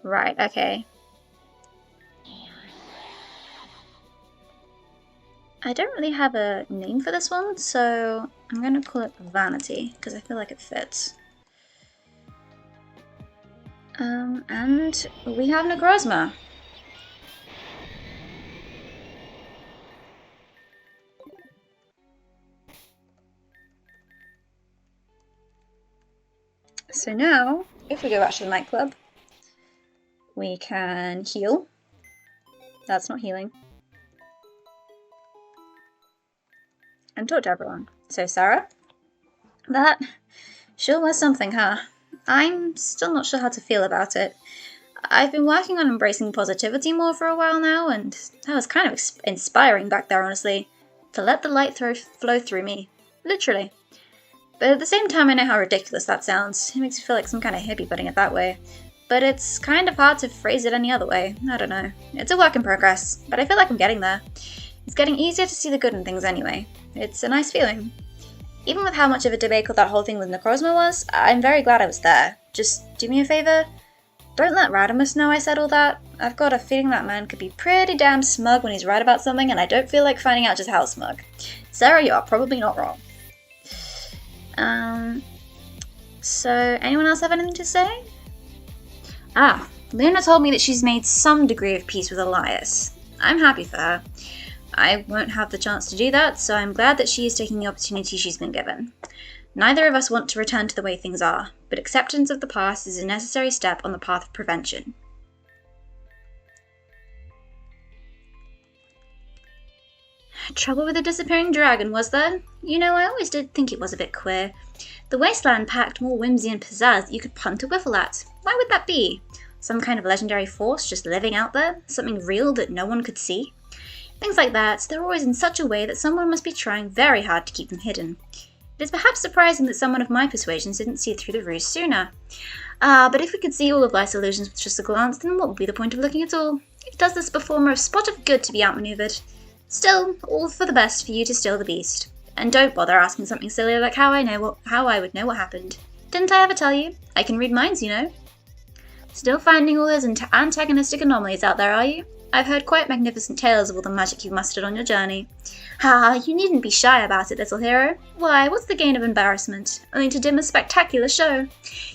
Speaker 1: Right, okay. I don't really have a name for this one, so I'm going to call it Vanity, because I feel like it fits. And we have Necrozma. So now, if we go back to the nightclub, we can heal. That's not healing. And talk to everyone. So Sarah, that sure was something, huh? I'm still not sure how to feel about it. I've been working on embracing positivity more for a while now, and that was kind of inspiring back there, honestly. To let the light flow through me. Literally. But at the same time, I know how ridiculous that sounds. It makes me feel like some kind of hippie putting it that way. But it's kind of hard to phrase it any other way. I don't know. It's a work in progress, but I feel like I'm getting there. It's getting easier to see the good in things anyway. It's a nice feeling. Even with how much of a debacle that whole thing with Necrozma was, I'm very glad I was there. Just do me a favour. Don't let Radimus know I said all that. I've got a feeling that man could be pretty damn smug when he's right about something, and I don't feel like finding out just how smug. Sarah, you are probably not wrong. So anyone else have anything to say? Ah, Luna told me that she's made some degree of peace with Elias. I'm happy for her. I won't have the chance to do that, so I'm glad that she is taking the opportunity she's been given. Neither of us want to return to the way things are, but acceptance of the past is a necessary step on the path of prevention. Trouble with the disappearing dragon, was there? You know, I always did think it was a bit queer. The Wasteland packed more whimsy and pizzazz that you could punt a whiffle at. Why would that be? Some kind of legendary force just living out there? Something real that no one could see? Things like that, they're always in such a way that someone must be trying very hard to keep them hidden. It is perhaps surprising that someone of my persuasions didn't see through the ruse sooner. But if we could see all of life's illusions with just a glance, then what would be the point of looking at all? It does this performer a spot of good to be outmaneuvered. Still, all for the best for you to steal the beast. And don't bother asking something silly like how I would know what happened. Didn't I ever tell you? I can read minds, you know. Still finding all those antagonistic anomalies out there, are you? I've heard quite magnificent tales of all the magic you've mustered on your journey. You needn't be shy about it, little hero. Why, what's the gain of embarrassment? Only to dim a spectacular show.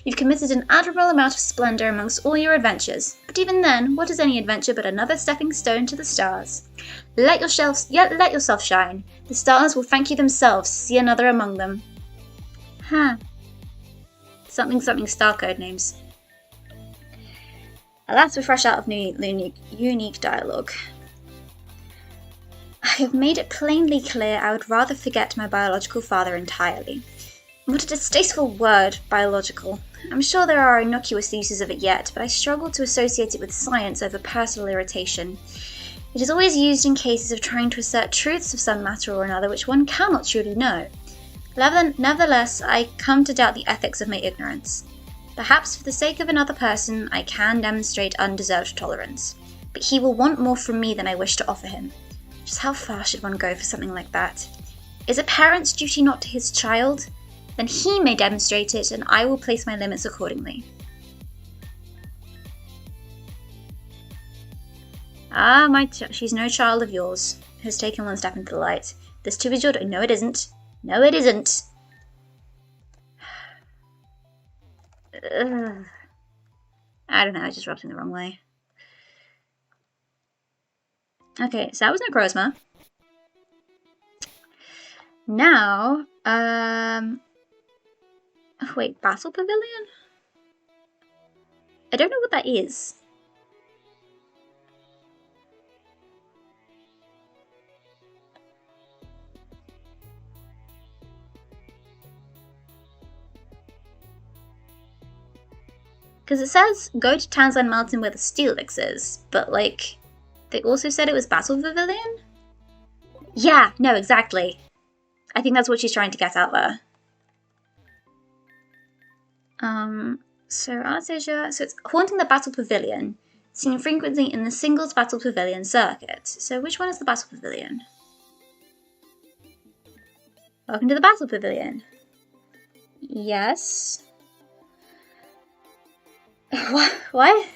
Speaker 1: You've committed an admirable amount of splendour amongst all your adventures. But even then, what is any adventure but another stepping stone to the stars? Let yourself shine. The stars will thank you themselves to see another among them. Something star code names. Alas, we're fresh out of unique dialogue. have made it plainly clear I would rather forget my biological father entirely. What a distasteful word, biological. I'm sure there are innocuous uses of it yet, but I struggle to associate it with science over personal irritation. It is always used in cases of trying to assert truths of some matter or another which one cannot truly know. Nevertheless, I come to doubt the ethics of my ignorance. Perhaps for the sake of another person, I can demonstrate undeserved tolerance, but he will want more from me than I wish to offer him. Just how far should one go for something like that? Is a parent's duty not to his child? Then he may demonstrate it, and I will place my limits accordingly. Ah, she's no child of yours. Has taken one step into the light. This too is your No, it isn't. No, it isn't. Ugh. I don't know, I just rubbed him the wrong way. Okay, so that was Necrozma. Now, oh, wait, Battle Pavilion? I don't know what that is. Because it says, go to Tanzan Mountain where the Steelix is, but like, they also said it was Battle Pavilion? Yeah, no, exactly. I think that's what she's trying to get out there. So Anastasia, so it's haunting the Battle Pavilion, seen frequently in the singles Battle Pavilion circuit. So which one is the Battle Pavilion? Welcome to the Battle Pavilion. Yes. What? Why?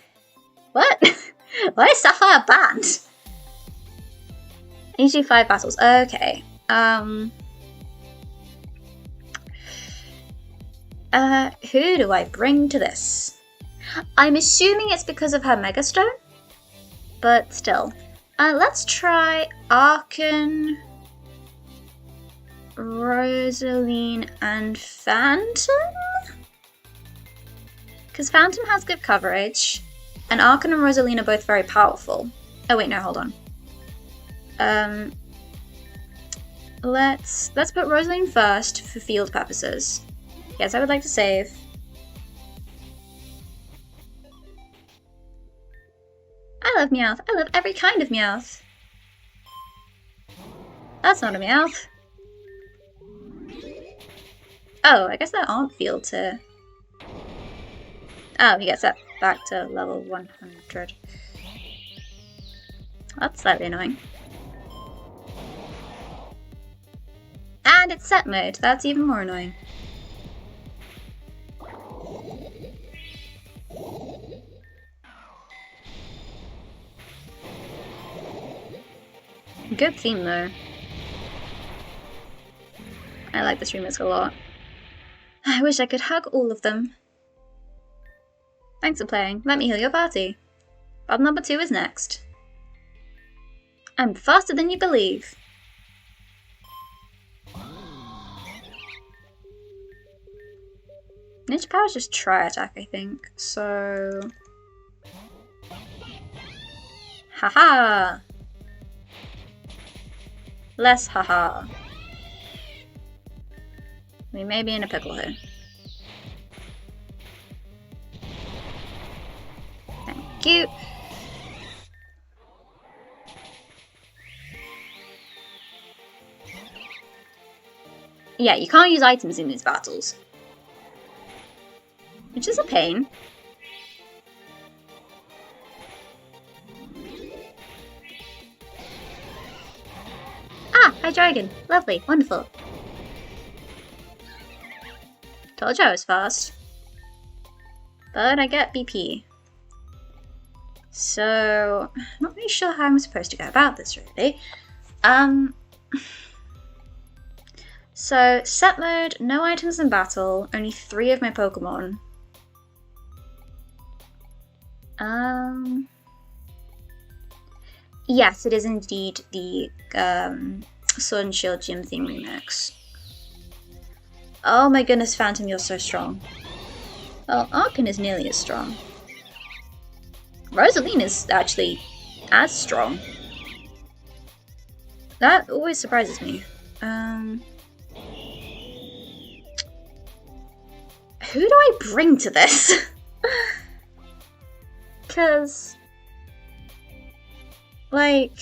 Speaker 1: What? Why is Sapphire banned? I need to do 5 battles. Okay. Who do I bring to this? I'm assuming it's because of her Megastone, but still. Let's try Archon, Rosaline, and Phantom? Because Phantom has good coverage, and Archon and Rosaline are both very powerful. Oh wait, no, hold on. Let's put Rosaline first for field purposes. Yes, I would like to save. I love Meowth. I love every kind of Meowth. That's not a Meowth. Oh, I guess there aren't field to... Oh, he gets that back to level 100. That's slightly annoying. And it's set mode. That's even more annoying. Good theme though. I like this remix a lot. I wish I could hug all of them. Thanks for playing. Let me heal your party. Battle number 2 is next. I'm faster than you believe. Ninja Power is just tri-attack, I think. So... Haha! Less haha. We may be in a pickle here. Thank you. Yeah, you can't use items in these battles. Which is a pain. Ah, hi dragon. Lovely, wonderful. Told you I was fast. But I get BP. So, I'm not really sure how I'm supposed to go about this, really. So, set mode, no items in battle, only 3 of my Pokemon. Yes, it is indeed the Sword and Shield Gym theme remix. Oh my goodness, Phantom, you're so strong. Well, Archon is nearly as strong. Rosaline is actually as strong. That always surprises me. Who do I bring to this? Because, like,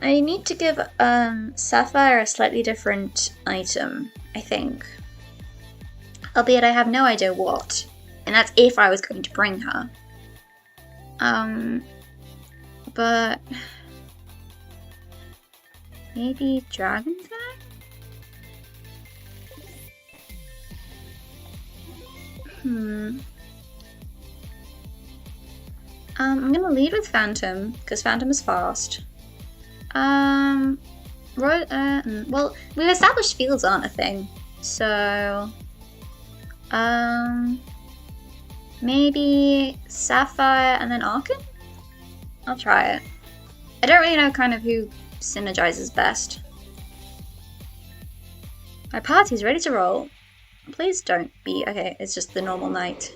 Speaker 1: I need to give Sapphire a slightly different item, I think. Albeit I have no idea what. And that's if I was going to bring her. But maybe Dragon's Egg? I'm gonna lead with Phantom, because Phantom is fast. Well, we've established fields aren't a thing, so maybe Sapphire and then Arcan? I'll try it. I don't really know kind of who synergizes best. My party's ready to roll. Please don't be... Okay, it's just the normal night.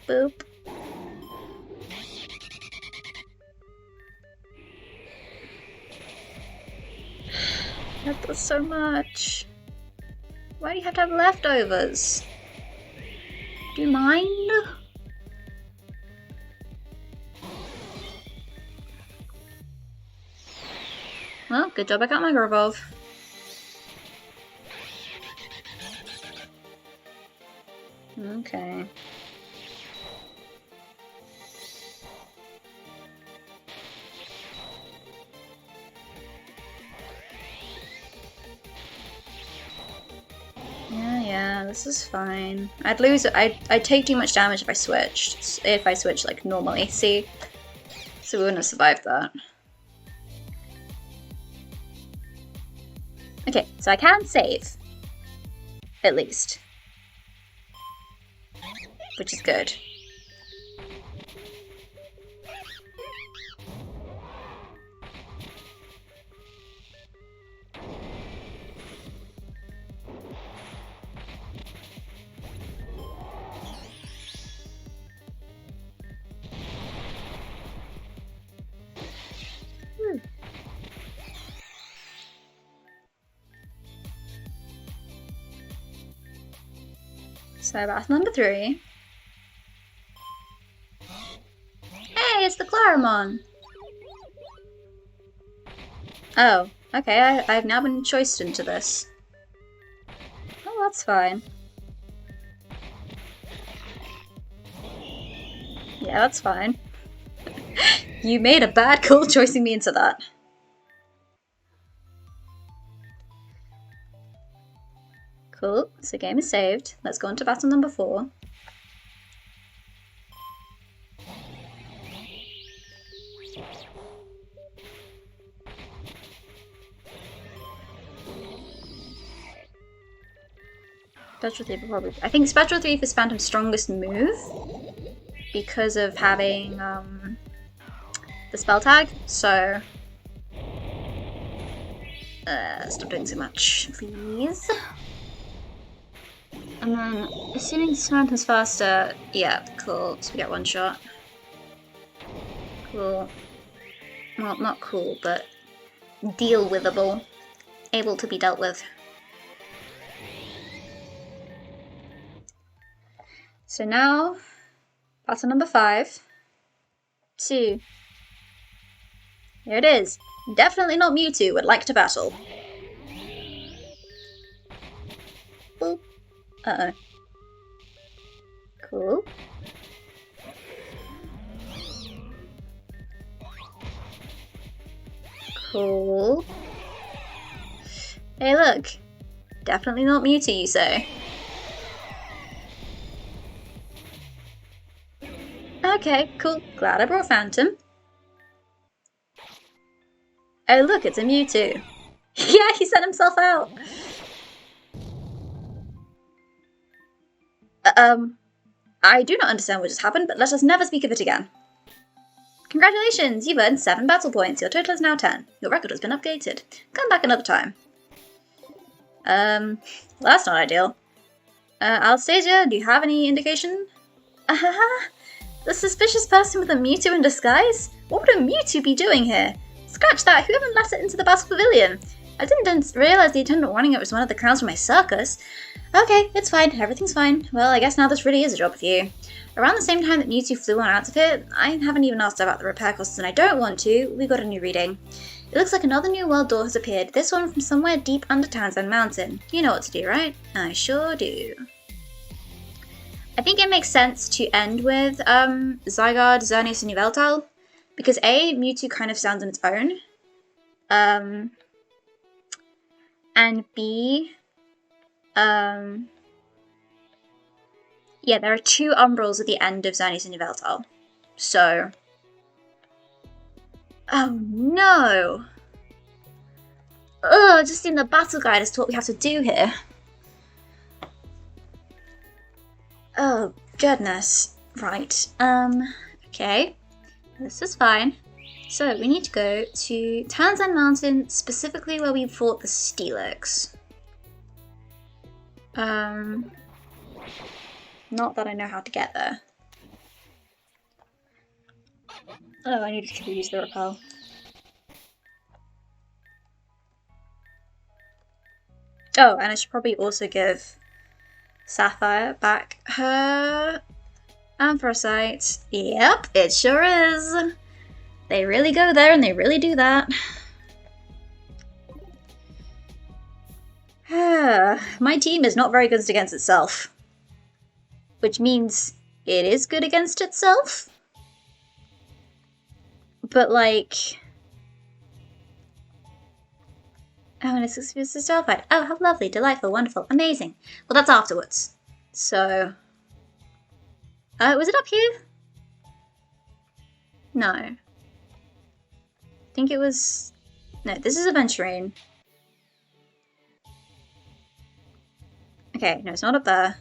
Speaker 1: Boop. That does so much. Why do you have to have leftovers? Do you mind? Well, good job I got my Revolve. Okay. Yeah, this is fine. I'd take too much damage if I switched. If I switched like normally, see? So we wouldn't have survived that. Okay, so I can save. At least. Which is good. So bath number 3. Hey, it's the Claramon! Oh, okay, I've now been choiced into this. Oh, that's fine. Yeah, that's fine. You made a bad call choicing me into that. Cool, so game is saved. Let's go on to battle number 4. Spectral Thief probably. I think Spectral Thief is Phantom's strongest move because of having the spell tag. So stop doing so much, please. And then, assuming Phantom's faster, yeah, cool. So we get one shot. Cool. Well, not cool, but deal withable. Able to be dealt with. So now, battle number 5. 2. Here it is. Definitely not Mewtwo would like to battle. Boop. Uh-oh. Cool. Cool. Hey, look. Definitely not Mewtwo, you say? Okay, cool. Glad I brought Phantom. Oh, look, it's a Mewtwo. Yeah, he sent himself out. I do not understand what just happened, but let us never speak of it again. Congratulations, you've earned 7 battle points. Your total is now 10. Your record has been updated. Come back another time. Well, that's not ideal. Anastasia, do you have any indication? The suspicious person with a Mewtwo in disguise? What would a Mewtwo be doing here? Scratch that, whoever let it into the Battle Pavilion? I didn't realize the attendant running it was one of the clowns from my circus. Okay, it's fine, everything's fine. Well, I guess now this really is a job for you. Around the same time that Mewtwo flew on out of here, I haven't even asked about the repair costs and I don't want to, we got a new reading. It looks like another new world door has appeared, this one from somewhere deep under Tanzan Mountain. You know what to do, right? I sure do. I think it makes sense to end with Zygarde, Xerneas and Yveltal, because A, Mewtwo kind of sounds on its own, and B, yeah, there are 2 Umbrals at the end of Xerneas and Yveltal, so... Oh no! Ugh, just in the battle guide as to what we have to do here. Oh, goodness. Right, okay. This is fine. So, we need to go to Tanzan Mountain, specifically where we fought the Steelix. Not that I know how to get there. Oh, I need to use the repel. Oh, and I should probably also give Sapphire back her Anthracite. Yep, it sure is. They really go there and they really do that. My team is not very good against itself. Which means it is good against itself? But like... Oh, and it's a star fight. Oh, how lovely, delightful, wonderful, amazing. Well, that's afterwards. So... was it up here? No. I think it was... No, this is Aventurine. Okay, no, it's not up there.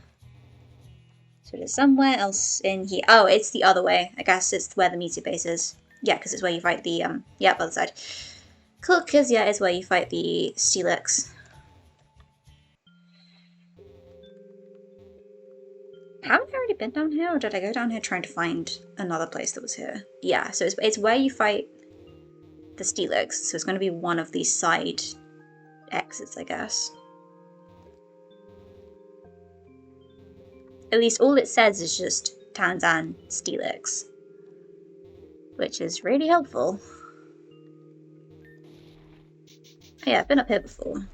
Speaker 1: So it is somewhere else in here. Oh, it's the other way. I guess it's where the Mewtwo base is. Yeah, because it's where you fight the, yeah, other side. Cool, because, yeah, it's where you fight the Steelix. Haven't I already been down here, or did I go down here trying to find another place that was here? Yeah, so it's where you fight the Steelix, so it's going to be one of these side exits, I guess. At least all it says is just Tanzan Steelix, which is really helpful. Oh yeah, I've been up here before.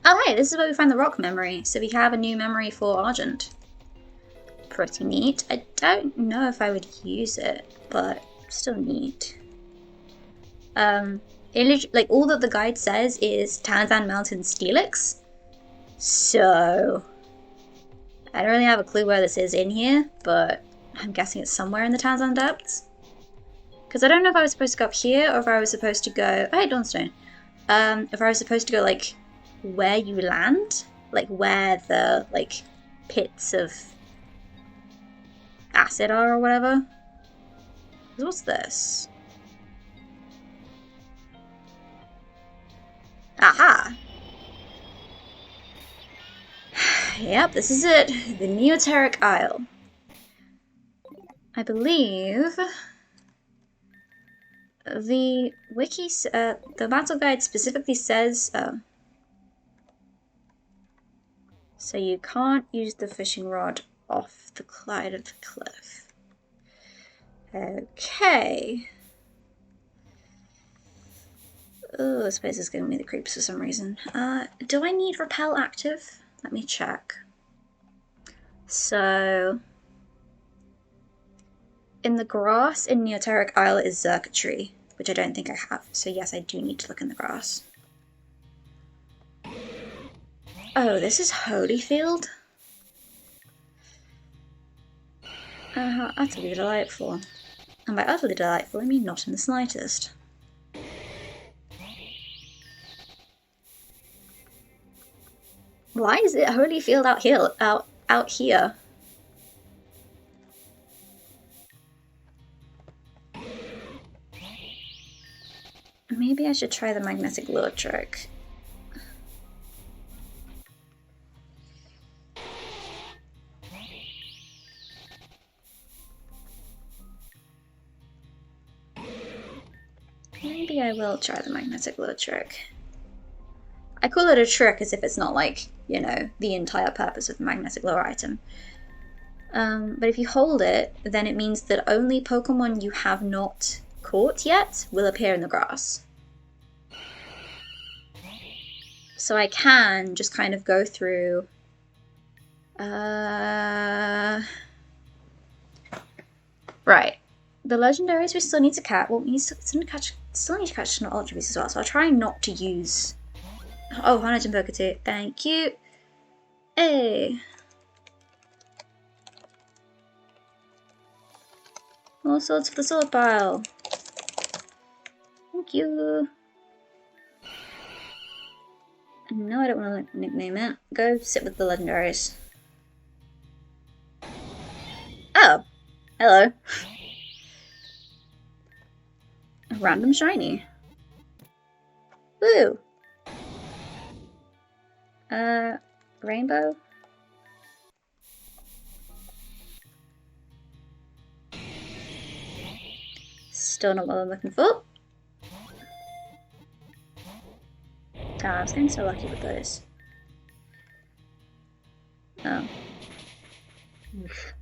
Speaker 1: Oh hey, this is where we find the rock memory, so we have a new memory for Argent. Pretty neat. I don't know if I would use it, but still neat. Like, all that the guide says is Tanzan Mountain Steelix. So... I don't really have a clue where this is in here, but I'm guessing it's somewhere in the Tanzan Depths. Because I don't know if I was supposed to go up here, or if I was supposed to go... Oh, hey, Dawnstone. If I was supposed to go, like, where you land? Like, where the, like, pits of acid are, or whatever. What's this? Aha! Yep, this is it. The Neoteric Isle. I believe the wiki, the battle guide specifically says, so you can't use the fishing rod off the side of the cliff. Okay. Oh, this place is giving me the creeps for some reason. Do I need repel active? Let me check. So, in the grass in Neoteric Isle is Xurkitree, which I don't think I have. So yes, I do need to look in the grass. Oh, this is Holyfield? Utterly delightful. And by utterly delightful, I mean not in the slightest. Why is it Holyfield out here? Maybe I should try the magnetic lure trick. Maybe I will try the magnetic lure trick. I call it a trick as if it's not like, you know, the entire purpose of the magnetic lure item. But if you hold it, then it means that only Pokemon you have not caught yet will appear in the grass. So I can just kind of go through... Right. The legendaries we still need to catch. Well, we still need to catch some Ultra Beasts as well, so I'll try not to use... Oh, Honor and Poketoo. Thank you. Hey. More swords for the sword pile. Thank you. No, I don't want to nickname it. Go sit with the legendaries. Oh. Hello. A random shiny. Woo. Rainbow? Still not what I'm looking for. Oh, I was getting so lucky with those. Oh. Oof.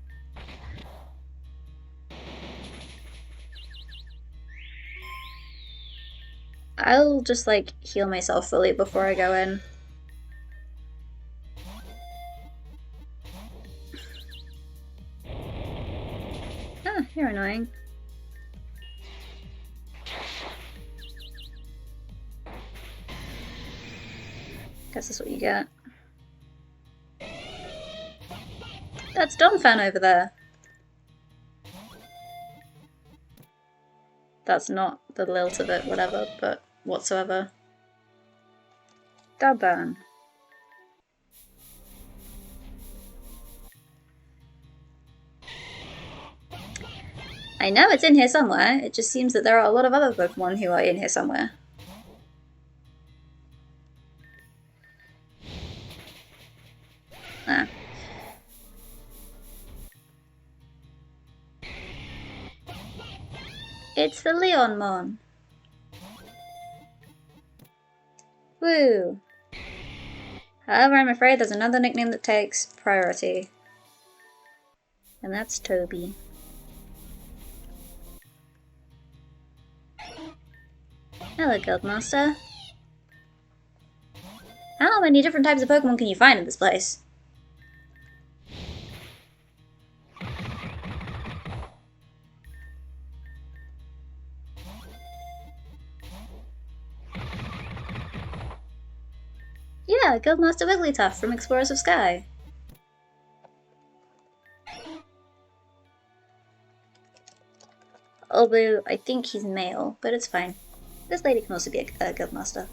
Speaker 1: I'll just like heal myself fully before I go in. Ah, you're annoying. Guess that's what you get. That's Donphan over there. That's not the lilt of it, whatever, but whatsoever. Donphan. I know it's in here somewhere, it just seems that there are a lot of other Pokemon who are in here somewhere. Ah. It's the Leonmon. Woo. However, I'm afraid there's another nickname that takes priority. And that's Toby. Hello, Guildmaster. How many different types of Pokemon can you find in this place? Yeah, Guildmaster Wigglytuff from Explorers of Sky. Although, I think he's male, but it's fine. This lady can also be a Guildmaster.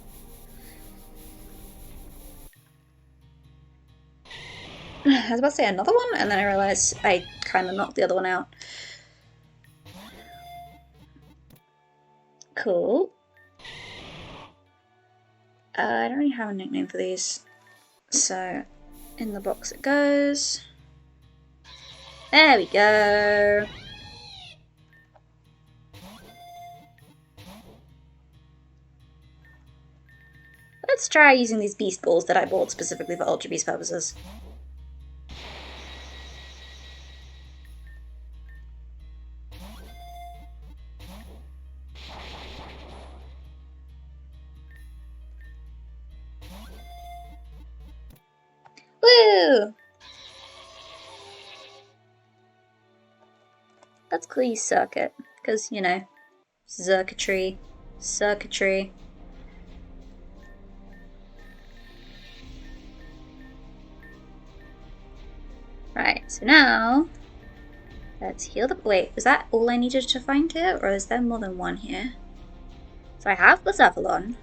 Speaker 1: I was about to say another one, and then I realised I kind of knocked the other one out. Cool. I don't really have a nickname for these. So, in the box it goes. There we go. Let's try using these Beast Balls that I bought specifically for Ultra Beast purposes. Woo! Let's call you Circuit, because, you know, circuitry. Right, so now, let's heal the... Wait, was that all I needed to find here, or is there more than one here? So I have Blacephalon.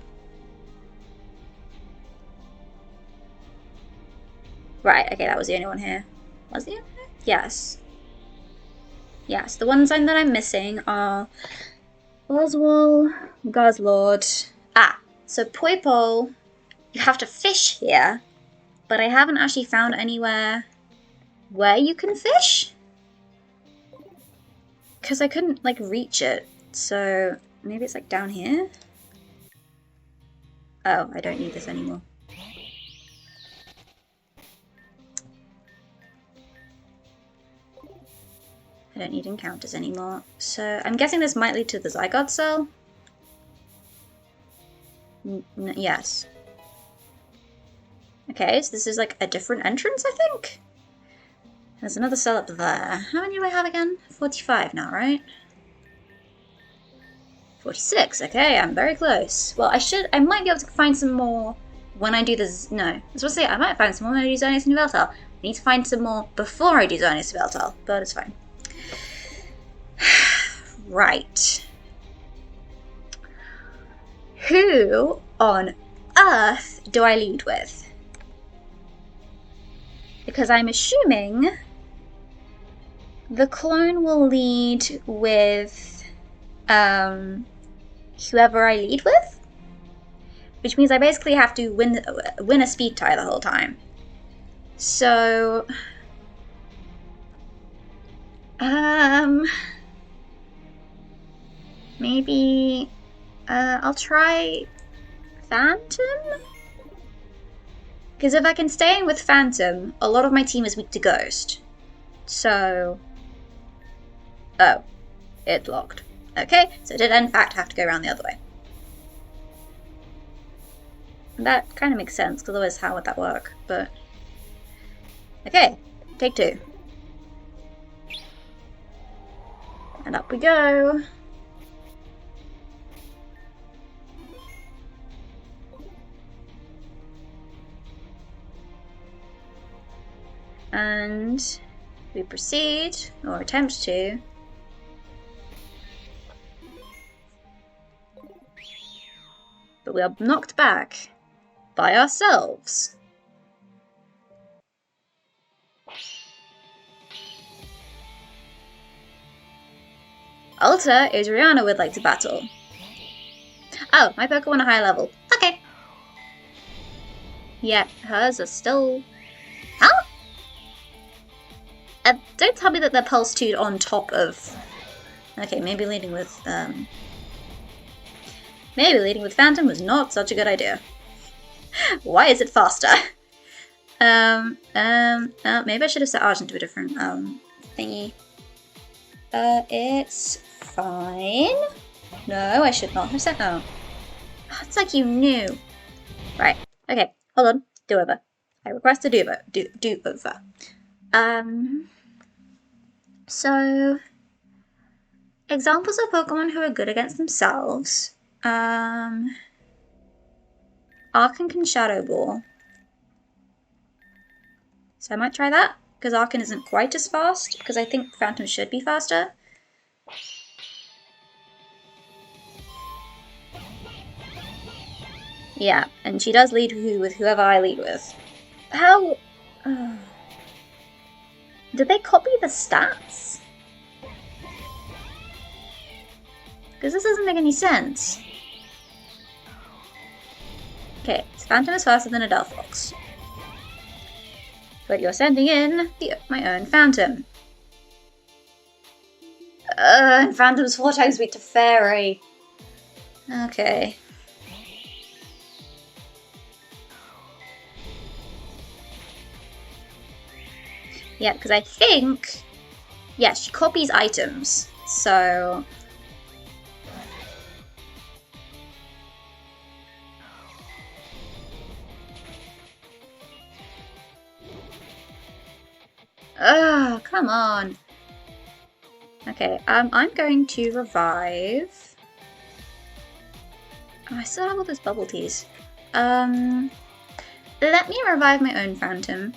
Speaker 1: Right, okay, that was the only one here. Was the only one? Yes. Yes, the ones that I'm missing are Oswald, Guzzlord. Ah, so Poipo, you have to fish here, but I haven't actually found anywhere where you can fish? Because I couldn't, like, reach it, so maybe it's, like, down here? Oh, I don't need this anymore. I don't need encounters anymore. So I'm guessing this might lead to the Zygarde cell? Yes. Okay, so this is like a different entrance, I think? There's another cell up there. How many do I have again? 45 now, right? 46, okay, I'm very close. Well, I might be able to find some more when I do this. No, I was supposed to say, I might find some more when I do Xerneas and Yveltal. I need to find some more before I do Xerneas and Yveltal, but it's fine. Right. Who on earth do I lead with? Because I'm assuming the clone will lead with whoever I lead with, which means I basically have to win a speed tie the whole time. So, maybe I'll try Phantom? Because if I can stay in with Phantom, a lot of my team is weak to Ghost. So... Oh. It locked. Okay, so it did in fact have to go around the other way. That kind of makes sense, because otherwise how would that work? But... Okay, take two. And up we go. And we proceed, or attempt to, but we are knocked back by ourselves. Alta, Adriana would like to battle. Oh, my Pokemon are high level. Okay. Yeah, hers are still... Huh? Don't tell me that they're Pulse 2 on top of... Okay, maybe leading with Phantom was not such a good idea. Why is it faster? Maybe I should have set Argent to a different, thingy. It's fine. No, I should not have set... Oh. It's like you knew. Right. Okay, hold on. Do-over. I request a do-over. Do-over. So, examples of Pokemon who are good against themselves. Arcan can Shadow Ball. So I might try that, because Arcan isn't quite as fast, because I think Phantom should be faster. Yeah, and she does lead with whoever I lead with. How... Did they copy the stats? Because this doesn't make any sense. Okay, so Phantom is faster than a Delphox. But you're sending in my own Phantom. And Phantom's 4 times weak to Fairy. Okay. Yeah, because I think... Yeah, she copies items, so... Ugh, come on. Okay, I'm going to revive... Oh, I still have all those bubble teas. Let me revive my own Phantom.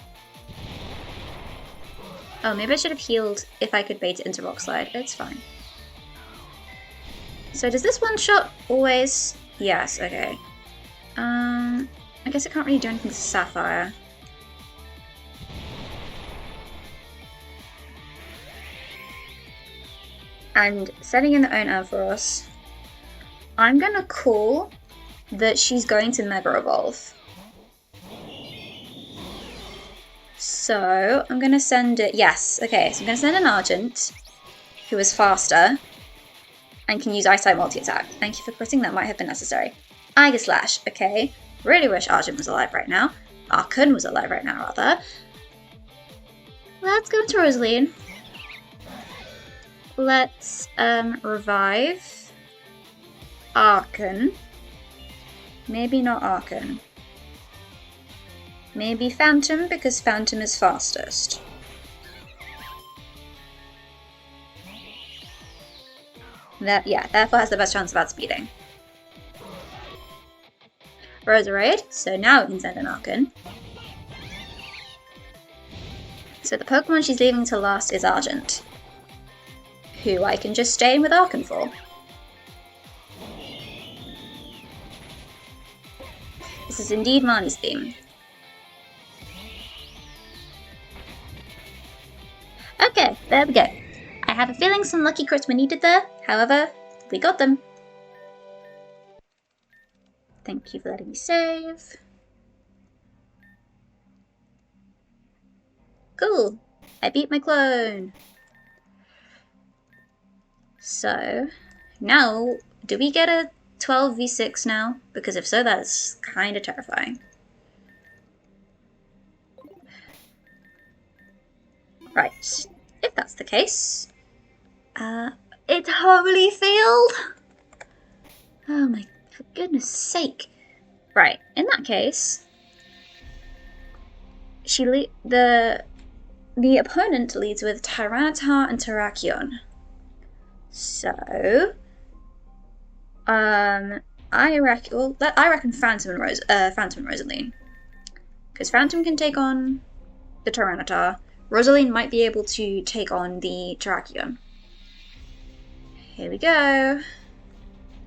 Speaker 1: Oh, maybe I should have healed if I could bait it into Rock Slide. It's fine. So does this one-shot always... Yes, okay. I guess I can't really do anything to Sapphire. And setting in the own Ampharos. I'm gonna call that she's going to Mega Evolve. So I'm gonna send it. Yes, okay. So I'm gonna send an Argent, who is faster and can use Ice-type multi-attack. Thank you for quitting. That might have been necessary. Aegislash. Okay. Really wish Argent was alive right now. Archon was alive right now, rather. Let's go into Rosaline. Let's revive Archon. Maybe not Archon. Maybe Phantom, because Phantom is fastest. Therefore has the best chance of outspeeding. Roserade, so now we can send an Archon. So the Pokemon she's leaving to last is Argent, who I can just stay in with Archon for. This is indeed Marnie's theme. Okay, there we go. I have a feeling some lucky crits were needed there, however, we got them. Thank you for letting me save. Cool, I beat my clone. So, now, do we get a 12v6 now? Because if so, that's kind of terrifying. Right, if that's the case, it's Holy Field! Oh my, for goodness sake. Right, in that case, the opponent leads with Tyranitar and Terrakion. So, I reckon Phantom and Rosaline, because Phantom can take on the Tyranitar. Rosaline might be able to take on the Terrakion. Here we go.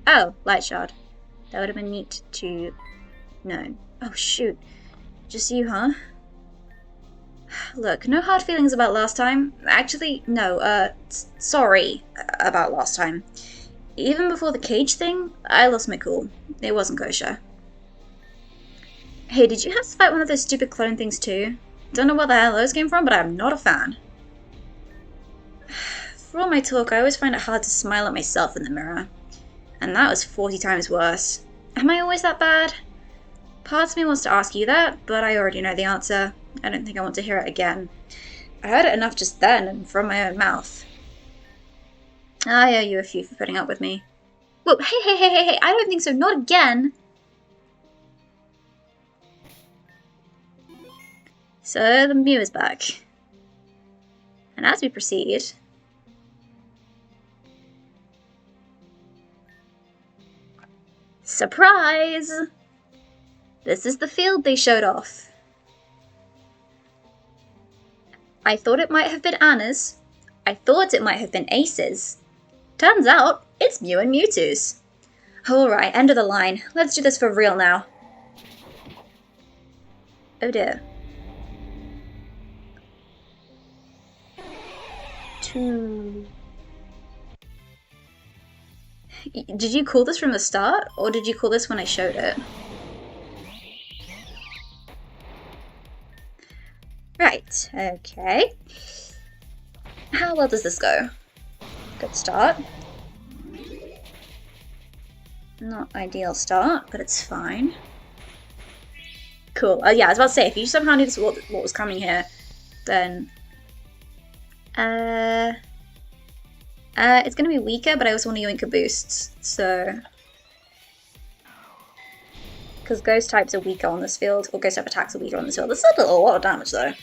Speaker 1: Oh, Light Shard. That would have been neat to know. Oh shoot, just you, huh? Look, no hard feelings about last time. Actually, no, sorry about last time. Even before the cage thing, I lost my cool. It wasn't kosher. Hey, did you have to fight one of those stupid clone things too? Don't know where the hell those came from, but I'm not a fan. For all my talk, I always find it hard to smile at myself in the mirror. And that was 40 times worse. Am I always that bad? Part of me wants to ask you that, but I already know the answer. I don't think I want to hear it again. I heard it enough just then, and from my own mouth. I owe you a few for putting up with me. Whoa, hey, I don't think so, not again! So, the Mew is back. And as we proceed... Surprise! This is the field they showed off. I thought it might have been Anna's. I thought it might have been Ace's. Turns out, it's Mew and Mewtwo's. Alright, end of the line. Let's do this for real now. Oh dear. 2. Did you call this from the start, or did you call this when I showed it? Right, okay. How well does this go? Good start. Not ideal start, but it's fine. Cool. Yeah, I was about to say, if you somehow knew what was coming here, then... it's gonna be weaker, but I also want to yoink a boost, so... Because ghost types are weaker on this field, or ghost type attacks are weaker on this field. This is a lot of damage, though.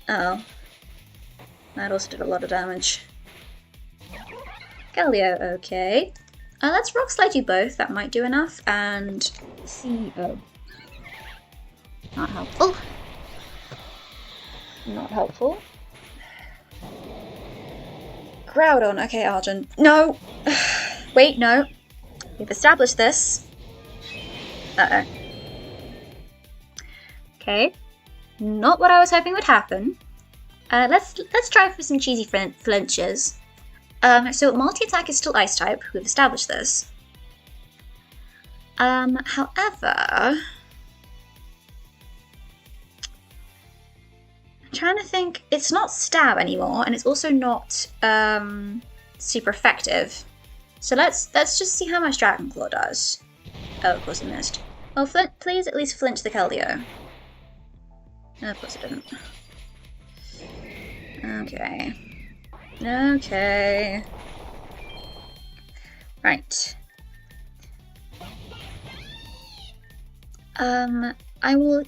Speaker 1: Oh. That also did a lot of damage. Galio, okay. Let's Rock Slide you both, that might do enough, and... CO. Not helpful. Not helpful. Groudon, okay, Argent. No! Wait, no. We've established this. Uh-oh. Okay. Not what I was hoping would happen. Let's try for some cheesy flinches. So multi-attack is still Ice type. We've established this. However, I'm trying to think. It's not stab anymore, and it's also not super effective. So let's just see how much Dragon Claw does. Oh, of course it missed. Well, please at least flinch the Keldeo. No, of course it didn't. Okay. Okay. Right. I will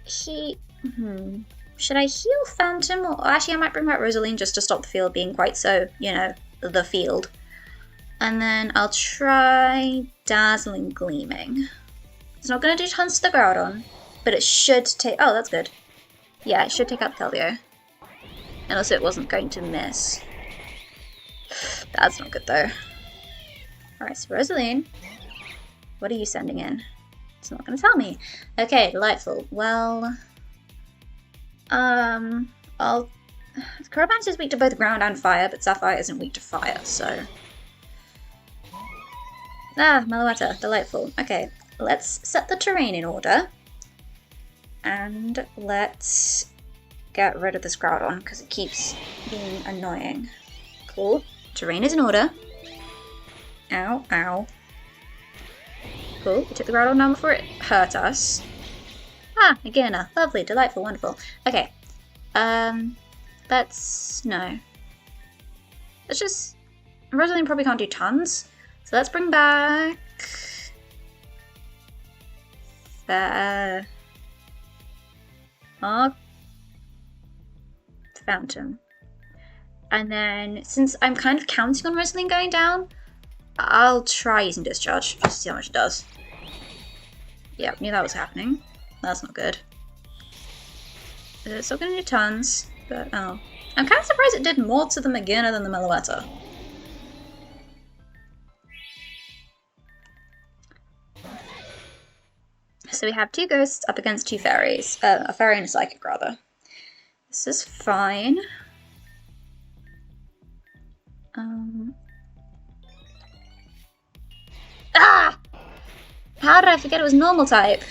Speaker 1: Should I heal Phantom? Or actually, I might bring back Rosaline just to stop the field being quite so, you know, the field. And then I'll try Dazzling Gleaming. It's not going to do tons to the Groudon, but it should take... Oh, that's good. Yeah, it should take out the Keldeo. And also it wasn't going to miss. That's not good though. Alright, so Rosaline, what are you sending in? It's not going to tell me. Okay, delightful. Well, Carabanch is weak to both ground and fire, but Sapphire isn't weak to fire, so... Ah, Meloetta, delightful. Okay, let's set the terrain in order. And let's get rid of this Groudon, because it keeps being annoying. Cool. Terrain is in order. Ow, ow. Cool, we took the Groudon down before it hurt us. Ah, again, lovely, delightful, wonderful. Okay. Let's... no. Let's just... Rosaline probably can't do tons. So let's bring back... Phantom. And then, since I'm kind of counting on Rosaline going down, I'll try using Discharge, just to see how much it does. Yep, knew that was happening. That's not good. It's still gonna do tons, but oh. I'm kind of surprised it did more to the Meginna than the Meloetta. So we have two ghosts up against two fairies. A fairy and a psychic, rather. This is fine. Ah! How did I forget it was normal type?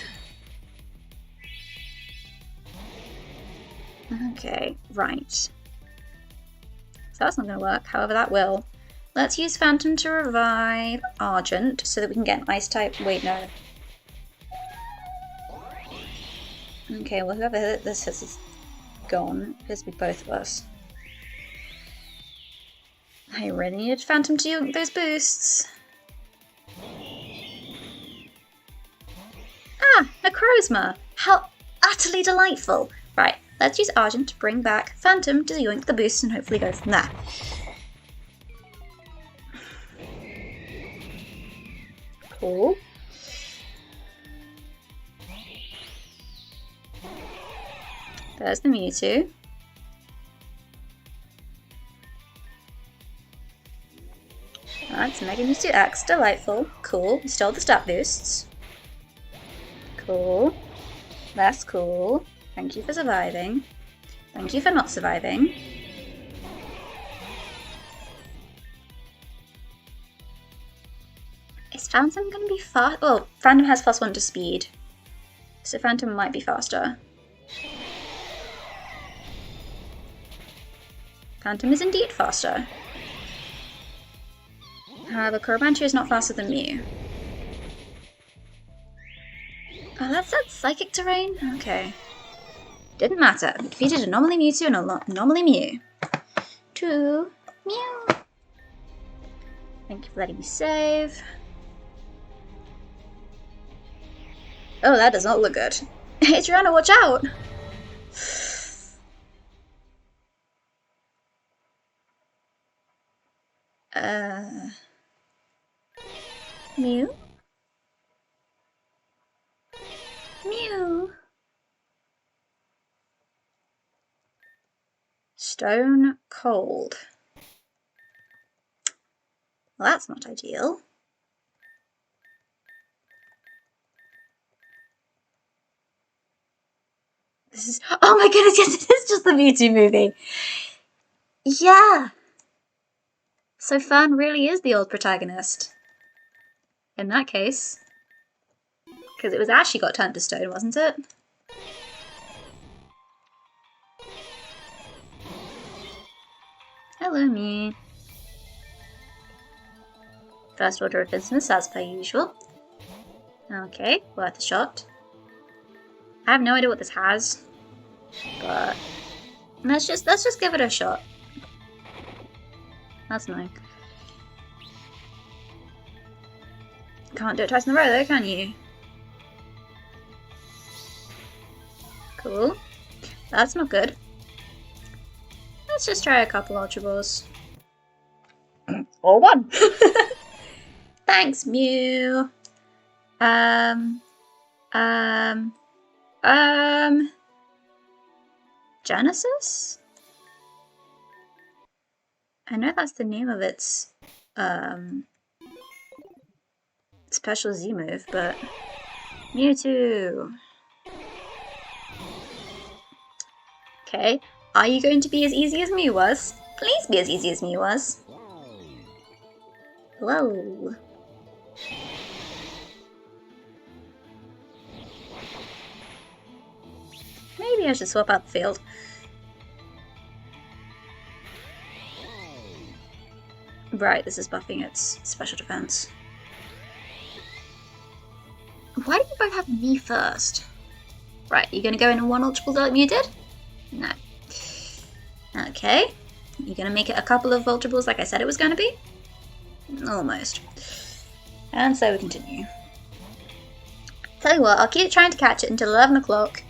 Speaker 1: Okay, right. So that's not going to work, however that will. Let's use Phantom to revive Argent so that we can get an Ice type. Wait, no. Okay, well whoever this is gone. It appears to be both of us. I really needed Phantom to use those boosts. Ah, Necrozma! How utterly delightful! Right, let's use Argent to bring back Phantom to yoink the boosts and hopefully go from there. Cool. There's the Mewtwo. That's Mega Mewtwo X, delightful. Cool, still have the stat boosts. Cool. That's cool. Thank you for surviving. Thank you for not surviving. Is Phantom going to be fast? Oh, Phantom has +1 to speed. So Phantom might be faster. Phantom is indeed faster. However, Carabanch is not faster than Mew. Oh, that's that psychic terrain? Okay. Didn't matter. We defeated Anomaly Mewtwo and Anomaly Mew. To Mew. Thank you for letting me save. Oh, that does not look good. Hey, Giratina, watch out! Mew? Mew? Stone Cold. Well, that's not ideal. This is... Oh my goodness, yes, it is just the Mewtwo movie! Yeah! So Fern really is the old protagonist. In that case. Because it was Ash who got turned to stone, wasn't it? Hello, me. First order of business, as per usual. Okay, worth a shot. I have no idea what this has, but let's just give it a shot. That's annoying. Can't do it twice in a row though, can you? Cool. That's not good. Let's just try a couple Ultra Balls. Or one! Thanks, Mew! Genesis? I know that's the name of its, special Z move, but... Mewtwo! Okay, are you going to be as easy as Mew was? Please be as easy as Mew was. Hello. Maybe I should swap out the field. Right, this is buffing its special defense. Why do you both have me first? Right, you gonna go in one Ultra Ball like Mew did? No. Okay. You're gonna make it a couple of Ultra Balls like I said it was gonna be? Almost. And so we continue. Tell you what, I'll keep trying to catch it until 11 o'clock.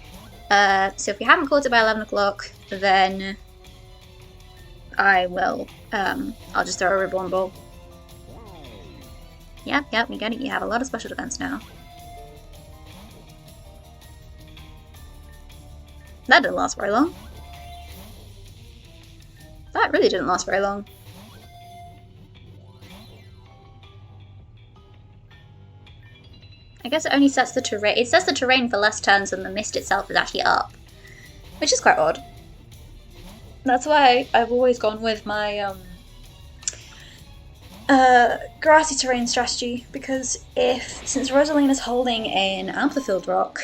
Speaker 1: So if we haven't caught it by 11 o'clock, then I will, I'll just throw a Reborn Ball. Yep, we get it. You have a lot of special defense now. That didn't last very long. That really didn't last very long. I guess it only sets the terrain. It sets the terrain for less turns than the mist itself is actually up, which is quite odd. That's why I've always gone with my grassy terrain strategy, because since Rosalina's holding an Amplifield Rock,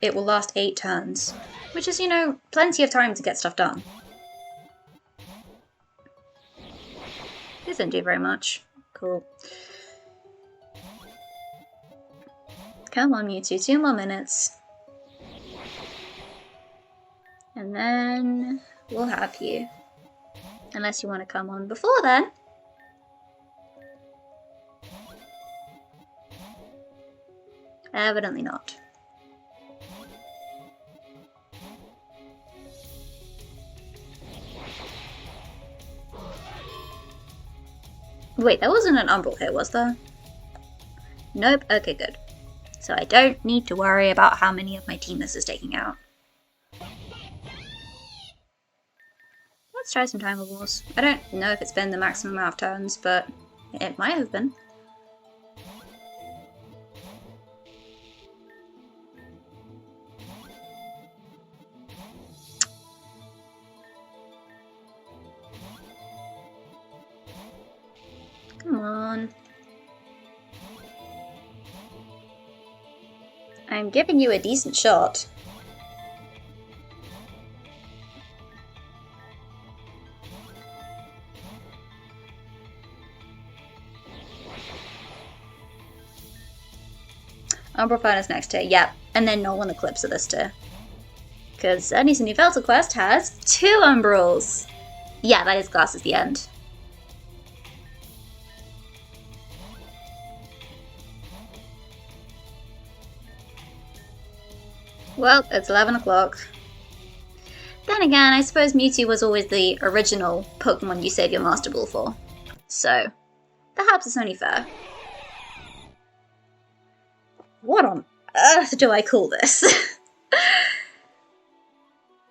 Speaker 1: it will last 8 turns, which is, you know, plenty of time to get stuff done. This didn't do very much. Cool. Come on, Mewtwo, 2 more minutes. And then we'll have you. Unless you want to come on before then. Evidently not. Wait, there wasn't an Umbral here, was there? Nope, okay, good. So I don't need to worry about how many of my team this is taking out. Let's try some Timer Balls. I don't know if it's been the maximum amount of turns, but it might have been. Come on. I'm giving you a decent shot. Umbral Furnace next tier, yep. And then Nolan Eclipse at this tier. Because Xerneas and Yveltal quest has 2 Umbrals. Yeah, that is Glass is the end. Well, it's 11 o'clock. Then again, I suppose Mewtwo was always the original Pokemon you save your Master Ball for. So, perhaps it's only fair. What on earth do I call this?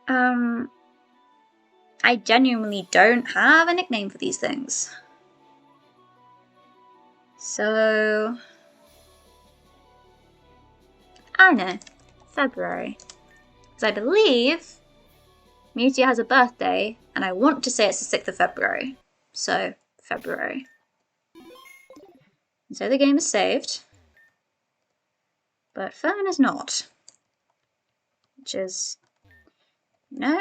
Speaker 1: I genuinely don't have a nickname for these things. So... I don't know. February. Because I believe Mewtwo has a birthday, and I want to say it's the 6th of February. So, February. And so the game is saved. But Fern is not. Which is, no,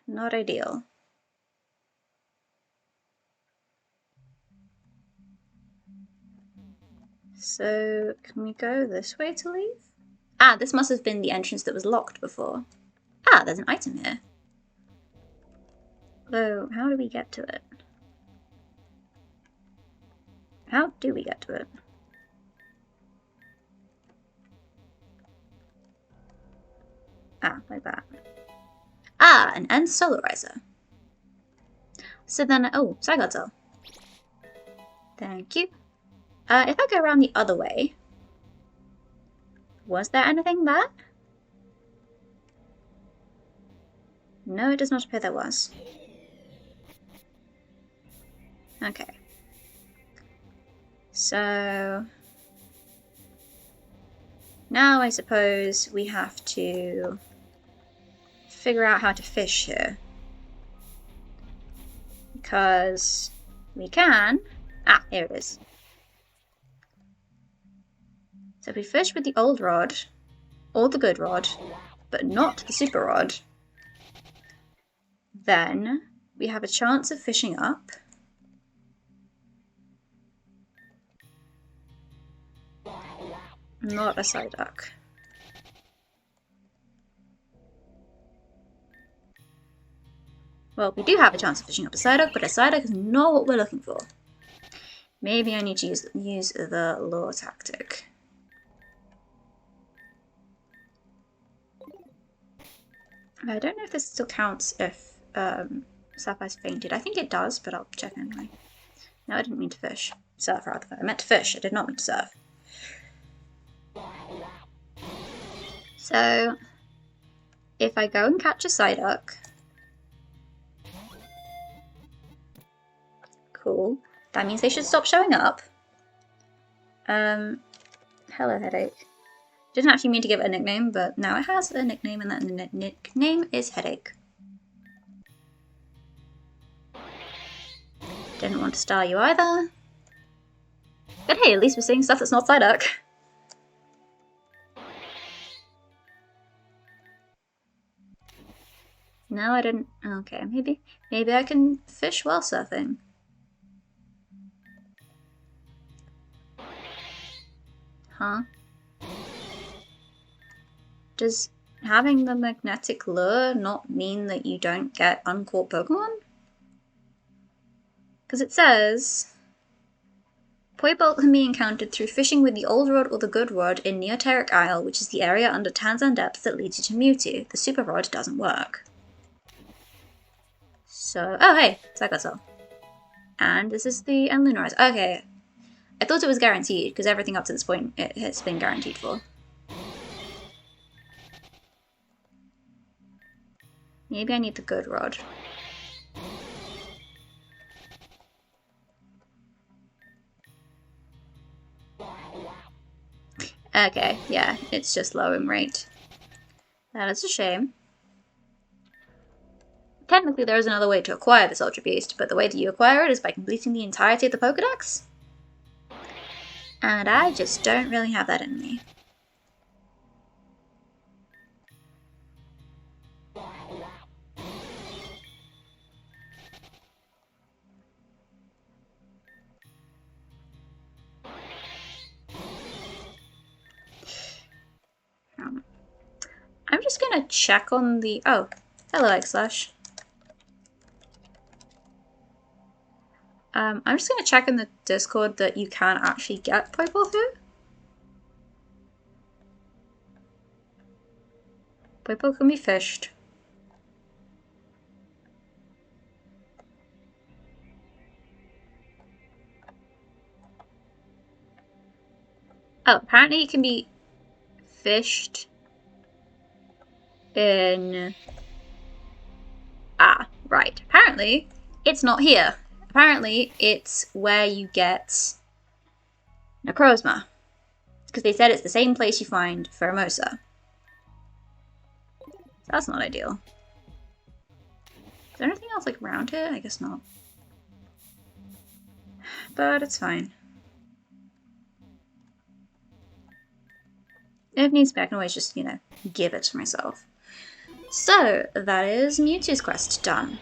Speaker 1: not ideal. So, can we go this way to leave? Ah, this must have been the entrance that was locked before. Ah, there's an item here. Though, how do we get to it? How do we get to it? Ah, like that. Ah, an end solarizer. So then, oh, Psychotel. Thank you. If I go around the other way, was there anything there? No, it does not appear there was. Okay. So now I suppose we have to figure out how to fish here. Because we can... Ah, here it is. So if we fish with the old rod, or the good rod, but not the super rod, then we have a chance of fishing up. Not a Psyduck. Well, we do have a chance of fishing up a Psyduck, but a Psyduck is not what we're looking for. Maybe I need to use the lure tactic. I don't know if this still counts if Sapphire's fainted. I think it does, but I'll check anyway. No, I didn't mean to fish. Surf, rather. I meant to fish. I did not mean to surf. So, if I go and catch a Psyduck... Cool. That means they should stop showing up. Hello, Headache. Didn't actually mean to give it a nickname, but now it has a nickname, and that nickname is Headache. Didn't want to star you either. But hey, at least we're seeing stuff that's not Psyduck. No, I didn't. Okay, maybe I can fish while surfing. Huh? Does having the magnetic lure not mean that you don't get uncaught Pokemon? Because it says... Poibult can be encountered through fishing with the old rod or the good rod in Neoteric Isle, which is the area under Tanzan Depth that leads you to Mewtwo. The super rod doesn't work. So... Oh, hey! Psychotel. And this is the Lunarize. Okay. I thought it was guaranteed, because everything up to this point it has been guaranteed for. Maybe I need the good rod. Okay, yeah, it's just lowering rate. That is a shame. Technically there is another way to acquire this Ultra Beast, but the way that you acquire it is by completing the entirety of the Pokédex. And I just don't really have that in me. I'm just gonna check on the... Oh, hello, X-Slash. I'm just gonna check in the Discord that you can actually get Poibult here. Poibult can be fished. Oh, apparently it can be fished in... Ah, right. Apparently it's not here. Apparently it's where you get Necrozma. Because they said it's the same place you find Pheromosa. So that's not ideal. Is there anything else like around here? I guess not. but it's fine. If needs be, I can always just, you know, give it to myself. So, that is Mewtwo's quest done.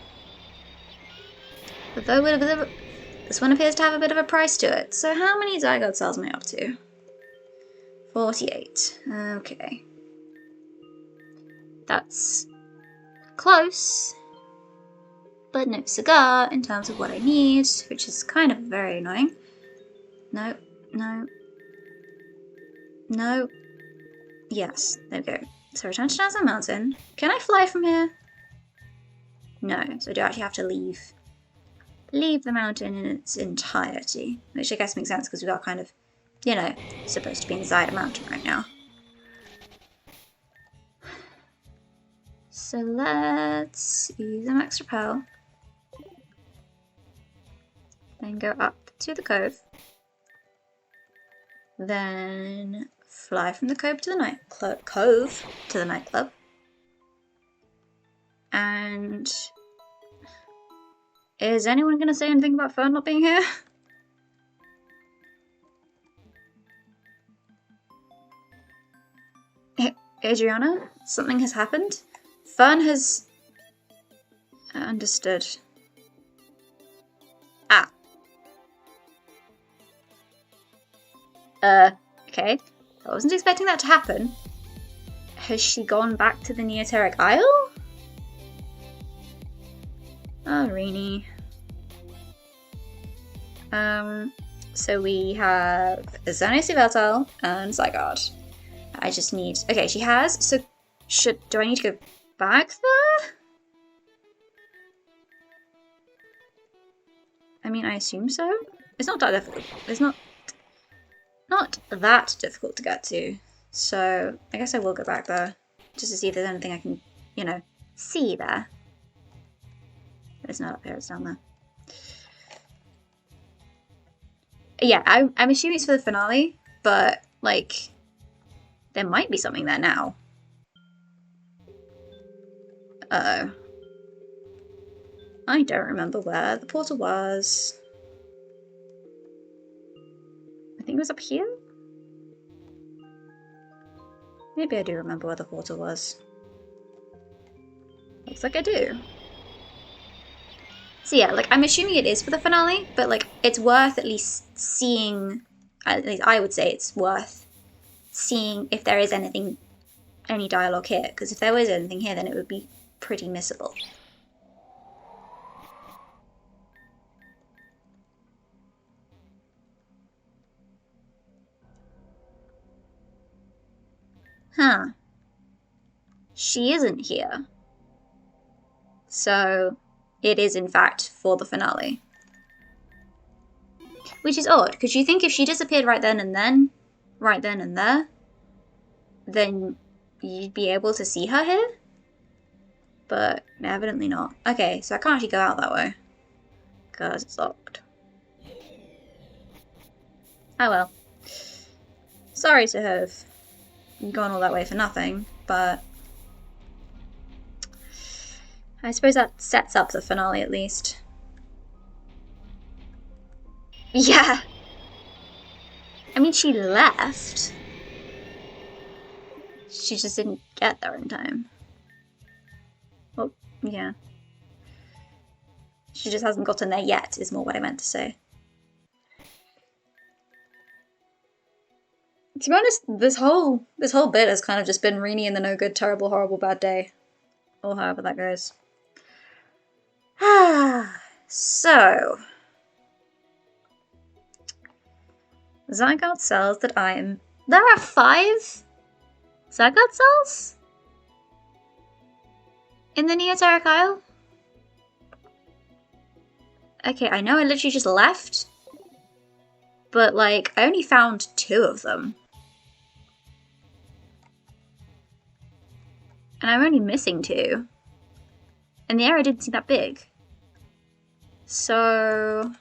Speaker 1: Although this one appears to have a bit of a price to it. So how many Zygarde cells am I up to? 48. Okay. That's close, but no cigar in terms of what I need, which is kind of very annoying. No, no, no. Yes, there we go. So return to Dazzle Mountain. Can I fly from here? No, so I do actually have to leave the mountain in its entirety, which I guess makes sense because we are kind of, you know, supposed to be inside a mountain right now. So let's use an extra pearl. Then go up to the cove. Then fly from the cove to the nightclub. And is anyone going to say anything about Fern not being here? Adriana, something has happened. Fern has understood. Ah. Okay. I wasn't expecting that to happen. Has she gone back to the Neoteric Isle? Oh, Rini. So we have Xerneas and Yveltal and Zygarde. I just need... Okay, she has, so do I need to go back there? I mean, I assume so. It's not that difficult. It's not that difficult to get to. So I guess I will go back there just to see if there's anything I can, you know, see there. But it's not up here, it's down there. Yeah, I'm assuming it's for the finale, but, like, there might be something there now. Uh-oh. I don't remember where the portal was. I think it was up here? Maybe I do remember where the portal was. Looks like I do. So yeah, like, I'm assuming it is for the finale, but, like, it's worth at least seeing, at least I would say it's worth seeing if there is anything, any dialogue here, because if there was anything here, then it would be pretty missable. Huh. She isn't here. So it is in fact for the finale. Which is odd, because you think if she disappeared right then and there, then you'd be able to see her here? But evidently not. Okay, so I can't actually go out that way, because it's locked. Oh well. Sorry to have gone all that way for nothing, but I suppose that sets up the finale at least. Yeah. I mean, she left. She just didn't get there in time. Well, yeah. She just hasn't gotten there yet, is more what I meant to say. To be honest, this whole bit has kind of just been Rini and the no good, terrible, horrible, bad day. Or however that goes. So Zygarde cells that I am... There are 5 Zygarde cells? In the Neoteric Isle? Okay, I know I literally just left. But, like, I only found 2 of them. And I'm only missing 2. And the area didn't seem that big. So...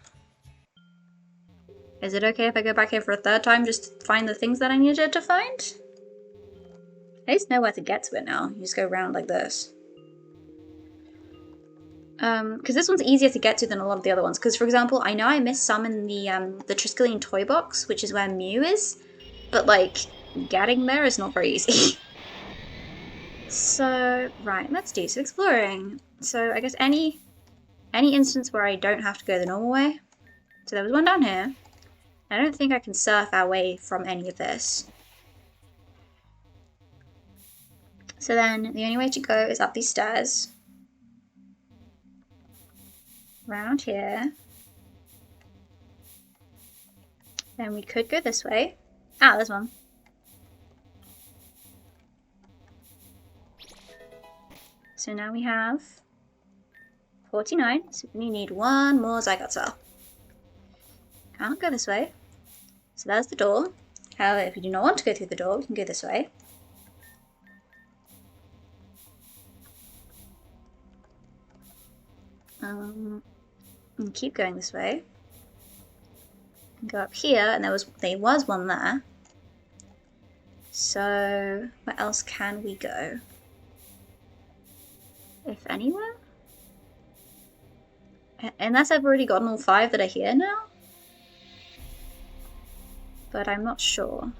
Speaker 1: is it okay if I go back here for a 3rd time just to find the things that I needed to find? I just know where to get to it now. You just go around like this. Because this one's easier to get to than a lot of the other ones. Because, for example, I know I missed some in the Triskelion toy box, which is where Mew is, but, like, getting there is not very easy. So, right, let's do some exploring. So, I guess any instance where I don't have to go the normal way. So there was one down here. I don't think I can surf our way from any of this. So then, the only way to go is up these stairs. Round here. Then we could go this way. Ah, there's one. So now we have 49, so we need one more Zygarde cell. Can't go this way. So there's the door. However, if we do not want to go through the door, we can go this way. And keep going this way. And go up here, and there was one there. So where else can we go? If anywhere? Unless I've already gotten all 5 that are here now? But I'm not sure.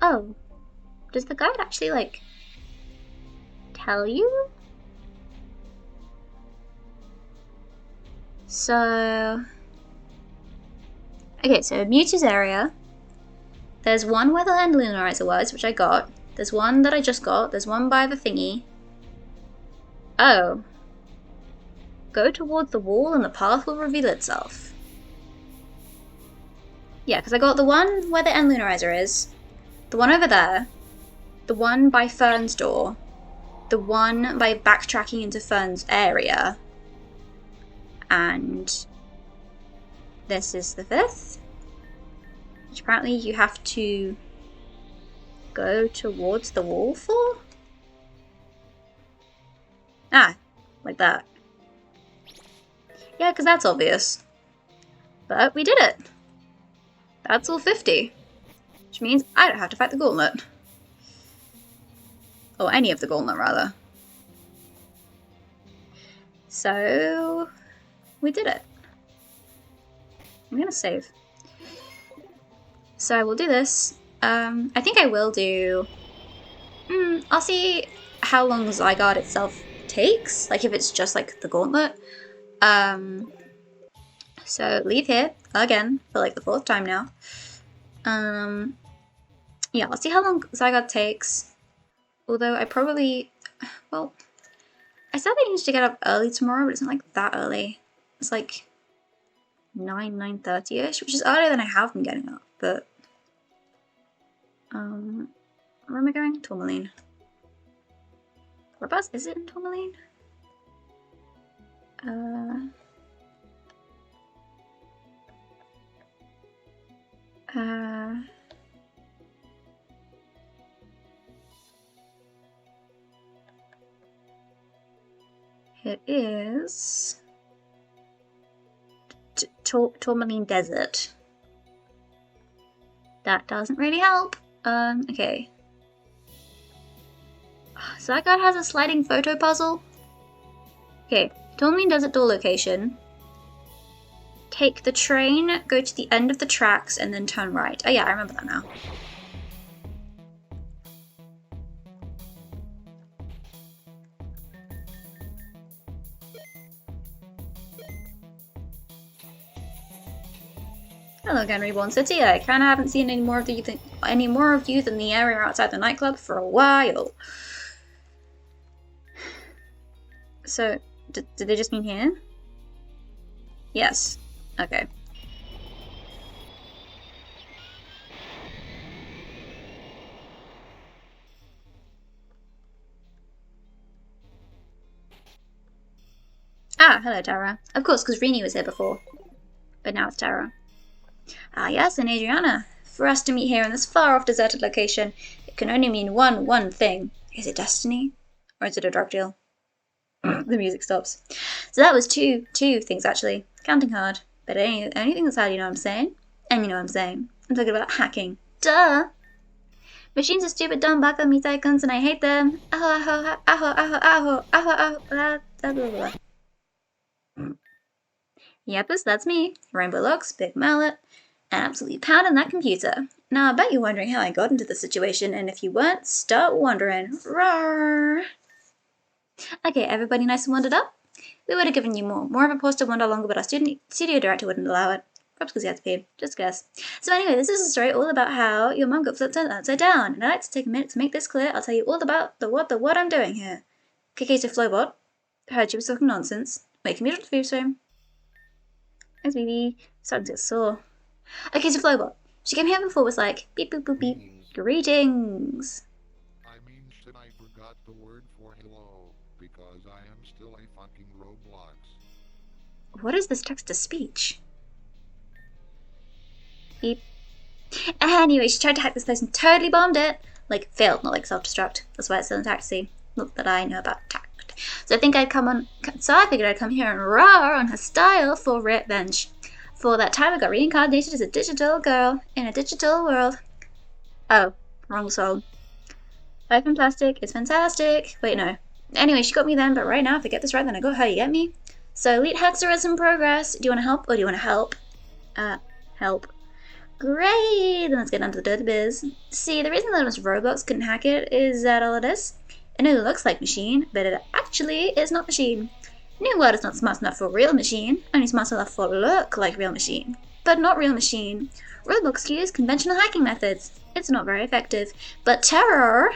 Speaker 1: Oh, does the guide actually, like, tell you? So, okay, so Mewtwo's area. There's one where the Land Lunarizer was, which I got. There's one that I just got. There's one by the thingy. Oh. Go towards the wall and the path will reveal itself. Yeah, because I got the one where the End Lunarizer is. The one over there. The one by Fern's door. The one by backtracking into Fern's area. And this is the 5th. Which apparently you have to go towards the wall for? Ah, like that. Yeah, because that's obvious. But we did it. That's all 50. Which means I don't have to fight the gauntlet. Or any of the gauntlet, rather. So, we did it. I'm gonna save. So we'll do this. I think I will do... I'll see how long Zygarde itself takes. Like if it's just like the gauntlet. So leave here, again, for like the 4th time now. Yeah, I'll see how long Zygarde takes. Although I probably... Well, I said I need to get up early tomorrow, but it's not like that early. It's like 9:30ish, which is earlier than I have been getting up, but... where am I going? Tourmaline. Whereabouts is it in Tourmaline? It is... Tourmaline Desert. That doesn't really help. Okay. So that guy has a sliding photo puzzle. Okay, Tourmaline Desert door location. Take the train, go to the end of the tracks, and then turn right. Oh yeah, I remember that now. Hello again, Reborn City. I kinda haven't seen any more of you than the area outside the nightclub for a while. So, did they just mean here? Yes. Okay. Ah, hello, Tara. Of course, because Rini was here before. But now it's Tara. Ah, yes, and Adriana. For us to meet here in this far-off deserted location, it can only mean one thing. Is it destiny? Or is it a drug deal? The music stops. So that was two things actually. Counting hard. But anything that's hard, you know what I'm saying? And you know what I'm saying. I'm talking about hacking. Duh! Machines are stupid, dumb, bug on me icons, and I hate them. Aho, aho, aho, aho, aho, aho, aho, blah, blah, blah, blah. Yep, that's me. Rainbow locks, big mallet, and absolutely pounding that computer. Now, I bet you're wondering how I got into this situation, and if you weren't, start wondering. Roar! Okay, everybody nice and wondered up? We would have given you more of a poster wonder longer, but our studio director wouldn't allow it. Perhaps because he had to pee. Just guess. So anyway, this is a story all about how your mum got flipped upside down, and I'd like to take a minute to make this clear. I'll tell you all about the what I'm doing here. Okay, so Flowbot. Heard she was talking nonsense. Making me to the food stream. Thanks, baby. Starting to get sore. Okay, so Flowbot. She came here before, was like, beep, boop, boop, beep. Greetings.
Speaker 2: I mean, I forgot the word for hello, because I am still a fucking Roblox.
Speaker 1: What is this text-to-speech? Beep. Anyway, she tried to hack this place and totally bombed it. Like, failed, not like self-destruct. That's why it's still in taxi. Not that I know about tact. So I figured I'd come here and roar on her style for revenge. For that time I got reincarnated as a digital girl in a digital world. Oh, wrong song. Life in plastic is fantastic. Wait, no. Anyway, she got me then, but right now, if I get this right, then I got her, you get me? So, elite hacker is in progress. Do you want to help or do you want to help? Help. Great! Then let's get down to the dirty biz. See, the reason that most Roblox couldn't hack it is that all it is. It only looks like machine, but it actually is not machine. New World is not smart enough for real machine, only smart enough for look like real machine. But not real machine. Roblox use conventional hacking methods. It's not very effective. But Terror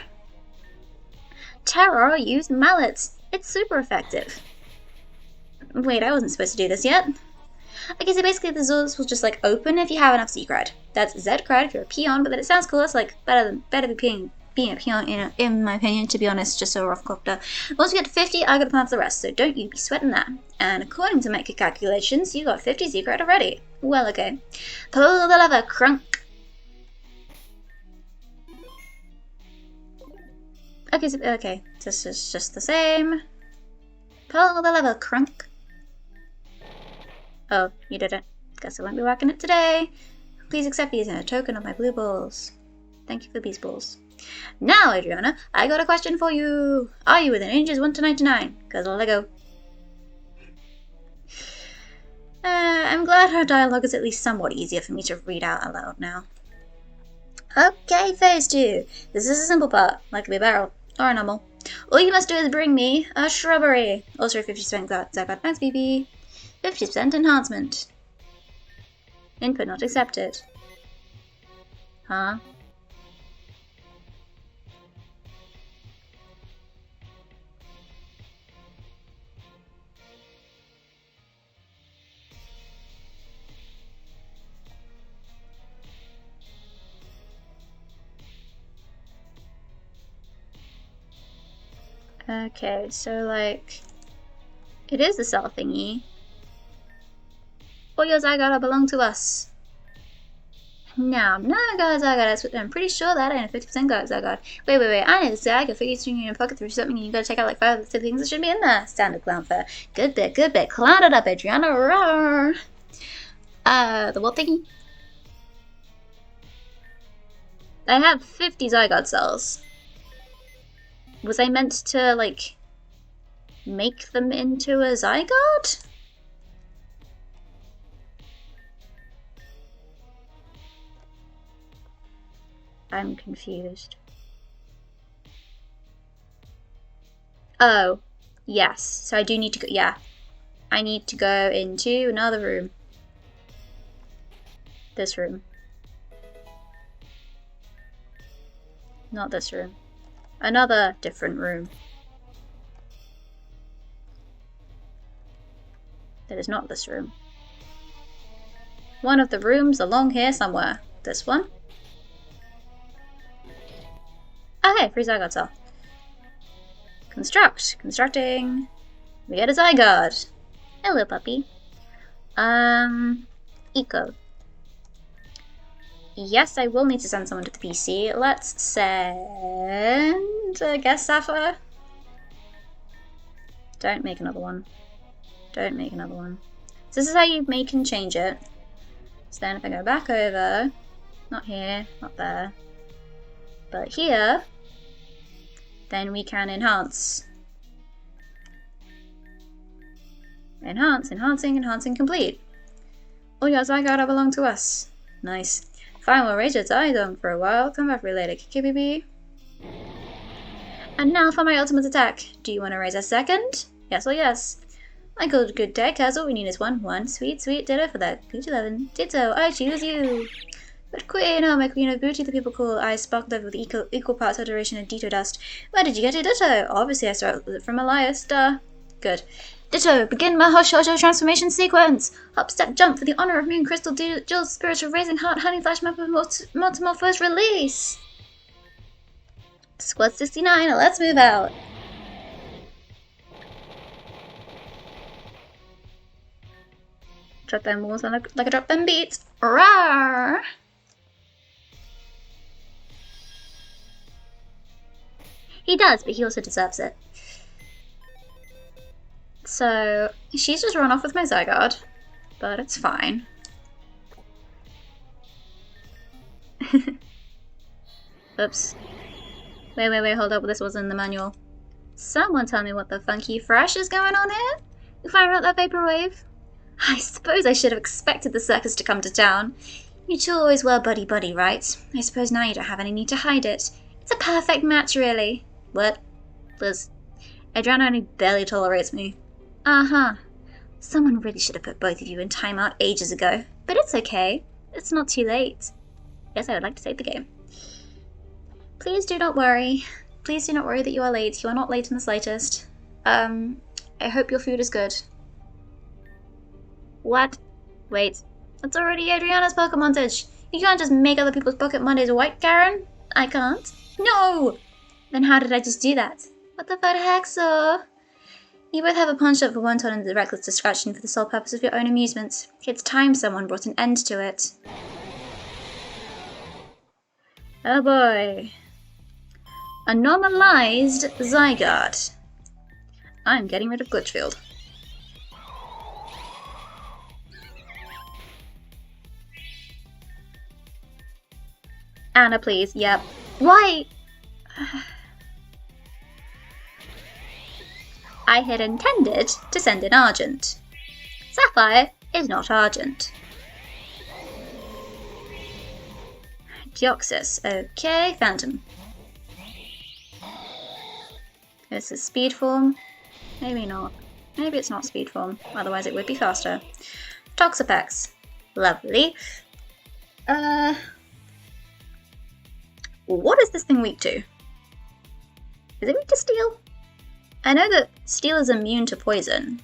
Speaker 1: used mallets. It's super effective. Wait, I wasn't supposed to do this yet. Okay, so basically the doors will just like open if you have enough Z cred. That's Z cred if you're a peon, but then it sounds cool. It's like better than being a peon, in my opinion, to be honest, just a rough copter. Once we get to 50, I gotta plan for the rest, so don't you be sweating that. And according to my calculations, you got 50 Z cred already. Well, okay. Pull the lever, crunk. Okay, this is just the same. Pull the lever, crunk. Oh, you did it. Guess I won't be whacking it today. Please accept these in a token of my blue balls. Thank you for these balls. Now, Adriana, I got a question for you. Are you within ages 1 to 99? Cause I'll let go. I'm glad her dialogue is at least somewhat easier for me to read out aloud now. Okay, phase 2. This is a simple part, like a barrel, or a normal. All you must do is bring me a shrubbery. Also 50% Zygot. Thanks, BB. 50% enhancement. Input not accepted. Huh? Okay, so like, it is the cell thingy. All your Zygotta belong to us. Now, I'm not got a Zygotte. I'm pretty sure that ain't a 50% got Zygotte. Wait, I know this Zygotte. I figured you in your pocket through something and you gotta check out like 5 of the things that should be in there. Standard clown fare. Good bit. Clown it up, Adriana. Roar. The what thingy? I have 50 Zygotte cells. Was I meant to, like, make them into a Zygote? I'm confused. Oh, yes. So I do need to go, yeah. I need to go into another room. This room. Not this room. Another different room. That is not this room. One of the rooms along here somewhere. This one. Okay, free Zygote cell. Constructing. We get a Zygote. Hello, puppy. Eco. Yes, I will need to send someone to the PC. Let's send, I guess, Sapphire Don't make another one. Don't make another one. So this is how you make and change it. So then if I go back over, not here, not there, but here, then we can enhance. Enhance, enhancing complete. All your Zygarde belong to us. Nice. Fine, we'll raise your Zydong for a while. Come back related, KBB. And now for my ultimate attack. Do you want to raise a second? Yes or yes? I called a good deck, as all we need is one. Sweet, ditto for that. Good 11. Ditto, I choose you. But queen, oh my queen of booty, the people call. I sparkled over with equal parts adoration and ditto dust. Where did you get your ditto? Obviously I stole it from Elias, duh. Good. Ditto, begin my Hosho transformation sequence. Hop, step, jump for the honor of Moon Crystal, Jewel, Spiritual, Raising Heart, Honey Flash, Map of Metamorphosis release. Squad 69, let's move out. Drop them moves like I drop them beats. Rawr! He does, but he also deserves it. So, she's just run off with my Zygarde, but it's fine. Oops. Wait, hold up, this wasn't in the manual. Someone tell me what the funky fresh is going on here? You fired out that vaporwave? I suppose I should have expected the circus to come to town. You two always were buddy-buddy, right? I suppose now you don't have any need to hide it. It's a perfect match, really. What? Liz. Adriana only barely tolerates me. Uh-huh. Someone really should have put both of you in timeout ages ago. But it's okay. It's not too late. Yes, I would like to save the game. Please do not worry. Please do not worry that you are late. You are not late in the slightest. I hope your food is good. What? Wait. That's already Adriana's Pokemon montage. You can't just make other people's Pocket Mondays white, Karen. I can't. No! Then how did I just do that? What the heck, so? You both have a punch up for one ton and reckless discretion for the sole purpose of your own amusement. It's time someone brought an end to it. Oh boy. A normalized Zygarde. I'm getting rid of Glitchfield. Anna, please. Yep. Why? I had intended to send in Argent. Sapphire is not Argent. Deoxys. Okay, Phantom. This is speed form. Maybe not. Maybe it's not speed form. Otherwise it would be faster. Toxapex. Lovely. What is this thing weak to? Is it weak to steel? I know that steel is immune to poison.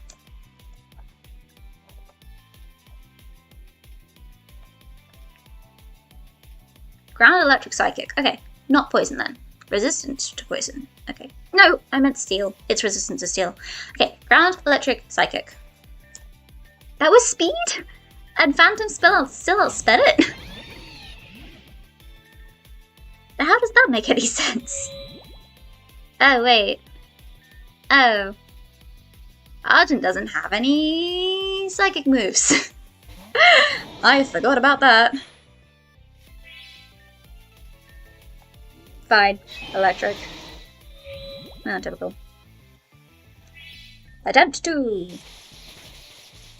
Speaker 1: Ground, electric, psychic. Okay, not poison then. Resistant to poison. Okay. No, I meant steel. It's resistant to steel. Okay, ground, electric, psychic. That was speed? And Phantom still outsped it? How does that make any sense? Oh, wait. Oh. Argent doesn't have any psychic moves. I forgot about that. Fine. Electric. Ah, typical. Attempt 2.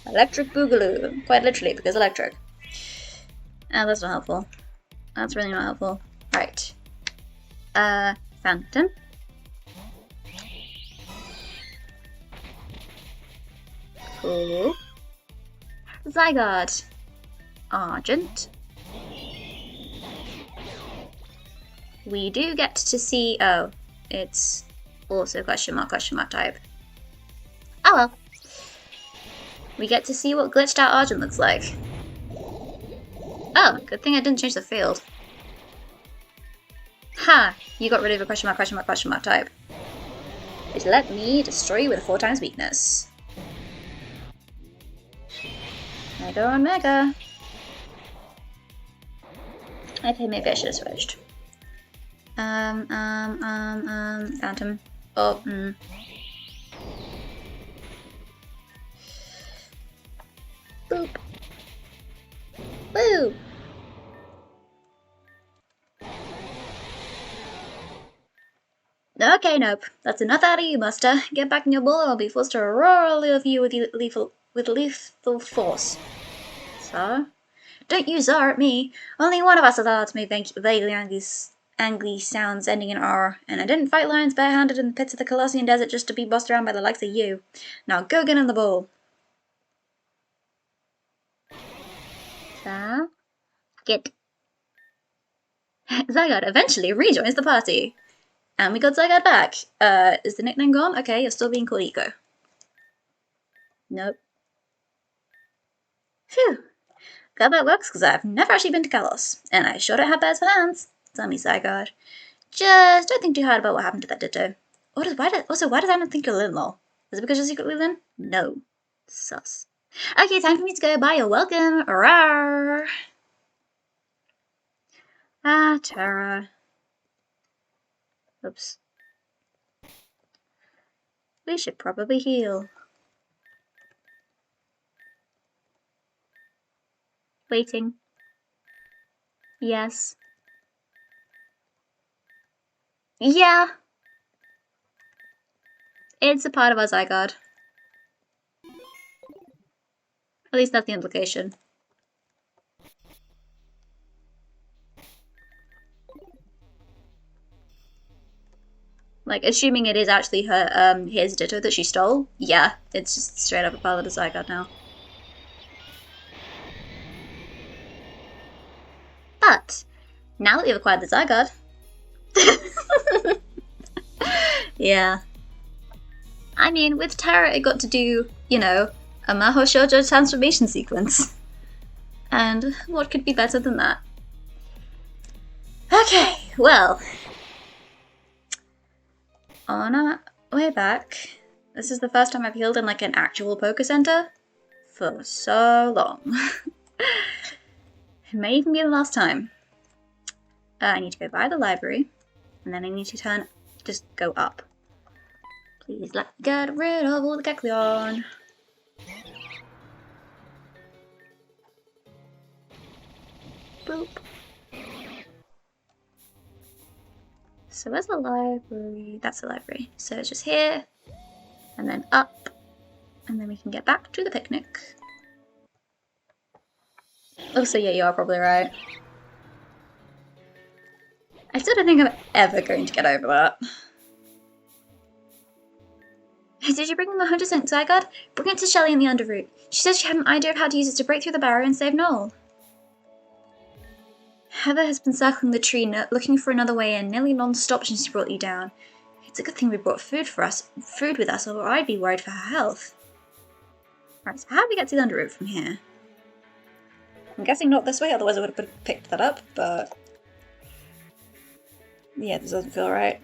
Speaker 1: Electric Boogaloo. Quite literally, because electric. Oh, that's not helpful. That's really not helpful. Right. Phantom. Cool. Zygarde. Argent. We do get to see... Oh, it's also question mark type. Oh well. We get to see what glitched out Argent looks like. Oh, good thing I didn't change the field. Ha! You got rid of a question mark type. Which let me destroy you with a 4 times weakness. Mega on Mega. Okay, maybe I should have switched. Phantom. Oh, Boop. Woo! Okay, nope. That's enough out of you, Buster. Get back in your ball or I'll be forced to roar all over you with lethal force. So? Don't you czar at me. Only one of us is allowed to make vaguely angry sounds ending in R, and I didn't fight lions barehanded in the pits of the Colossian Desert just to be bossed around by the likes of you. Now go get in the ball. So? Get. Zygarde eventually rejoins the party. And we got Zygarde back. Is the nickname gone? Okay, you're still being called Eco. Nope. Phew. Glad that works, because I've never actually been to Kalos. And I sure don't have bears for hands. Tell me, Zygarde. Just don't think too hard about what happened to that Ditto. Why does I not think you're Lin, lol? Is it because you're secretly Lin? No. Sus. Okay, time for me to go. Bye, you're welcome. Rawr. Ah, Tara. Oops. We should probably heal. Waiting. Yes. Yeah. It's a part of our Zygarde. At least that's the implication. Like, assuming it is actually her, his Ditto that she stole, yeah, it's just straight up a part of the Zygarde now. But, now that we've acquired the Zygarde... yeah. I mean, with Terra it got to do, you know, a Maho Shoujo transformation sequence. And what could be better than that? Okay, well... on our way back, this is the first time I've healed in like an actual Poké Center for so long. It may even be the last time. I need to go by the library, and then I need to just go up. Please get rid of all the Kecleon. Boop. So where's the library? That's the library. So it's just here, and then up, and then we can get back to the picnic. Oh, so yeah, you are probably right. I still don't think I'm ever going to get over that. Did you bring the 100% Zygarde? Bring it to Shelly in the Underroot. She says she had an idea of how to use it to break through the barrier and save Noel. Heather has been circling the tree, looking for another way in, nearly non-stop since she brought you down. It's a good thing we brought food with us, or I'd be worried for her health. Right, so how do we get to the Underroot from here? I'm guessing not this way, otherwise I would have picked that up, but... yeah, this doesn't feel right.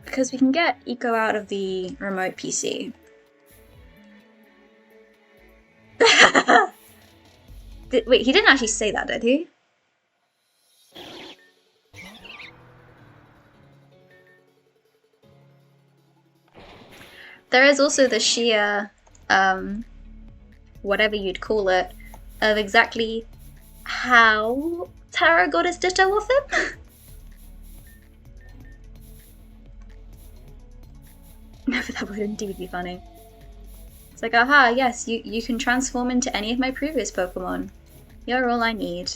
Speaker 1: Because we can get Eco out of the remote PC. Wait, he didn't actually say that, did he? There is also the sheer, whatever you'd call it, of exactly how Tara got his Ditto off him. No, but that would indeed be funny. It's like, aha, yes, you can transform into any of my previous Pokemon. You're all I need.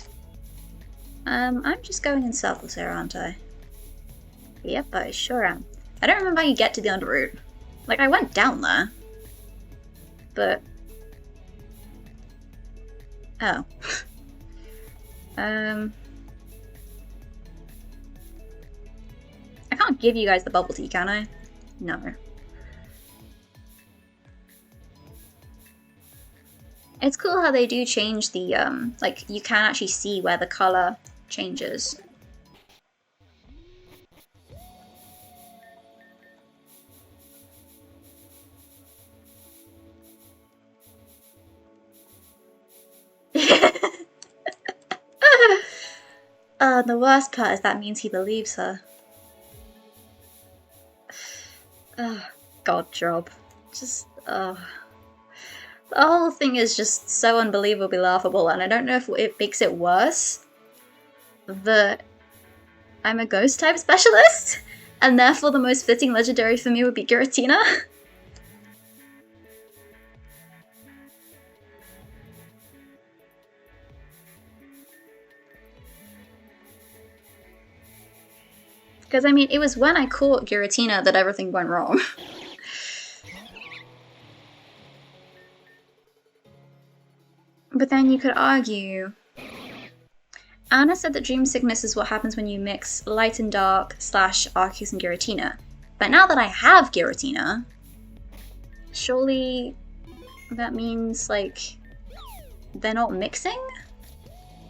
Speaker 1: I'm just going in circles here, aren't I? Yep, I sure am. I don't remember how you get to the Underroot. Like, I went down there. But... oh. I can't give you guys the bubble tea, can I? No. It's cool how they do change the, like, you can actually see where the colour changes. The worst part is that means he believes her. God job. Just, The whole thing is just so unbelievably laughable, and I don't know if it makes it worse that I'm a ghost type specialist, and therefore the most fitting legendary for me would be Giratina. Because, I mean, it was when I caught Giratina that everything went wrong. But then you could argue... Anna said that dream sickness is what happens when you mix light and dark / Arceus and Giratina. But now that I have Giratina, surely that means, like, they're not mixing?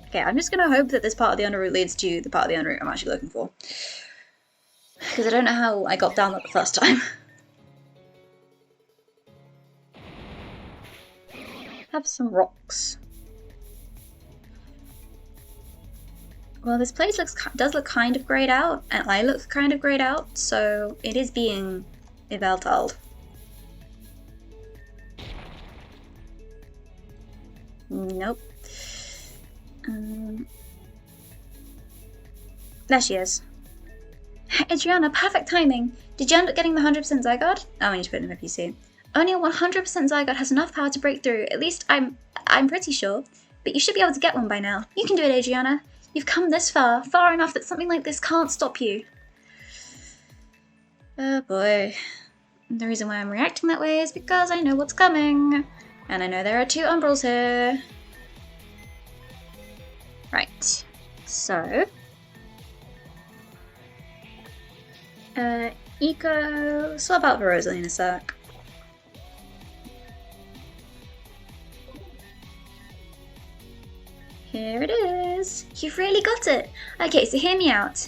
Speaker 1: Okay, I'm just gonna hope that this part of the underroute leads to the part of the underroute I'm actually looking for. Because I don't know how I got down that the first time. Have some rocks. Well, this place does look kind of grayed out, and I look kind of grayed out, so it is being Yveltal. Nope. There she is. Adriana, perfect timing. Did you end up getting the 100% Zygarde? Oh, I need to put it in my PC. Only a 100% Zygarde has enough power to break through. At least I'm pretty sure. But you should be able to get one by now. You can do it, Adriana. You've come this far, far enough that something like this can't stop you. Oh boy. The reason why I'm reacting that way is because I know what's coming. And I know there are 2 Umbrals here. Right. So... Eco... swap out for Rosalie in a sec. Here it is! You've really got it! Okay, so hear me out.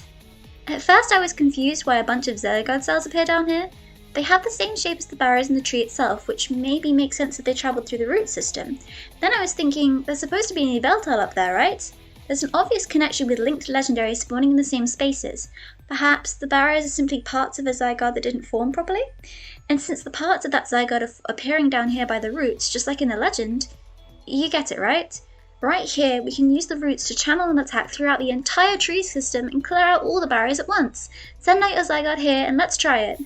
Speaker 1: At first I was confused why a bunch of Zygarde cells appear down here. They have the same shape as the barrows in the tree itself, which maybe makes sense that they travelled through the root system. Then I was thinking, there's supposed to be an Yveltal up there, right? There's an obvious connection with linked legendaries spawning in the same spaces. Perhaps the barrows are simply parts of a Zygarde that didn't form properly? And since the parts of that Zygarde are appearing down here by the roots, just like in the legend, you get it, right? Right here, we can use the roots to channel an attack throughout the entire tree system and clear out all the barrows at once. Send out your Zygarde here and let's try it.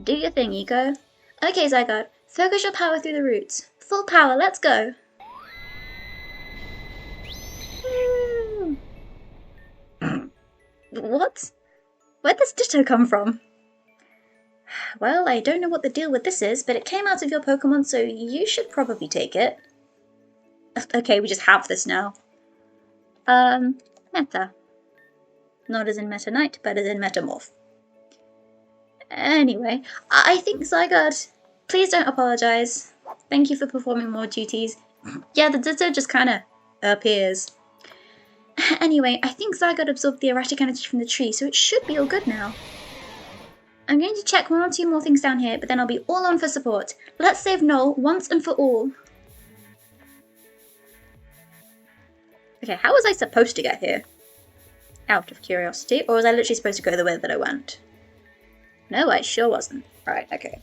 Speaker 1: Do your thing, Eco. Okay, Zygarde, focus your power through the roots. Full power, let's go! What? Where'd this Ditto come from? Well, I don't know what the deal with this is, but it came out of your Pokemon, so you should probably take it. Okay, we just have this now. Meta. Not as in Meta Knight, but as in Metamorph. Anyway, I think Zygarde, please don't apologize. Thank you for performing more duties. Yeah, the Ditto just kinda appears. Anyway, I think Zygarde absorbed the erratic energy from the tree, so it should be all good now. I'm going to check 1 or 2 more things down here, but then I'll be all on for support. Let's save Noel once and for all. Okay, how was I supposed to get here? Out of curiosity, or was I literally supposed to go the way that I went? No, I sure wasn't. Right, okay.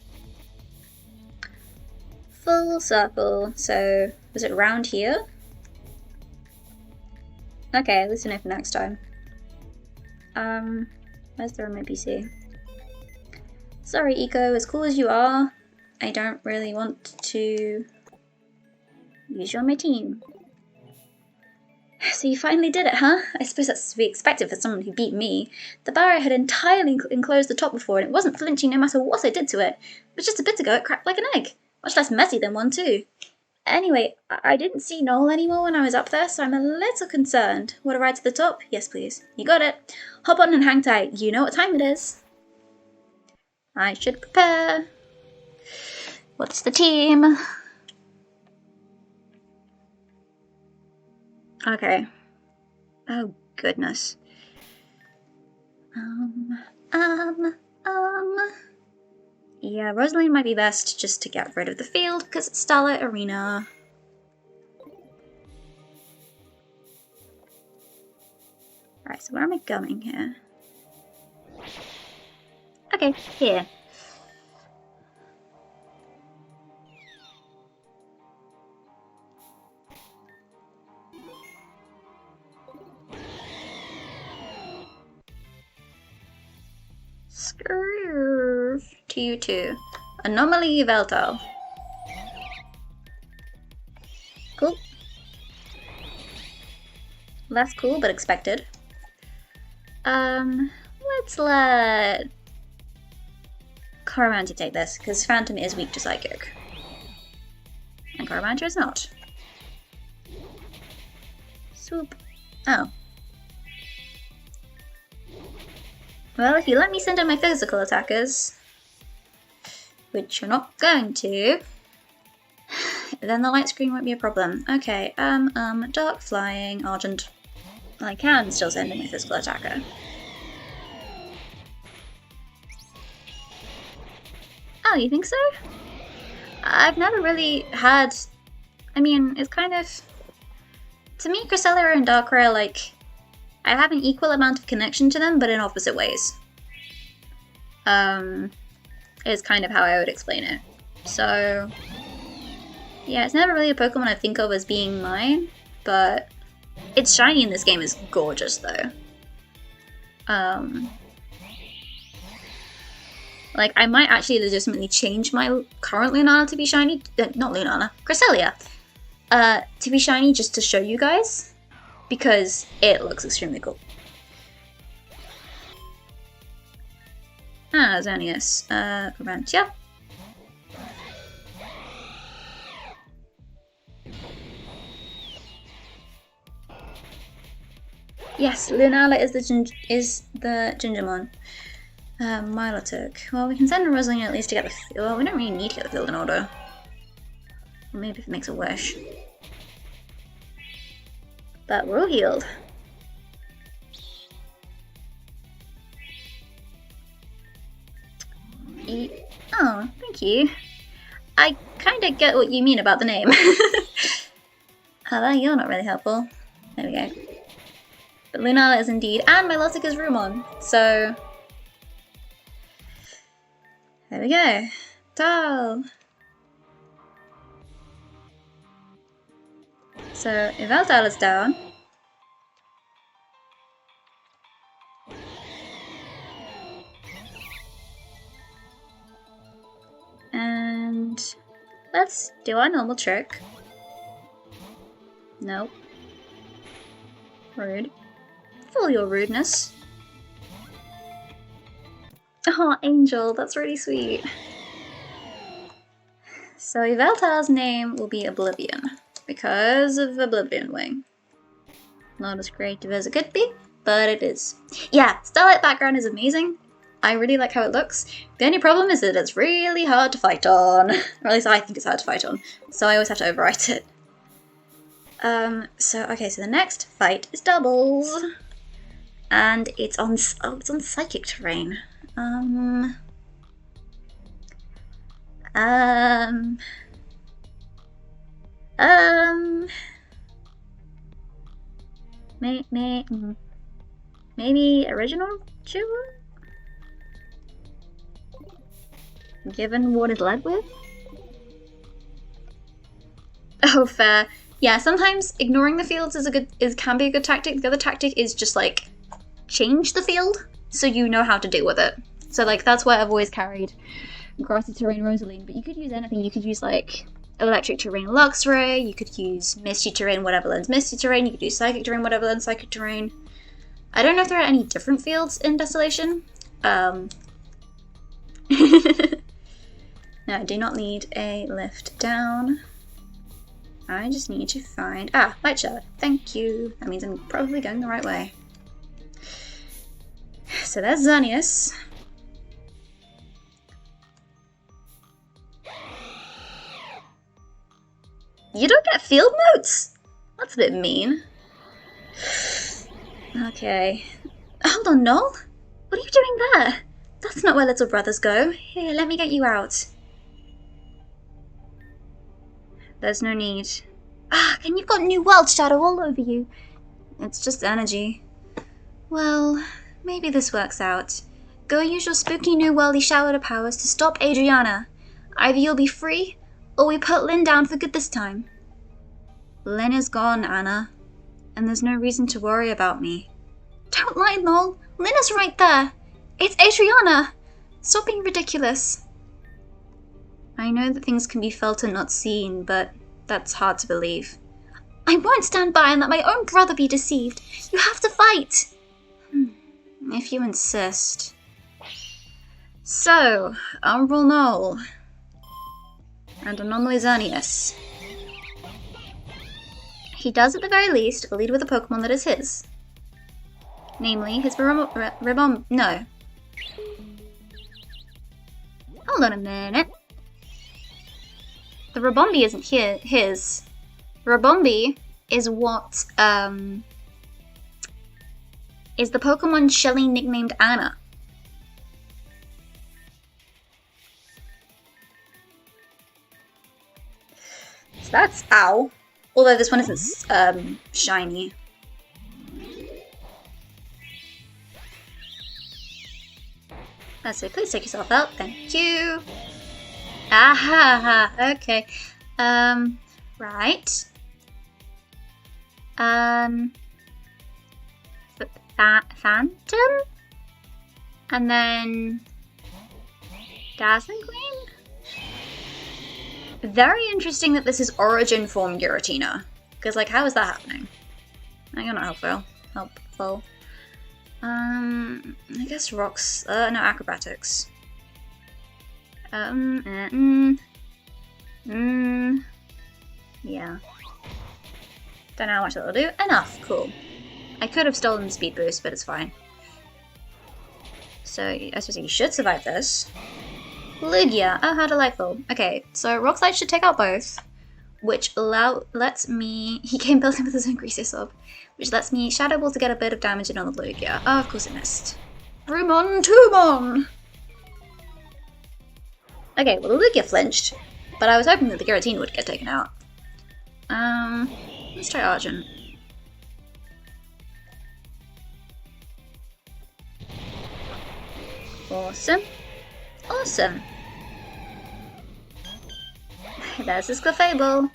Speaker 1: Full circle, so was it round here? Okay, at least I know for next time. Where's the remote PC? Sorry, Eco, as cool as you are, I don't really want to use you on my team. So you finally did it, huh? I suppose that's to be expected for someone who beat me. The barrier had entirely enclosed the top before, and it wasn't flinching no matter what I did to it. But just a bit ago, it cracked like an egg. Much less messy than one, too. Anyway, I didn't see Noel anymore when I was up there, so I'm a little concerned. Want to ride to the top? Yes, please. You got it. Hop on and hang tight. You know what time it is. I should prepare. What's the team? Okay. Oh, goodness. Yeah, Rosaline might be best just to get rid of the field, because it's Starlight Arena. Right, so where am I going here? Okay, here. Screw to you too. Anomaly Yveltal. Cool. Less cool, but expected. Let's let Caramantia take this, because Phantom is weak to Psychic. And Caramantia is not. Swoop. Oh. Well, if you let me send in my physical attackers, which you're not going to, then the light screen won't be a problem. Okay, Dark Flying, Argent. I can still send in my physical attacker. Oh, you think so? I've never really had... I mean, it's kind of... To me, Cresselia and Darkrai are like... I have an equal amount of connection to them, but in opposite ways. Is kind of how I would explain it. So... yeah, it's never really a Pokemon I think of as being mine, but... its shiny in this game is gorgeous, though. Like, I might actually legitimately change my current Lunala to be shiny. Not Lunala, Cresselia. To be shiny just to show you guys. Because it looks extremely cool. Ah, Xerneas. Caramantia. Yes, Lunala is the Gingermon. Milotic. Well, we can send a Rosaline at least to get the field. Well, we don't really need to get the field in order. Or maybe if it makes a wish. But we're all healed. Oh, thank you. I kinda get what you mean about the name. Well, you're not really helpful. There we go. But Lunala is indeed, and Milotic is Rumon, so... there we go. Tal! So, Yveltal is down. And... let's do our normal trick. Nope. Rude. For your rudeness. Oh, Angel, that's really sweet. So Yveltal's name will be Oblivion, because of Oblivion Wing. Not as creative as it could be, but it is. Yeah, Starlight background is amazing. I really like how it looks. The only problem is that it's really hard to fight on. Or at least I think it's hard to fight on, so I always have to overwrite it. Okay, so the next fight is doubles. And it's on psychic terrain. Maybe original Chewer? Given what it led with? Oh, fair. Yeah, sometimes ignoring the fields can be a good tactic. The other tactic is just like change the field so you know how to deal with it. So like that's why I've always carried Grassy Terrain Rosaline, but you could use anything. You could use like Electric Terrain Luxray, you could use Misty Terrain, whatever lends Misty Terrain, you could use Psychic Terrain, whatever lends Psychic Terrain. I don't know if there are any different fields in Desolation. No, I do not need a lift down. I just need to find... ah, Light Shard. Thank you. That means I'm probably going the right way. So there's Xerneas. You don't get field notes? That's a bit mean. Okay. Hold on, Noel. What are you doing there? That's not where little brothers go. Here, let me get you out. There's no need. Ah, and you've got New World Shadow all over you. It's just energy. Well, maybe this works out. Go use your spooky New Worldy Shadow powers to stop Adriana. Either you'll be free, or we put Lynn down for good this time. Lynn is gone, Anna. And there's no reason to worry about me. Don't lie, Noel. Lynn is right there. It's Adriana. Stop being ridiculous. I know that things can be felt and not seen, but that's hard to believe. I won't stand by and let my own brother be deceived. You have to fight! If you insist. So, Umbral Knoll. And Anomaly Xerneas. He does at the very least lead with a Pokemon that is his. Namely, his Reborn. No. Hold on a minute. The Rabombi isn't his. Rabombi is what, is the Pokemon Shelly nicknamed Anna. So that's ow. Although this one isn't, shiny. Let's see, please take yourself out, thank you. Aha, okay. Right. Phantom? And then... Dazzling Gleam? Very interesting that this is Origin Form Giratina. Because, like, how is that happening? No, you're not helpful. I guess rocks. No, acrobatics. Yeah. Don't know how much that'll do. Enough, cool. I could have stolen the speed boost, but it's fine. So, I suppose you should survive this. Lugia! Oh, how delightful. Okay, so Rock Slide should take out both, which lets me... He came built in with his own Greasy Sob, which lets me Shadow Ball to get a bit of damage in on the Lugia. Oh, of course it missed. Brumon Tumon! Okay, well the Lugia flinched, but I was hoping that the Giratina would get taken out. Let's try Argent. Awesome. Awesome. There's this Clefable.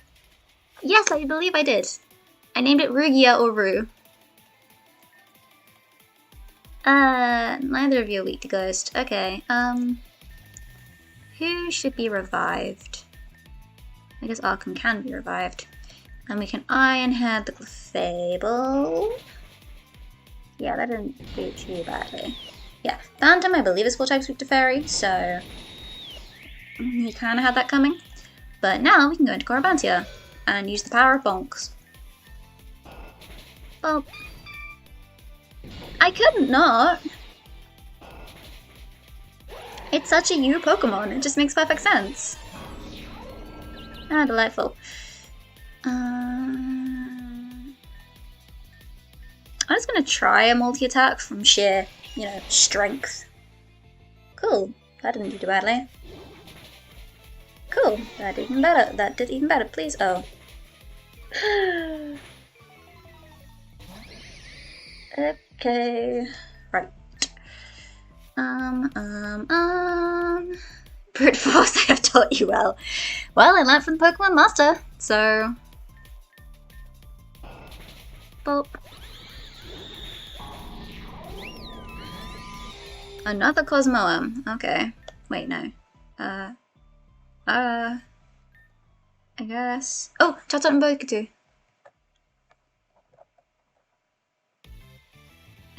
Speaker 1: Yes, I believe I did. I named it Rugia or Ru. Neither of you are weak to Ghost. Okay, who should be revived? I guess Arkham can be revived. And we can Iron Head the Clefable. Yeah, that didn't do too badly. Yeah, Phantom I believe is 4 types weak to Fairy, so he kind of had that coming. But now we can go into Corabantia and use the power of Bonks. Well, I couldn't not. It's such a you Pokemon, it just makes perfect sense. Ah, delightful. I'm just gonna try a multi-attack from sheer, strength. Cool, that didn't do too badly. Cool, that did even better. That did even better, please. Oh. Okay. Right. Brute Force, I have taught you well. Well, I learned from the Pokemon Master, so... Boop. Another Cosmoem. Okay. Wait, no. I guess... Oh! Chatot and Bokuto!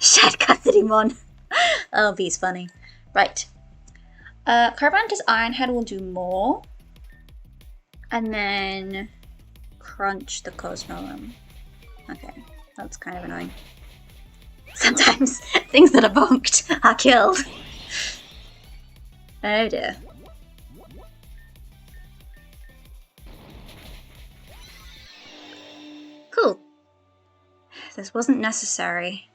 Speaker 1: Shed Custodymon! Oh, B's funny. Right. Carabanta's Iron Head will do more. And then... Crunch the Cosmoem. Okay. That's kind of annoying. Sometimes things that are bonked are killed. Oh dear. Cool. This wasn't necessary.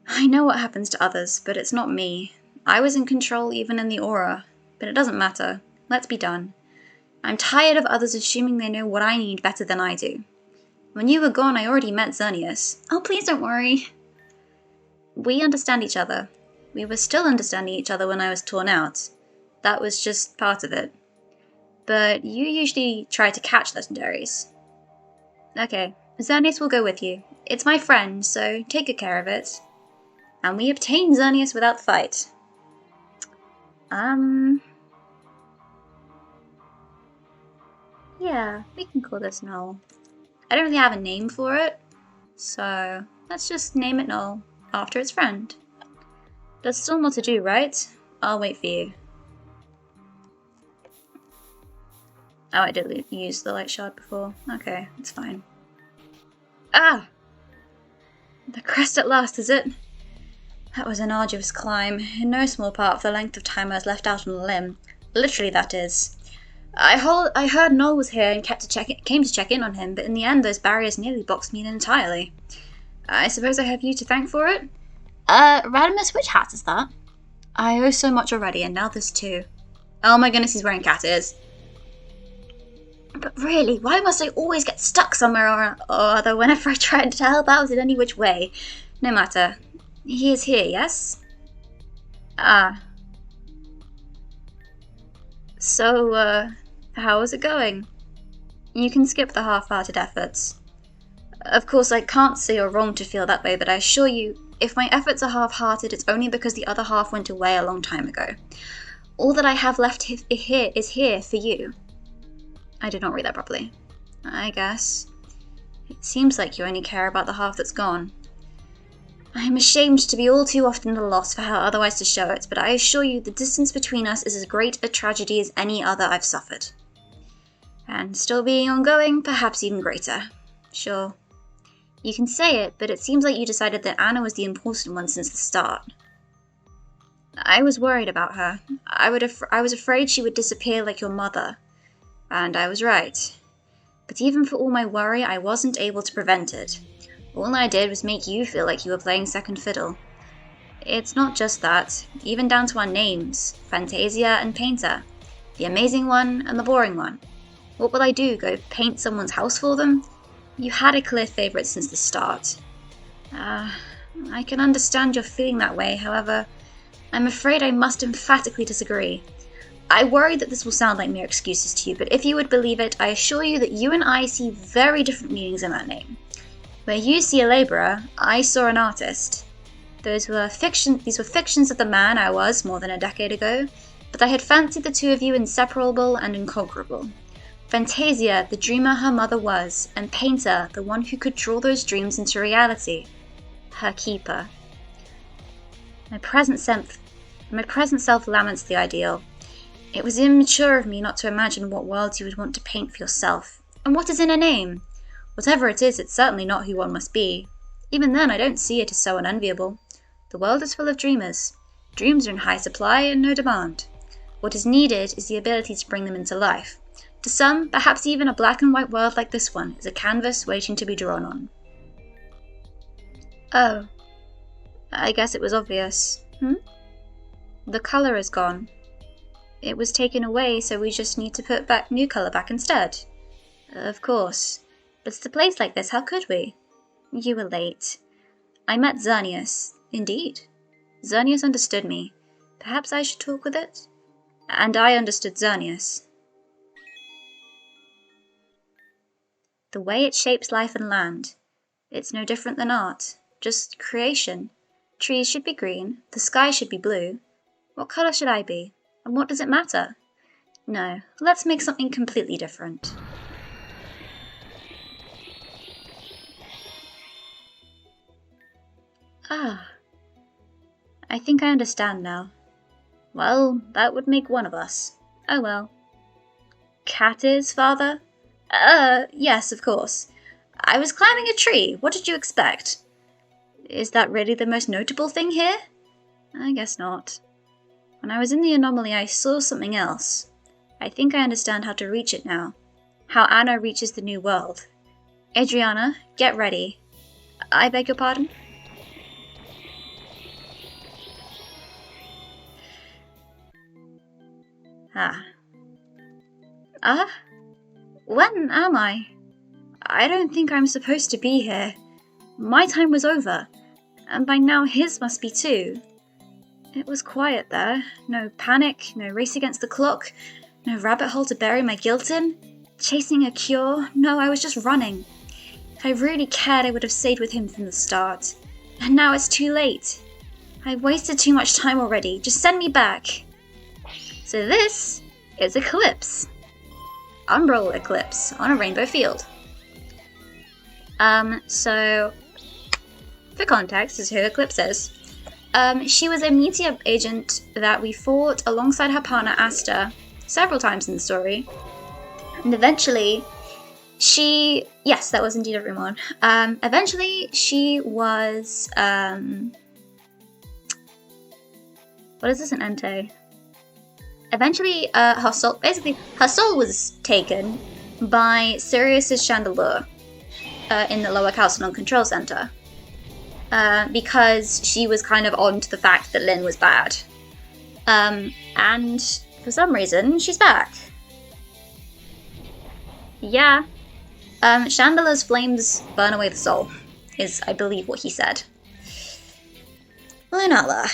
Speaker 1: I know what happens to others, but it's not me. I was in control even in the aura, but it doesn't matter. Let's be done. I'm tired of others assuming they know what I need better than I do. When you were gone, I already met Xerneas. Oh, please don't worry. We understand each other. We were still understanding each other when I was torn out. That was just part of it. But you usually try to catch legendaries. Okay, Xerneas will go with you. It's my friend, so take good care of it. And we obtain Xerneas without fight. Yeah, we can call this Null. I don't really have a name for it, so let's just name it Null after its friend. There's still more to do, right? I'll wait for you. Oh, I did use the light shard before. Okay, it's fine. Ah! The crest at last, is it? That was an arduous climb, in no small part for the length of time I was left out on the limb. Literally, that is. I heard Noel was here and came to check in on him, but in the end those barriers nearly boxed me in entirely. I suppose I have you to thank for it? Radimus, which hat is that? I owe so much already, and now this too. Oh my goodness, he's wearing cat ears. But really, why must I always get stuck somewhere or other whenever I try to help out in any which way? No matter. He is here, yes? Ah. So, how is it going? You can skip the half-hearted efforts. Of course, I can't say you're wrong to feel that way, but I assure you, if my efforts are half-hearted, it's only because the other half went away a long time ago. All that I have left here is here for you. I did not read that properly. I guess. It seems like you only care about the half that's gone. I am ashamed to be all too often at a loss for how otherwise to show it, but I assure you the distance between us is as great a tragedy as any other I've suffered. And still being ongoing, perhaps even greater. Sure. You can say it, but it seems like you decided that Anna was the important one since the start. I was worried about her. I was afraid she would disappear like your mother. And I was right. But even for all my worry, I wasn't able to prevent it. All I did was make you feel like you were playing second fiddle. It's not just that, even down to our names, Fantasia and Painter. The amazing one and the boring one. What will I do, go paint someone's house for them? You had a clear favourite since the start. I can understand you're feeling that way, however, I'm afraid I must emphatically disagree. I worry that this will sound like mere excuses to you, but if you would believe it, I assure you that you and I see very different meanings in that name. Where you see a labourer, I saw an artist. These were fictions of the man I was more than a decade ago, but I had fancied the two of you inseparable and inconquerable. Fantasia, the dreamer her mother was, and Painter, the one who could draw those dreams into reality. Her keeper. My present self laments the ideal. It was immature of me not to imagine what worlds you would want to paint for yourself. And what is in a name? Whatever it is, it's certainly not who one must be. Even then, I don't see it as so unenviable. The world is full of dreamers. Dreams are in high supply and no demand. What is needed is the ability to bring them into life. To some, perhaps even a black and white world like this one is a canvas waiting to be drawn on. Oh. I guess it was obvious. The colour is gone. It was taken away, so we just need to put new colour back instead. Of course. But it's a place like this, how could we? You were late. I met Xerneas. Indeed. Xerneas understood me. Perhaps I should talk with it? And I understood Xerneas. The way it shapes life and land. It's no different than art. Just creation. Trees should be green. The sky should be blue. What colour should I be? And what does it matter? No, let's make something completely different. Ah. I think I understand now. Well, that would make one of us. Oh well. Cat is, father? Yes, of course. I was climbing a tree. What did you expect? Is that really the most notable thing here? I guess not. When I was in the anomaly, I saw something else. I think I understand how to reach it now. How Anna reaches the new world. Adriana, get ready. I beg your pardon? When am I? I don't think I'm supposed to be here. My time was over, and by now his must be too. It was quiet there. No panic, no race against the clock, no rabbit hole to bury my guilt in. Chasing a cure. No, I was just running. If I really cared, I would have stayed with him from the start. And now it's too late. I've wasted too much time already. Just send me back. So this is Eclipse. Umbral Eclipse on a rainbow field. So for context, this is who Eclipse is. She was a meteor agent that we fought alongside her partner Asta several times in the story. And eventually, yes, that was indeed a rumor. Eventually, she was, what is this, an Entei? Eventually, her soul was taken by Sirius's Chandelure in the Lower Calcinon Control Center. Because she was kind of on to the fact that Lyn was bad. And for some reason, she's back. Yeah. Chandelure's flames burn away the soul, is, I believe, what he said. Lunala.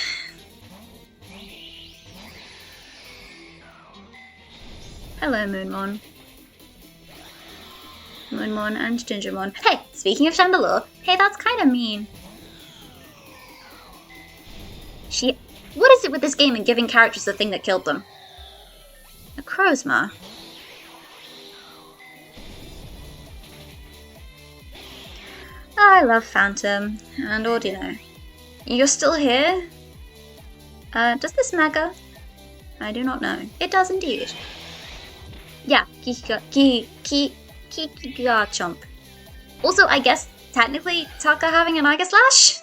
Speaker 1: Hello, Moonmon. Moonmon and Gingermon. Hey, speaking of Chandelure, hey, that's kind of mean. What is it with this game and giving characters the thing that killed them? Necrozma. I love Phantom and Ordino. You're still here? Does this Mega? I do not know. It does indeed. Yeah, Chomp. Also, I guess, technically, Taka having an Iga Slash?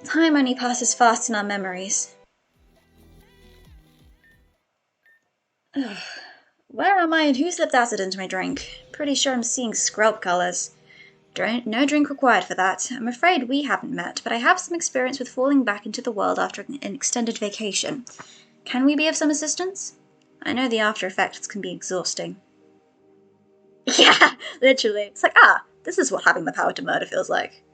Speaker 1: Time only passes fast in our memories. Ugh. Where am I and who slipped acid into my drink? Pretty sure I'm seeing scrub colours. No drink required for that. I'm afraid we haven't met, but I have some experience with falling back into the world after an extended vacation. Can we be of some assistance? I know the after effects can be exhausting. Yeah, literally. It's like, this is what having the power to murder feels like.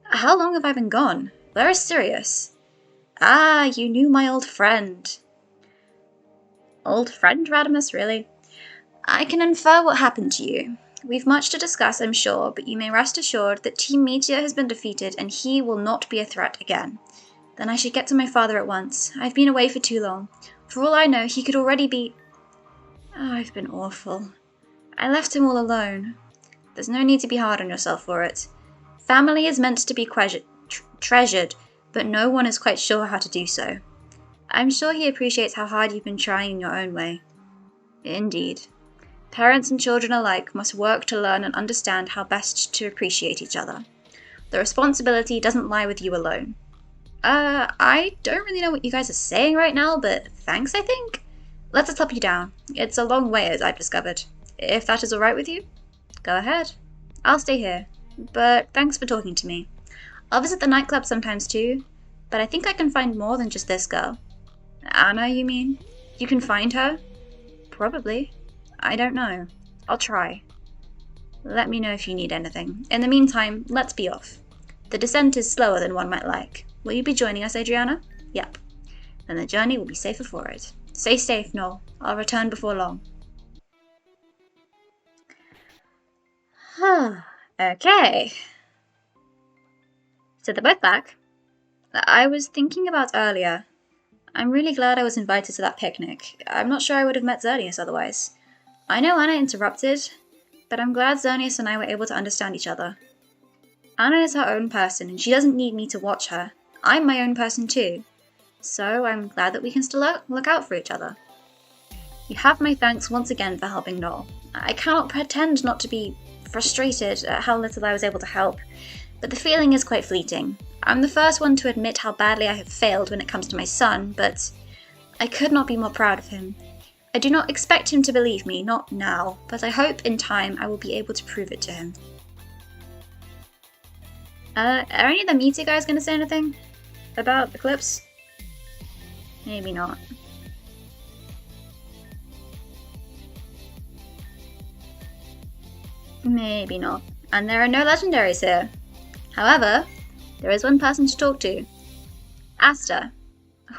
Speaker 1: How long have I been gone? Where is Sirius? You knew my old friend. Old friend, Radimus, really? I can infer what happened to you. We've much to discuss, I'm sure, but you may rest assured that Team Meteor has been defeated and he will not be a threat again. Then I should get to my father at once. I've been away for too long. For all I know, he could already be... I've been awful. I left him all alone. There's no need to be hard on yourself for it. Family is meant to be treasured, but no one is quite sure how to do so. I'm sure he appreciates how hard you've been trying in your own way. Indeed. Parents and children alike must work to learn and understand how best to appreciate each other. The responsibility doesn't lie with you alone. I don't really know what you guys are saying right now, but thanks, I think? Let's help you down. It's a long way, as I've discovered. If that is alright with you, go ahead. I'll stay here, but thanks for talking to me. I'll visit the nightclub sometimes too, but I think I can find more than just this girl. Anna, you mean? You can find her? Probably. I don't know. I'll try. Let me know if you need anything. In the meantime, let's be off. The descent is slower than one might like. Will you be joining us, Adriana? Yep. Then the journey will be safer for it. Stay safe, Noel. I'll return before long. Okay. So they're both back. I was thinking about earlier. I'm really glad I was invited to that picnic. I'm not sure I would have met Xerneas otherwise. I know Anna interrupted, but I'm glad Xerneas and I were able to understand each other. Anna is her own person, and she doesn't need me to watch her. I'm my own person too. So I'm glad that we can still look out for each other. You have my thanks once again for helping Noel. I cannot pretend not to be frustrated at how little I was able to help, but the feeling is quite fleeting. I'm the first one to admit how badly I have failed when it comes to my son, but I could not be more proud of him. I do not expect him to believe me, not now, but I hope in time I will be able to prove it to him. Are any of the Mewtwo guys going to say anything about Eclipse? Maybe not. Maybe not. And there are no legendaries here. However, there is one person to talk to. Asta.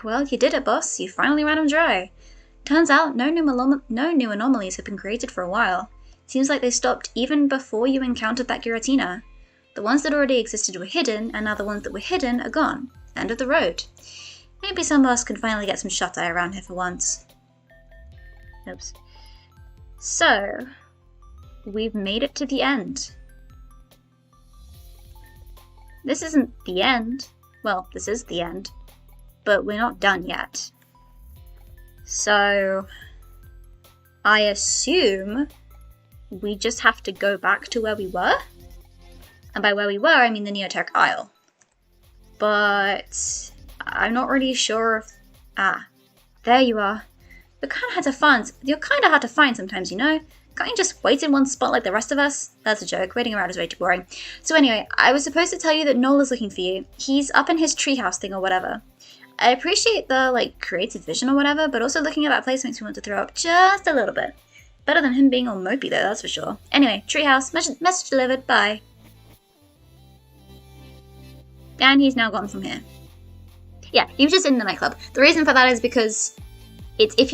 Speaker 1: Well, you did it, boss. You finally ran him dry. Turns out no new anomalies have been created for a while. Seems like they stopped even before you encountered that Giratina. The ones that already existed were hidden, and now the ones that were hidden are gone. End of the road. Maybe some of us can finally get some shut-eye around here for once. Oops. So, we've made it to the end. This isn't the end. Well, this is the end. But we're not done yet. So, I assume we just have to go back to where we were? And by where we were, I mean the Neoteric Isle. But I'm not really sure if... Ah, there you are. You're kind of hard to find sometimes, you know? Can't you just wait in one spot like the rest of us? That's a joke. Waiting around is way too boring. So anyway, I was supposed to tell you that Noel is looking for you. He's up in his treehouse thing or whatever. I appreciate the, creative vision or whatever, but also looking at that place makes me want to throw up just a little bit. Better than him being all mopey though, that's for sure. Anyway, treehouse, message delivered, bye. And he's now gone from here. Yeah, he was just in the nightclub. The reason for that is because it's if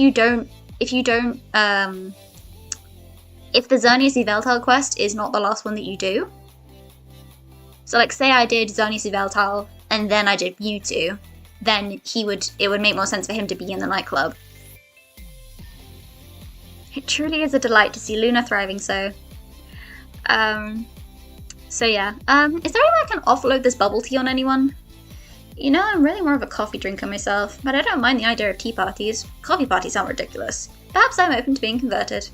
Speaker 1: the Xerneas and Yveltal quest is not the last one that you do. So say I did Xerneas and Yveltal and then I did Mewtwo, then it would make more sense for him to be in the nightclub. It truly is a delight to see Luna thriving so. So yeah, is there any way I can offload this bubble tea on anyone? You know, I'm really more of a coffee drinker myself, but I don't mind the idea of tea parties. Coffee parties sound ridiculous. Perhaps I'm open to being converted.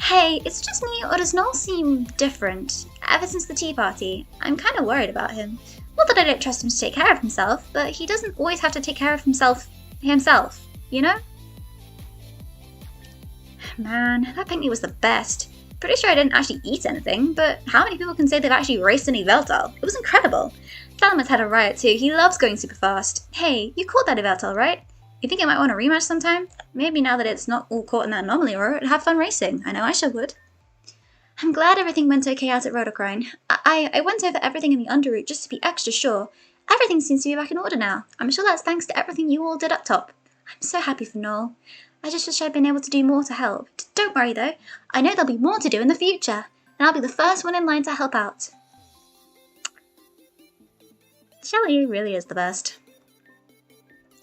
Speaker 1: Hey, it's just me, or does Noel seem different? Ever since the tea party, I'm kind of worried about him. Not that I don't trust him to take care of himself, but he doesn't always have to take care of himself, you know? Man, that picnic was the best. Pretty sure I didn't actually eat anything, but how many people can say they've actually raced an Yveltal? It was incredible. Salaman's had a riot too, he loves going super fast. Hey, you caught that Yveltal, right? You think I might want a rematch sometime? Maybe now that it's not all caught in that anomaly aura, it'd have fun racing. I know I sure would. I'm glad everything went okay out at Rodocrine. I went over everything in the underroute just to be extra sure. Everything seems to be back in order now. I'm sure that's thanks to everything you all did up top. I'm so happy for Noel. I just wish I'd been able to do more to help. Don't worry though, I know there'll be more to do in the future, and I'll be the first one in line to help out. Shelly really is the best.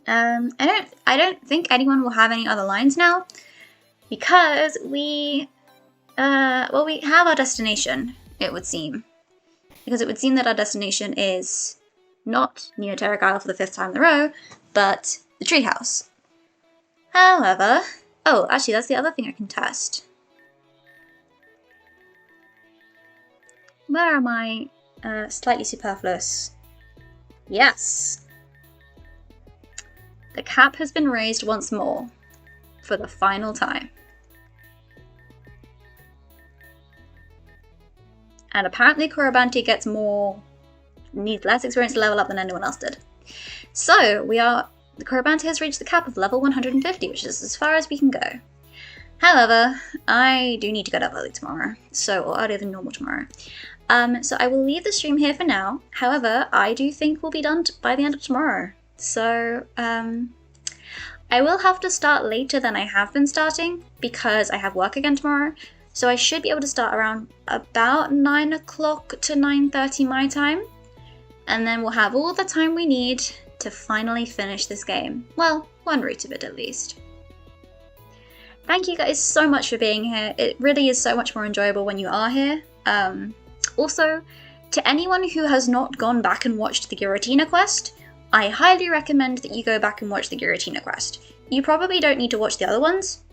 Speaker 1: I don't think anyone will have any other lines now, because we have our destination, it would seem. Because it would seem that our destination is not Neoteric Isle for the 5th time in a row, but the treehouse. However, oh, actually that's the other thing I can test. Where am I? Slightly superfluous. Yes! The cap has been raised once more, for the final time. And apparently Corabanti needs less experience to level up than anyone else did. So, the Corabanti has reached the cap of level 150, which is as far as we can go. However, I do need to get up early tomorrow, or earlier than normal tomorrow. So I will leave the stream here for now. However, I do think we'll be done by the end of tomorrow. So, I will have to start later than I have been starting because I have work again tomorrow. So I should be able to start around about 9 o'clock to 9:30 my time. And then we'll have all the time we need to finally finish this game. Well, one route of it at least. Thank you guys so much for being here. It really is so much more enjoyable when you are here. Also, to anyone who has not gone back and watched the Giratina quest, I highly recommend that you go back and watch the Giratina quest. You probably don't need to watch the other ones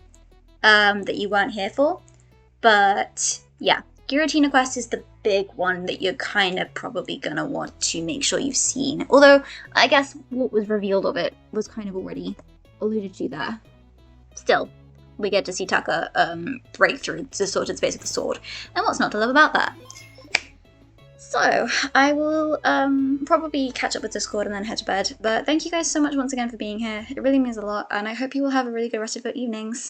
Speaker 1: that you weren't here for, but yeah, Giratina quest is the big one that you're kind of probably gonna want to make sure you've seen. Although, I guess what was revealed of it was kind of already alluded to there. Still, we get to see Taka break through the Sorted Space with the sword, and what's not to love about that? So, I will probably catch up with Discord and then head to bed, but thank you guys so much once again for being here. It really means a lot, and I hope you will have a really good rest of your evenings.